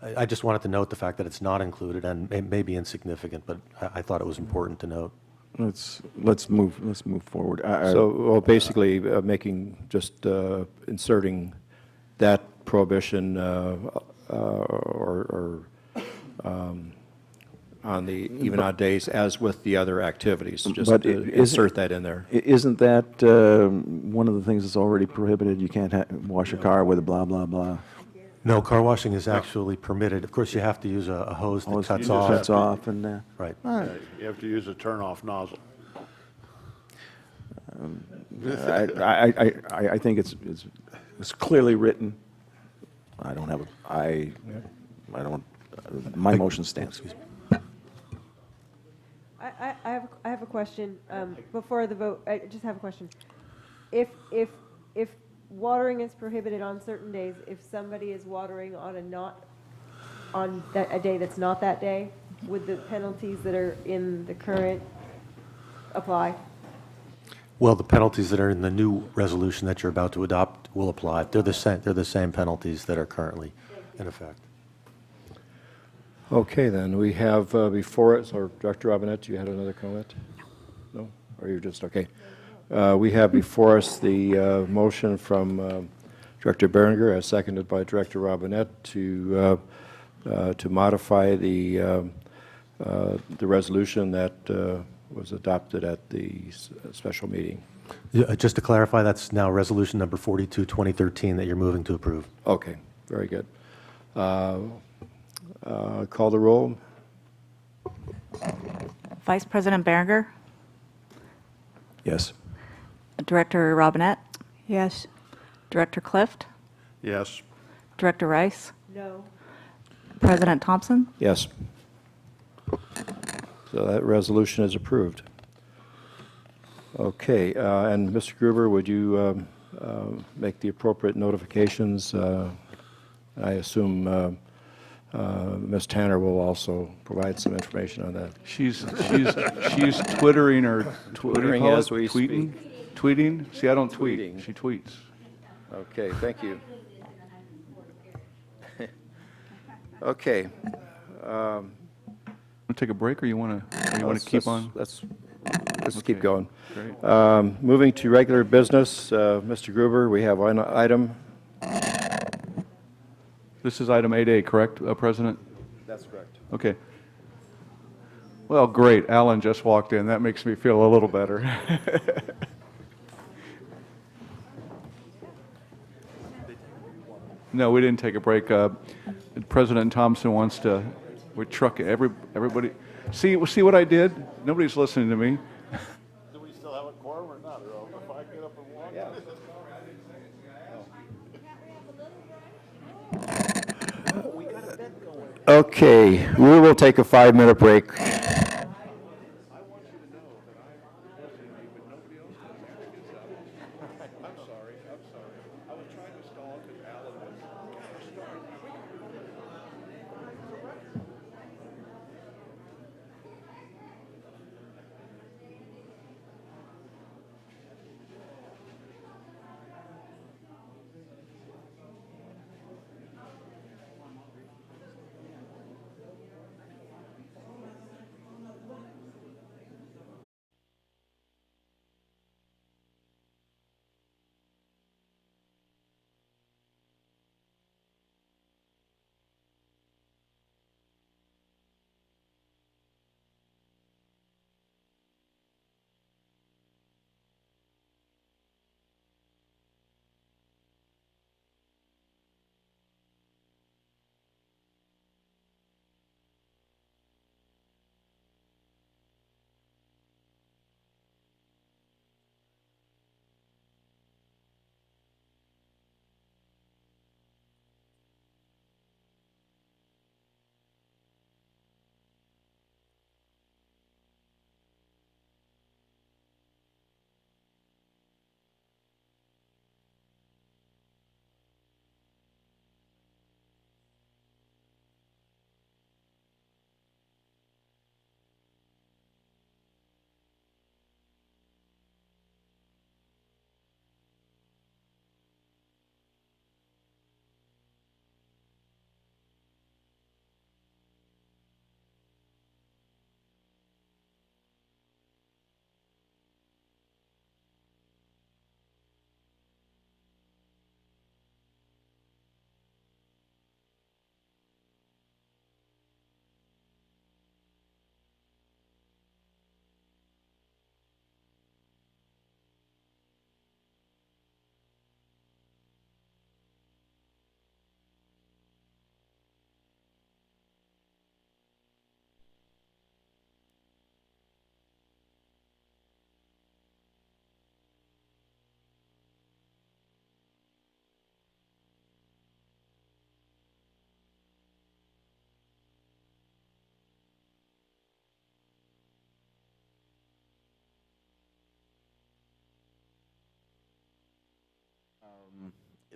I just wanted to note the fact that it's not included, and it may be insignificant, but I thought it was important to note.
Let's move forward.
Well, basically, inserting that prohibition on the even odd days, as with the other activities, just to insert that in there.
Isn't that one of the things that's already prohibited? You can't wash your car with a blah, blah, blah.
No, car washing is actually permitted. Of course, you have to use a hose that cuts off.
Cuts off and
right.
You have to use a turn-off nozzle.
I think it's clearly written. My motion stands.
I have a question before the vote. I just have a question. If watering is prohibited on certain days, if somebody is watering on a day that's not that day, would the penalties that are in the current apply?
Well, the penalties that are in the new resolution that you're about to adopt will apply. They're the same penalties that are currently in effect.
Okay, then, we have before us, or Director Robinette, you had another comment? No? Or you're just, okay. We have before us the motion from Director Berenger, as seconded by Director Robinette, to modify the resolution that was adopted at the special meeting.
Just to clarify, that's now resolution number 42, 2013 that you're moving to approve.
Okay, very good. Call the roll.
Vice President Berenger,
Yes.
Director Robinette,
Yes.
Director Clift,
Yes.
Director Rice,
No.
President Thompson.
Yes. So that resolution is approved. Okay, and Mr. Gruber, would you make the appropriate notifications? I assume Ms. Tanner will also provide some information on that.
She's twittering or
Twittering
what do you call
as
it?
we
Tweeting?
speak.
Tweeting? See, I don't tweet.
Tweeting.
She tweets.
Okay, thank you. Okay.
Want to take a break, or you want to keep on?
Let's keep going.
Great.
Moving to regular business, Mr. Gruber, we have one item.
This is item 8A, correct, President?
That's correct.
Okay. Well, great. Alan just walked in. That makes me feel a little better. No, we didn't take a break. President Thompson wants to. We're trucking everybody. See what I did? Nobody's listening to me.
Do we still have a quorum or not? Or if I get up and walk? Yeah.
Okay, we will take a 5-minute break.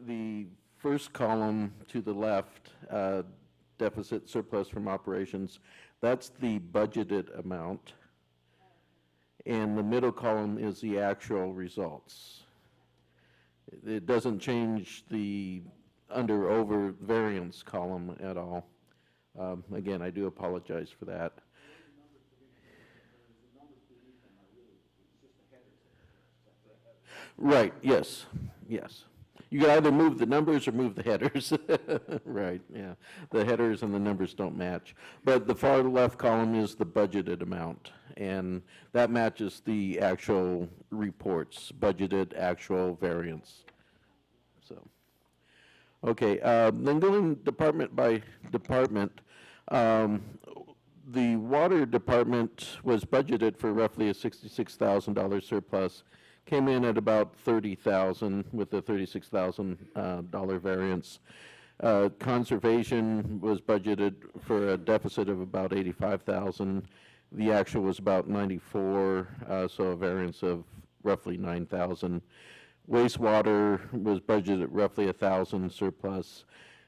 The first column to the left, deficit surplus from operations, That's the budgeted amount. And the middle column is the actual results. It doesn't change the under/over variance column at all. Again, I do apologize for that. Right, yes, yes. You can either move the numbers or move the headers. Right, yeah. The headers and the numbers don't match. But the far left column is the budgeted amount, and that matches the actual reports, budgeted, actual, variance. So, okay, then going department by department, the water department was budgeted for roughly a $66,000 surplus. Came in at about 30,000 with a $36,000 variance. Conservation was budgeted for a deficit of about 85,000. The actual was about 94, so a variance of roughly 9,000. Wastewater was budgeted at roughly 1,000 surplus.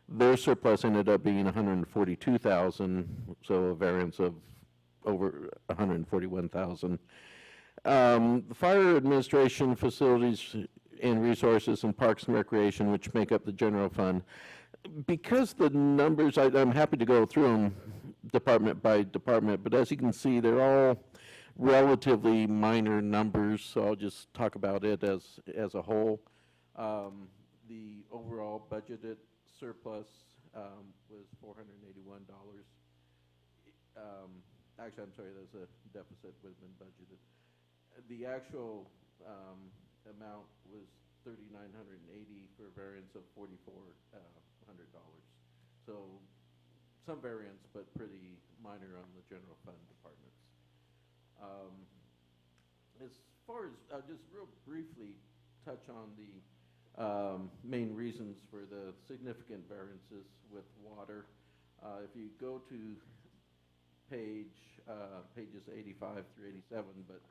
Their surplus ended up being 142,000, so a variance of over 141,000. The fire administration, facilities and resources, and parks and recreation, which make up the general fund, because the numbers, I'm happy to go through them department by department, but as you can see, they're all relatively minor numbers, so I'll just talk about it as a whole. The overall budgeted surplus was $481. Actually, I'm sorry, there's a deficit would have been budgeted. The actual amount was $3,980 for a variance of $4,400. So some variance, but pretty minor on the general fund departments. As far as, I'll just real briefly touch on the main reasons for the significant variances with water. If you go to pages 85 through 87, but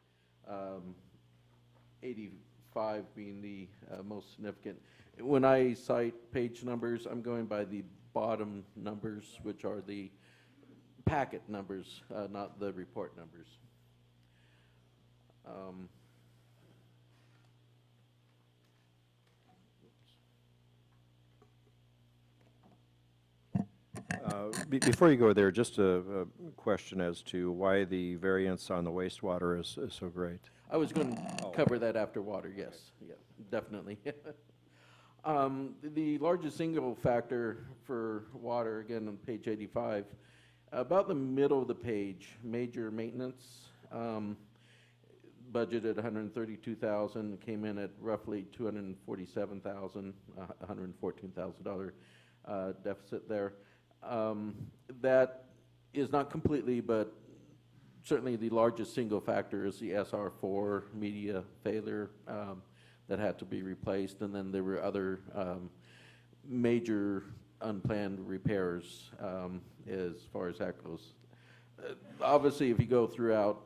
85 being the most significant. When I cite page numbers, I'm going by the bottom numbers, which are the packet numbers, not the report numbers.
Before you go there, just a question as to why the variance on the wastewater is so great.
I was going to cover that after water, yes. Yeah, definitely. The largest single factor for water, again on page 85, about the middle of the page, major maintenance, budgeted $132,000, came in at roughly $247,000, $114,000 deficit there. That is not completely, but certainly the largest single factor is the SR4 media failure that had to be replaced, and then there were other major unplanned repairs as far as that goes. Obviously, if you go throughout,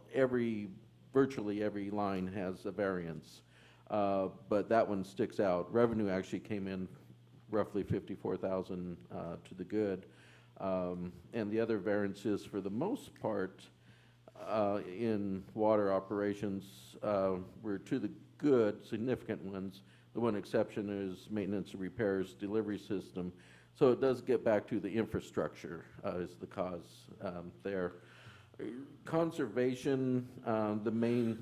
virtually every line has a variance, but that one sticks out. Revenue actually came in roughly $54,000 to the good. And the other variances, for the most part, in water operations were to the good, significant ones. The one exception is maintenance and repairs delivery system. So it does get back to the infrastructure is the cause there. Conservation, the main...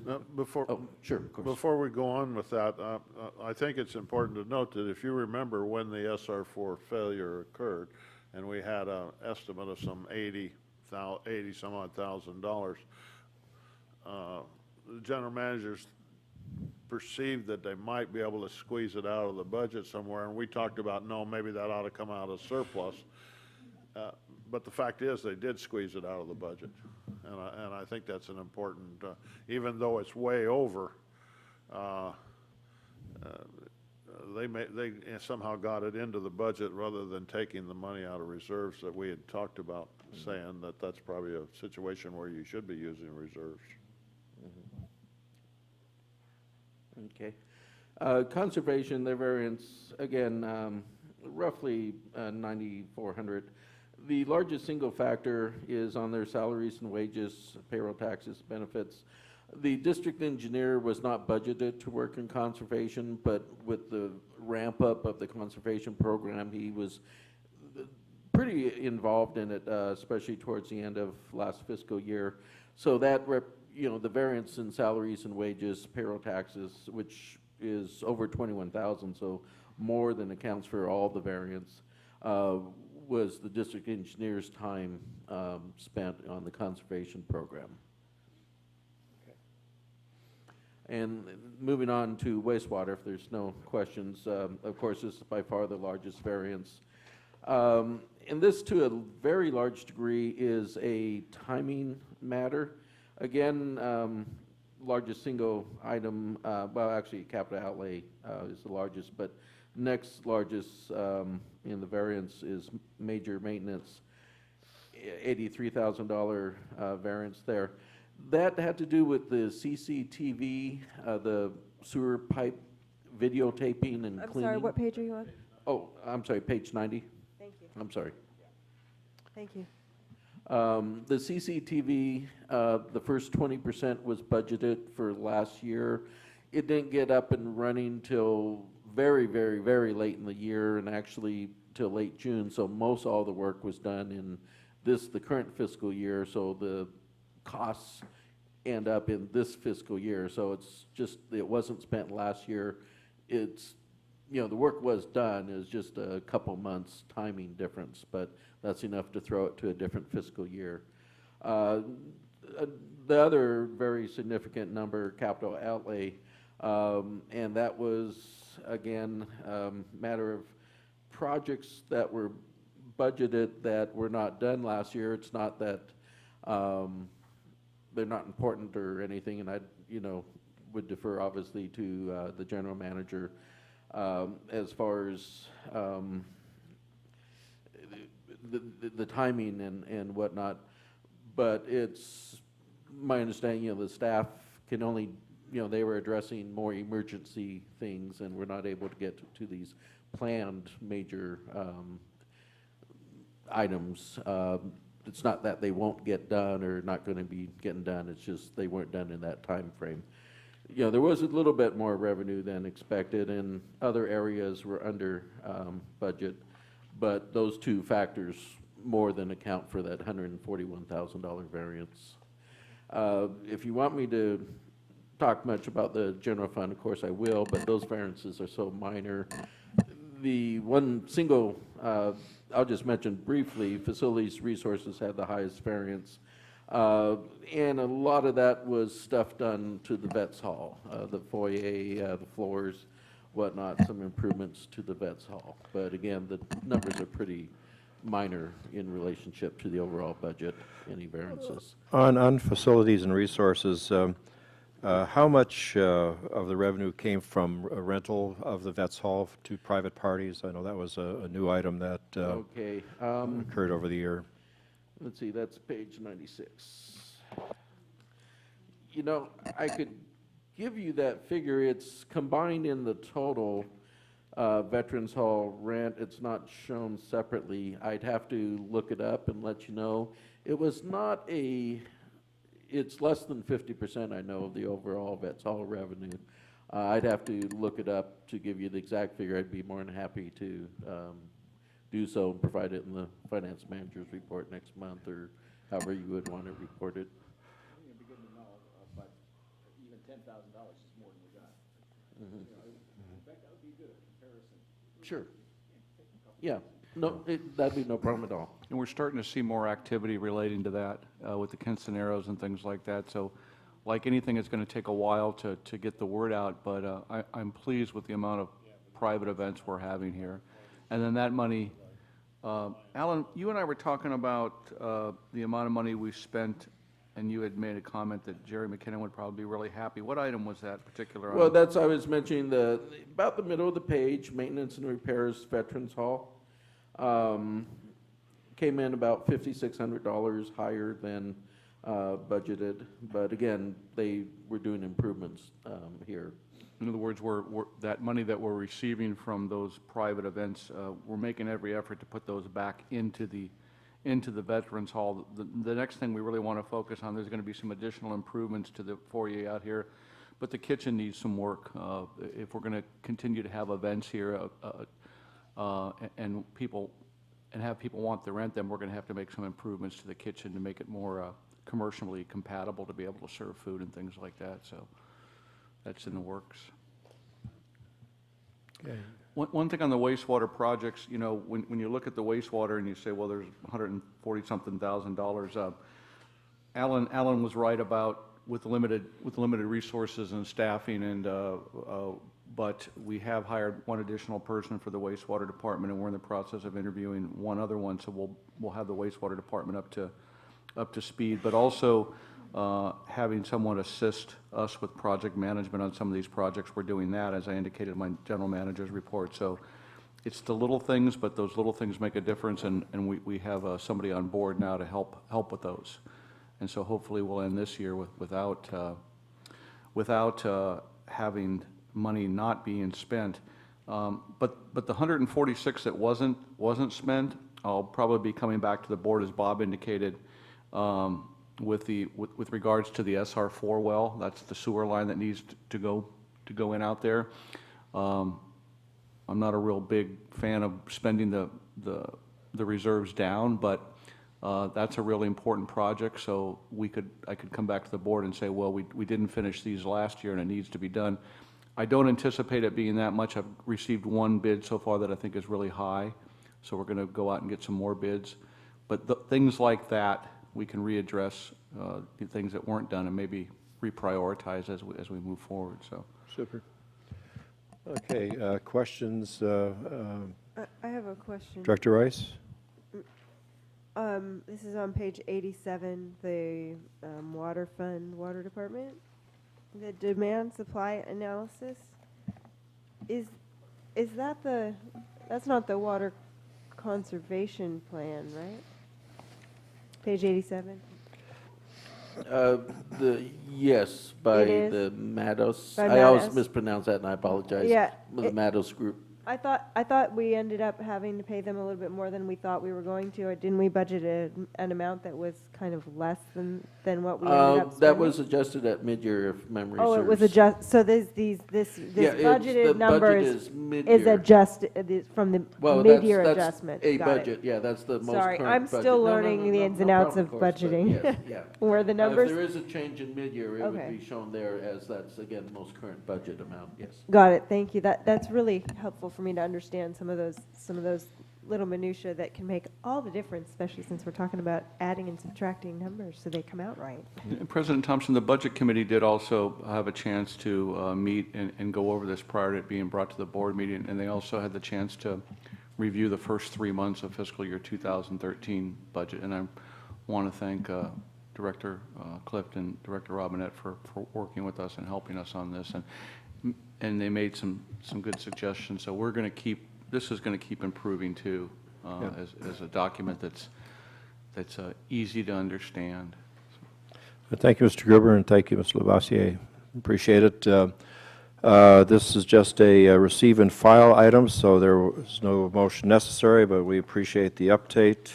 sure, of course.
Before we go on with that, I think it's important to note that if you remember when the SR4 failure occurred, and we had an estimate of some $80 some odd thousand, the general managers perceived that they might be able to squeeze it out of the budget somewhere, and we talked about, no, maybe that ought to come out of surplus. But the fact is, they did squeeze it out of the budget, and I think that's an important, even though it's way over, they somehow got it into the budget rather than taking the money out of reserves that we had talked about, saying that that's probably a situation where you should be using reserves.
Okay. Conservation, their variance, again, roughly 9,400. The largest single factor is on their salaries and wages, payroll taxes, benefits. The district engineer was not budgeted to work in conservation, but with the ramp up of the conservation program, he was pretty involved in it, especially towards the end of last fiscal year. So that, the variance in salaries and wages, payroll taxes, which is over 21,000, so more than accounts for all the variance, was the district engineer's time spent on the conservation program. And moving on to wastewater, if there's no questions, of course, this is by far the largest variance. And this, to a very large degree, is a timing matter. Again, largest single item, well, actually, capital outlay is the largest, but next largest in the variance is major maintenance, $83,000 variance there. That had to do with the CCTV, the sewer pipe videotaping and
I'm
cleaning.
sorry, what page are you on?
Oh, I'm sorry, page 90.
Thank you.
I'm sorry.
Thank you.
The CCTV, the first 20% was budgeted for last year. It didn't get up and running till very, very, very late in the year, and actually till late June. So most all the work was done in the current fiscal year. So the costs end up in this fiscal year. So it's just, it wasn't spent last year. It's, the work was done. It's just a couple months timing difference, but that's enough to throw it to a different fiscal year. The other very significant number, capital outlay, and that was, again, matter of projects that were budgeted that were not done last year. It's not that they're not important or anything, and I, would defer obviously to the general manager as far as the timing and whatnot. But it's my understanding, the staff can only, they were addressing more emergency things, and we're not able to get to these planned major items. It's not that they won't get done or not going to be getting done. It's just they weren't done in that time frame. There was a little bit more revenue than expected, and other areas were under budget, but those two factors more than account for that $141,000 variance. If you want me to talk much about the general fund, of course I will, but those variances are so minor. The one single, I'll just mention briefly, facilities resources had the highest variance. And a lot of that was stuff done to the vets hall, the foyer, the floors, whatnot, some improvements to the vets hall. But again, the numbers are pretty minor in relationship to the overall budget, any variances.
On facilities and resources, how much of the revenue came from a rental of the vets hall to private parties? I know that was a new item that
Okay.
occurred over the year.
Let's see, that's page 96. I could give you that figure. It's combined in the total Veterans Hall rent. It's not shown separately. I'd have to look it up and let you know. It was not it's less than 50%, I know, of the overall Vets Hall revenue. I'd have to look it up to give you the exact figure. I'd be more than happy to do so and provide it in the finance manager's report next month, or however you would want it reported.
It'd be good to know, but even $10,000 is more than we got.
Mm-hmm.
In fact, that would be good, a comparison.
Sure. Yeah. No, that'd be no problem at all.
And we're starting to see more activity relating to that with the quinceaneros and things like that. So like anything, it's going to take a while to get the word out, but I'm pleased with the amount of private events we're having here. And then that money, Alan, you and I were talking about the amount of money we spent, and you had made a comment that Jerry McKinnon would probably be really happy. What item was that particular item?
Well, I was mentioning about the middle of the page, maintenance and repairs, Veterans Hall. Came in about $5,600 higher than budgeted, but again, they were doing improvements here.
In other words, that money that we're receiving from those private events, we're making every effort to put those back into the into the Veterans Hall. The next thing we really want to focus on, there's going to be some additional improvements to the foyer out here, but the kitchen needs some work. If we're going to continue to have events here and have people want to rent them, we're going to have to make some improvements to the kitchen to make it more commercially compatible to be able to serve food and things like that. So that's in the works.
Okay.
One thing on the wastewater projects, you know, when you look at the wastewater and you say, well, there's $140-something thousand, Alan was right about with limited resources and staffing, and but we have hired one additional person for the wastewater department, and we're in the process of interviewing one other one, so we'll have the wastewater department up to speed, but also having someone assist us with project management on some of these projects. We're doing that, as I indicated in my general manager's report. So it's the little things, but those little things make a difference, and we have somebody on board now to help with those. And so hopefully we'll end this year without having money not being spent. But the 146 that wasn't spent, I'll probably be coming back to the board, as Bob indicated, with regards to the SR4 well. That's the sewer line that needs to go in out there. I'm not a real big fan of spending the reserves down, but that's a really important project. So I could come back to the board and say, well, we didn't finish these last year and it needs to be done. I don't anticipate it being that much. I've received one bid so far that I think is really high, so we're going to go out and get some more bids. But things like that, we can readdress the things that weren't done and maybe reprioritize as we move forward. So
Super. Okay, questions?
I have a question.
Director Rice?
This is on page 87, the water fund, water department. The demand supply analysis. Is that that's not the water conservation plan, right? Page 87.
Yes, by the Mados. I always mispronounce that, and I apologize.
Yeah,
The Mados group.
I thought we ended up having to pay them a little bit more than we thought we were going to. Or didn't we budget an amount that was kind of less than what we ended up spending?
That was adjusted at mid-year, if memory serves.
Oh, it was adjusted. So this budgeted number is adjusted from the mid-year adjustment.
That's a budget. Yeah, that's the most current budget.
Sorry, I'm still learning the ins and outs of budgeting.
Yes, yeah.
Where the numbers.
If there is a change in mid-year, it would be shown there as that's again the most current budget amount. Yes.
Got it. Thank you. That's really helpful for me to understand some of those little minutia that can make all the difference, especially since we're talking about adding and subtracting numbers so they come out right.
President Thompson, the Budget Committee did also have a chance to meet and go over this prior to it being brought to the board meeting, and they also had the chance to review the first 3 months of fiscal year 2013 budget. And I want to thank Director Clift and Director Robinette for working with us and helping us on this. And they made some good suggestions. So we're going to keep, this is going to keep improving too, as a document that's easy to understand.
Thank you, Mr. Gruber, and thank you, Mr. Lavoisier. Appreciate it. This is just a receive and file item, so there was no motion necessary, but we appreciate the update.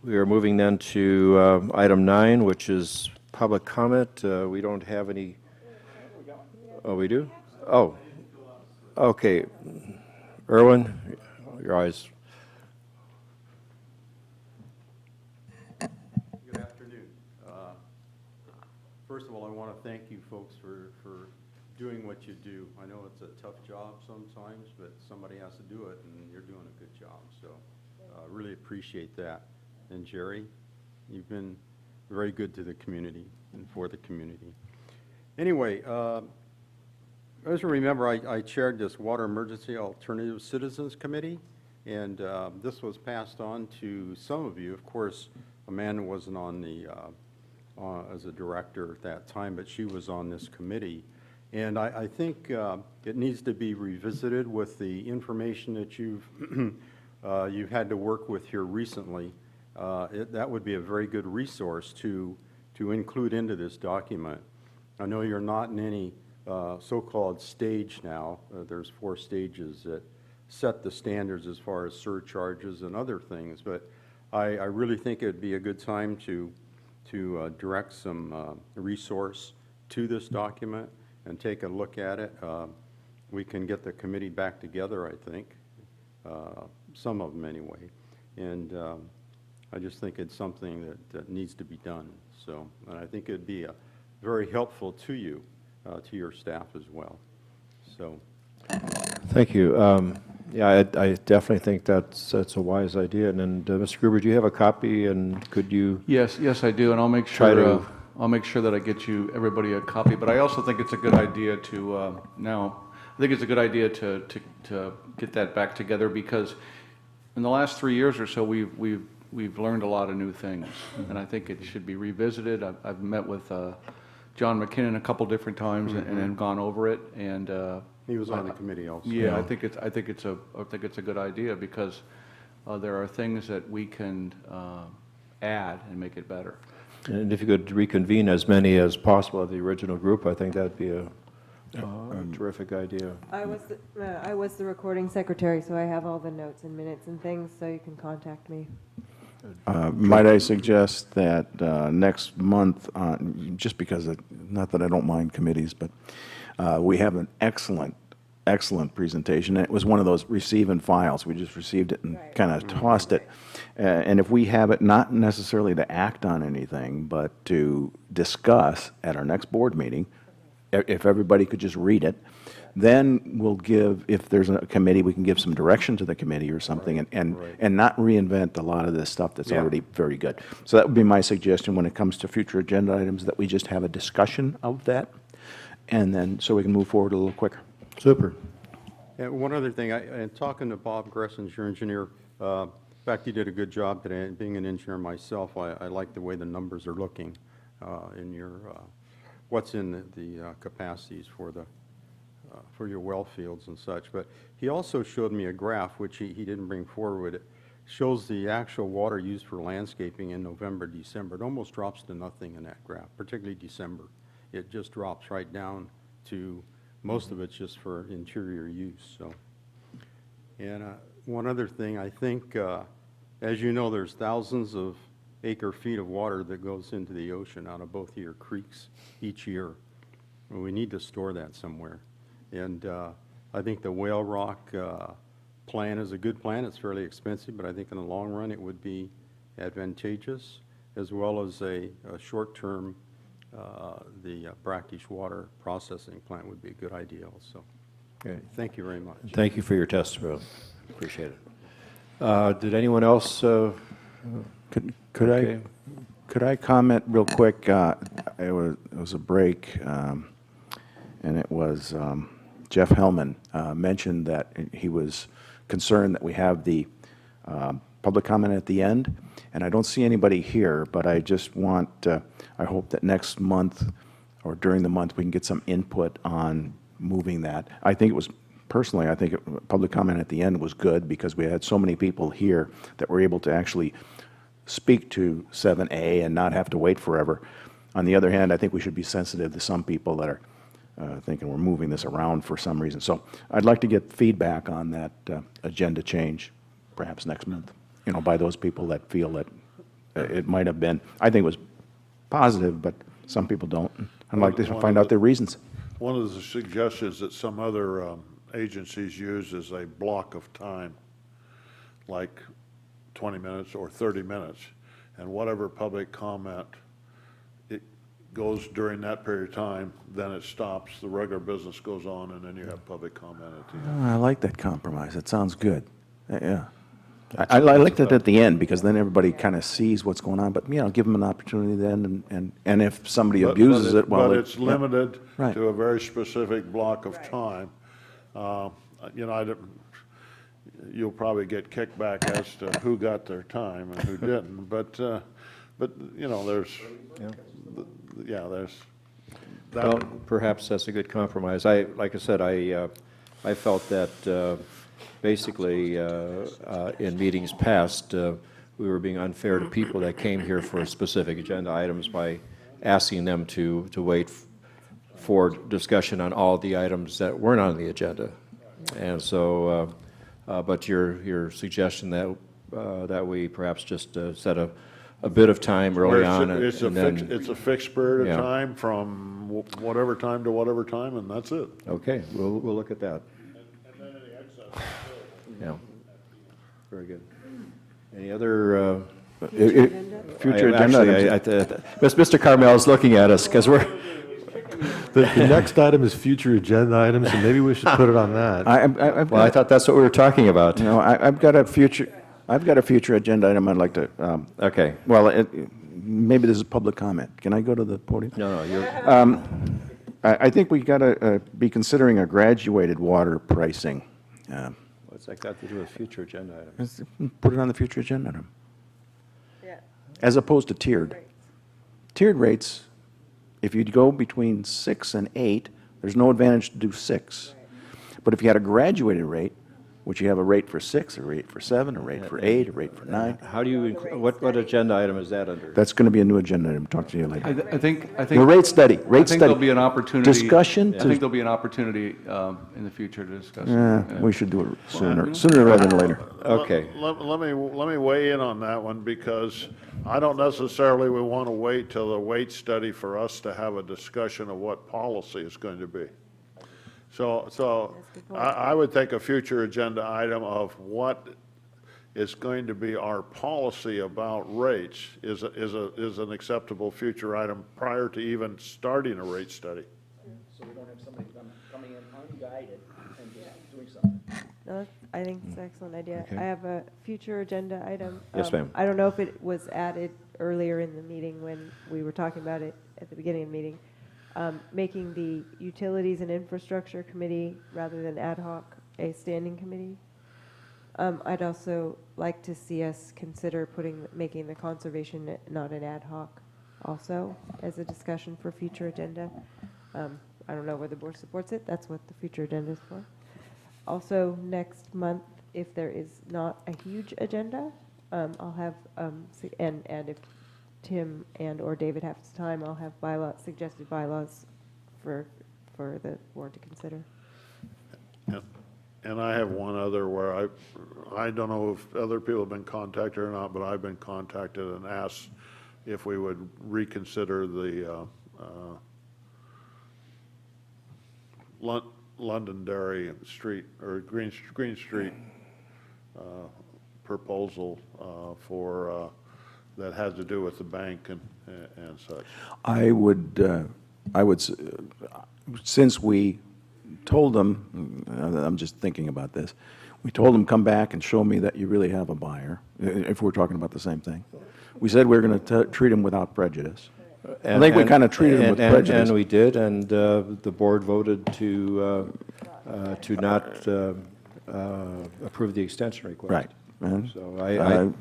We are moving then to item 9, which is public comment. We don't have any. Oh, we do? Oh, okay. Erwin, your eyes.
Good afternoon. First of all, I want to thank you folks for doing what you do. I know it's a tough job sometimes, but somebody has to do it, and you're doing a good job. So I really appreciate that. And Jerry, you've been very good to the community and for the community. Anyway, as you remember, I chaired this Water Emergency Alternative Citizens Committee, and this was passed on to some of you. Of course, Amanda wasn't on the as a director at that time, but she was on this committee. And I think it needs to be revisited with the information that you've had to work with here recently. That would be a very good resource to include into this document. I know you're not in any so-called stage now. There's 4 stages that set the standards as far as surcharges and other things. But I really think it'd be a good time to direct some resource to this document and take a look at it. We can get the committee back together, I think, some of them anyway. And I just think it's something that needs to be done. So, and I think it'd be very helpful to you, to your staff as well. So.
Thank you. Yeah, I definitely think that's a wise idea. And Mr. Gruber, do you have a copy, and could you?
Yes, I do, and I'll make
try
sure
to
I'll make sure that I get you everybody a copy. But I also think it's a good idea to I think it's a good idea to get that back together, because in the last 3 years or so we've learned a lot of new things, and I think it should be revisited. I've met with John McKinnon a couple different times and gone over it, and
he was on the committee also.
Yeah, I think it's a good idea, because there are things that we can add and make it better.
And if you could reconvene as many as possible of the original group, I think that'd be a terrific idea.
I was the recording secretary, so I have all the notes and minutes and things, so you can contact me.
Might I suggest that next month, just because, not that I don't mind committees, but we have an excellent presentation. It was one of those receive and files. We just received it and kind of tossed it. And if we have it, not necessarily to act on anything, but to discuss at our next board meeting, if everybody could just read it, then we'll give, if there's a committee, we can give some direction to the committee or something, and not reinvent a lot of this stuff that's already very good. So that would be my suggestion when it comes to future agenda items, that we just have a discussion of that, and then so we can move forward a little quicker.
Super.
And one other thing, and talking to Bob Gressens, your engineer, in fact, he did a good job today. Being an engineer myself, I like the way the numbers are looking in your, what's in the capacities for your well fields and such. But he also showed me a graph, which he didn't bring forward. It shows the actual water used for landscaping in November, December. It almost drops to nothing in that graph, particularly December. It just drops right down to, most of it's just for interior use. So, and one other thing, I think, as you know, there's thousands of acre-feet of water that goes into the ocean out of both of your creeks each year. And we need to store that somewhere. And I think the Whale Rock plan is a good plan. It's fairly expensive, but I think in the long run it would be advantageous, as well as a short-term, the brackish water processing plant would be a good idea also.
Okay.
Thank you very much.
Thank you for your testimony. Appreciate it. Did anyone else?
Could I comment real quick? It was a break, and it was Jeff Hellman mentioned that he was concerned that we have the public comment at the end, and I don't see anybody here, but I just want, I hope that next month or during the month we can get some input on moving that. I think it was, personally, I think public comment at the end was good, because we had so many people here that were able to actually speak to 7A and not have to wait forever. On the other hand, I think we should be sensitive to some people that are thinking we're moving this around for some reason. So I'd like to get feedback on that agenda change, perhaps next month, you know, by those people that feel that it might have been, I think it was positive, but some people don't. I'd like to find out their reasons.
One of the suggestions that some other agencies use is a block of time, like 20 minutes or 30 minutes, and whatever public comment it goes during that period of time, then it stops, the regular business goes on, and then you have public comment at the end.
I like that compromise. It sounds good. Yeah. I liked it at the end, because then everybody kind of sees what's going on, but, you know, give them an opportunity then, and if somebody abuses it, well...
But it's limited
right.
to a very specific block of time. You know, you'll probably get kickback as to who got their time and who didn't, but you know, there's there's that.
Well, perhaps that's a good compromise. Like I said, I felt that basically in meetings past we were being unfair to people that came here for specific agenda items by asking them to wait for discussion on all the items that weren't on the agenda, and so. But your suggestion that we perhaps just set a bit of time early on,
It's
and then,
it's a fixed period
Yeah.
of time from whatever time to whatever time, and that's it.
okay, we'll look at that.
And then any excess.
Yeah, very good. Any other?
Future agenda items.
Mr. Carmel is looking at us because we're.
The next item is future agenda items, and maybe we should put it on that.
Well, I thought that's what we were talking about.
No, I've got a future agenda item I'd like to,
Okay.
well, maybe this is public comment. Can I go to the podium?
No, you're.
I think we got to be considering a graduated water pricing.
What's that got to do with future agenda items?
Put it on the future agenda item. As opposed to tiered. Tiered rates, if you go between 6 and 8, there's no advantage to do 6. But if you had a graduated rate, which you have a rate for 6, a rate for 7, a rate for 8, a rate for 9,
How do you, what agenda item is that under?
that's going to be a new agenda item. Talk to you later.
I think.
The rate study,
I
rate
think there'll
study.
be an opportunity.
Discussion
I
to-
think there'll be an opportunity in the future to discuss.
We should do it sooner rather than later.
Okay.
Let me weigh in on that one, because I don't necessarily we want to wait till the weight study for us to have a discussion of what policy is going to be. So I would take a future agenda item of what is going to be our policy about rates is an acceptable future item prior to even starting a rate study.
So we don't have somebody coming in unguided and just doing something.
No, I think it's an excellent idea.
Okay.
I have a future agenda item.
Yes, ma'am.
I don't know if it was added earlier in the meeting when we were talking about it at the beginning of the meeting. Making the Utilities and Infrastructure Committee, rather than ad hoc, a standing committee. I'd also like to see us consider making the conservation not an ad hoc also as a discussion for future agenda. I don't know whether the board supports it. That's what the future agenda is for. Also, next month, if there is not a huge agenda, I'll have, and if Tim and/or David have time, I'll have suggested bylaws for the board to consider.
And I have one other where I don't know if other people have been contacted or not, but I've been contacted and asked if we would reconsider the Londonderry Street, or Green Street proposal for, that has to do with the bank and such.
I would, since we told them, I'm just thinking about this, we told them, come back and show me that you really have a buyer, if we're talking about the same thing. We said we were going to treat them without prejudice. I think we kind of treated them with prejudice.
And we did, and the board voted to not approve the extension request.
Right.
So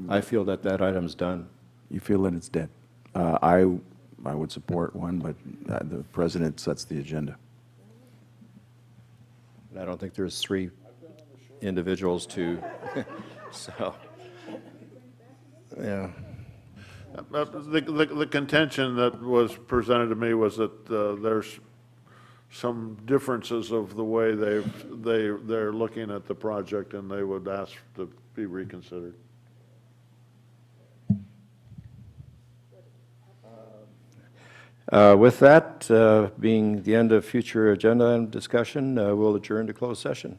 I feel that item's done.
You feel that it's dead. I would support one, but the president sets the agenda.
I don't think there's 3 individuals to, so, yeah.
The contention that was presented to me was that there's some differences of the way they're looking at the project, and they would ask to be reconsidered.
With that being the end of future agenda and discussion, we'll adjourn to closed session.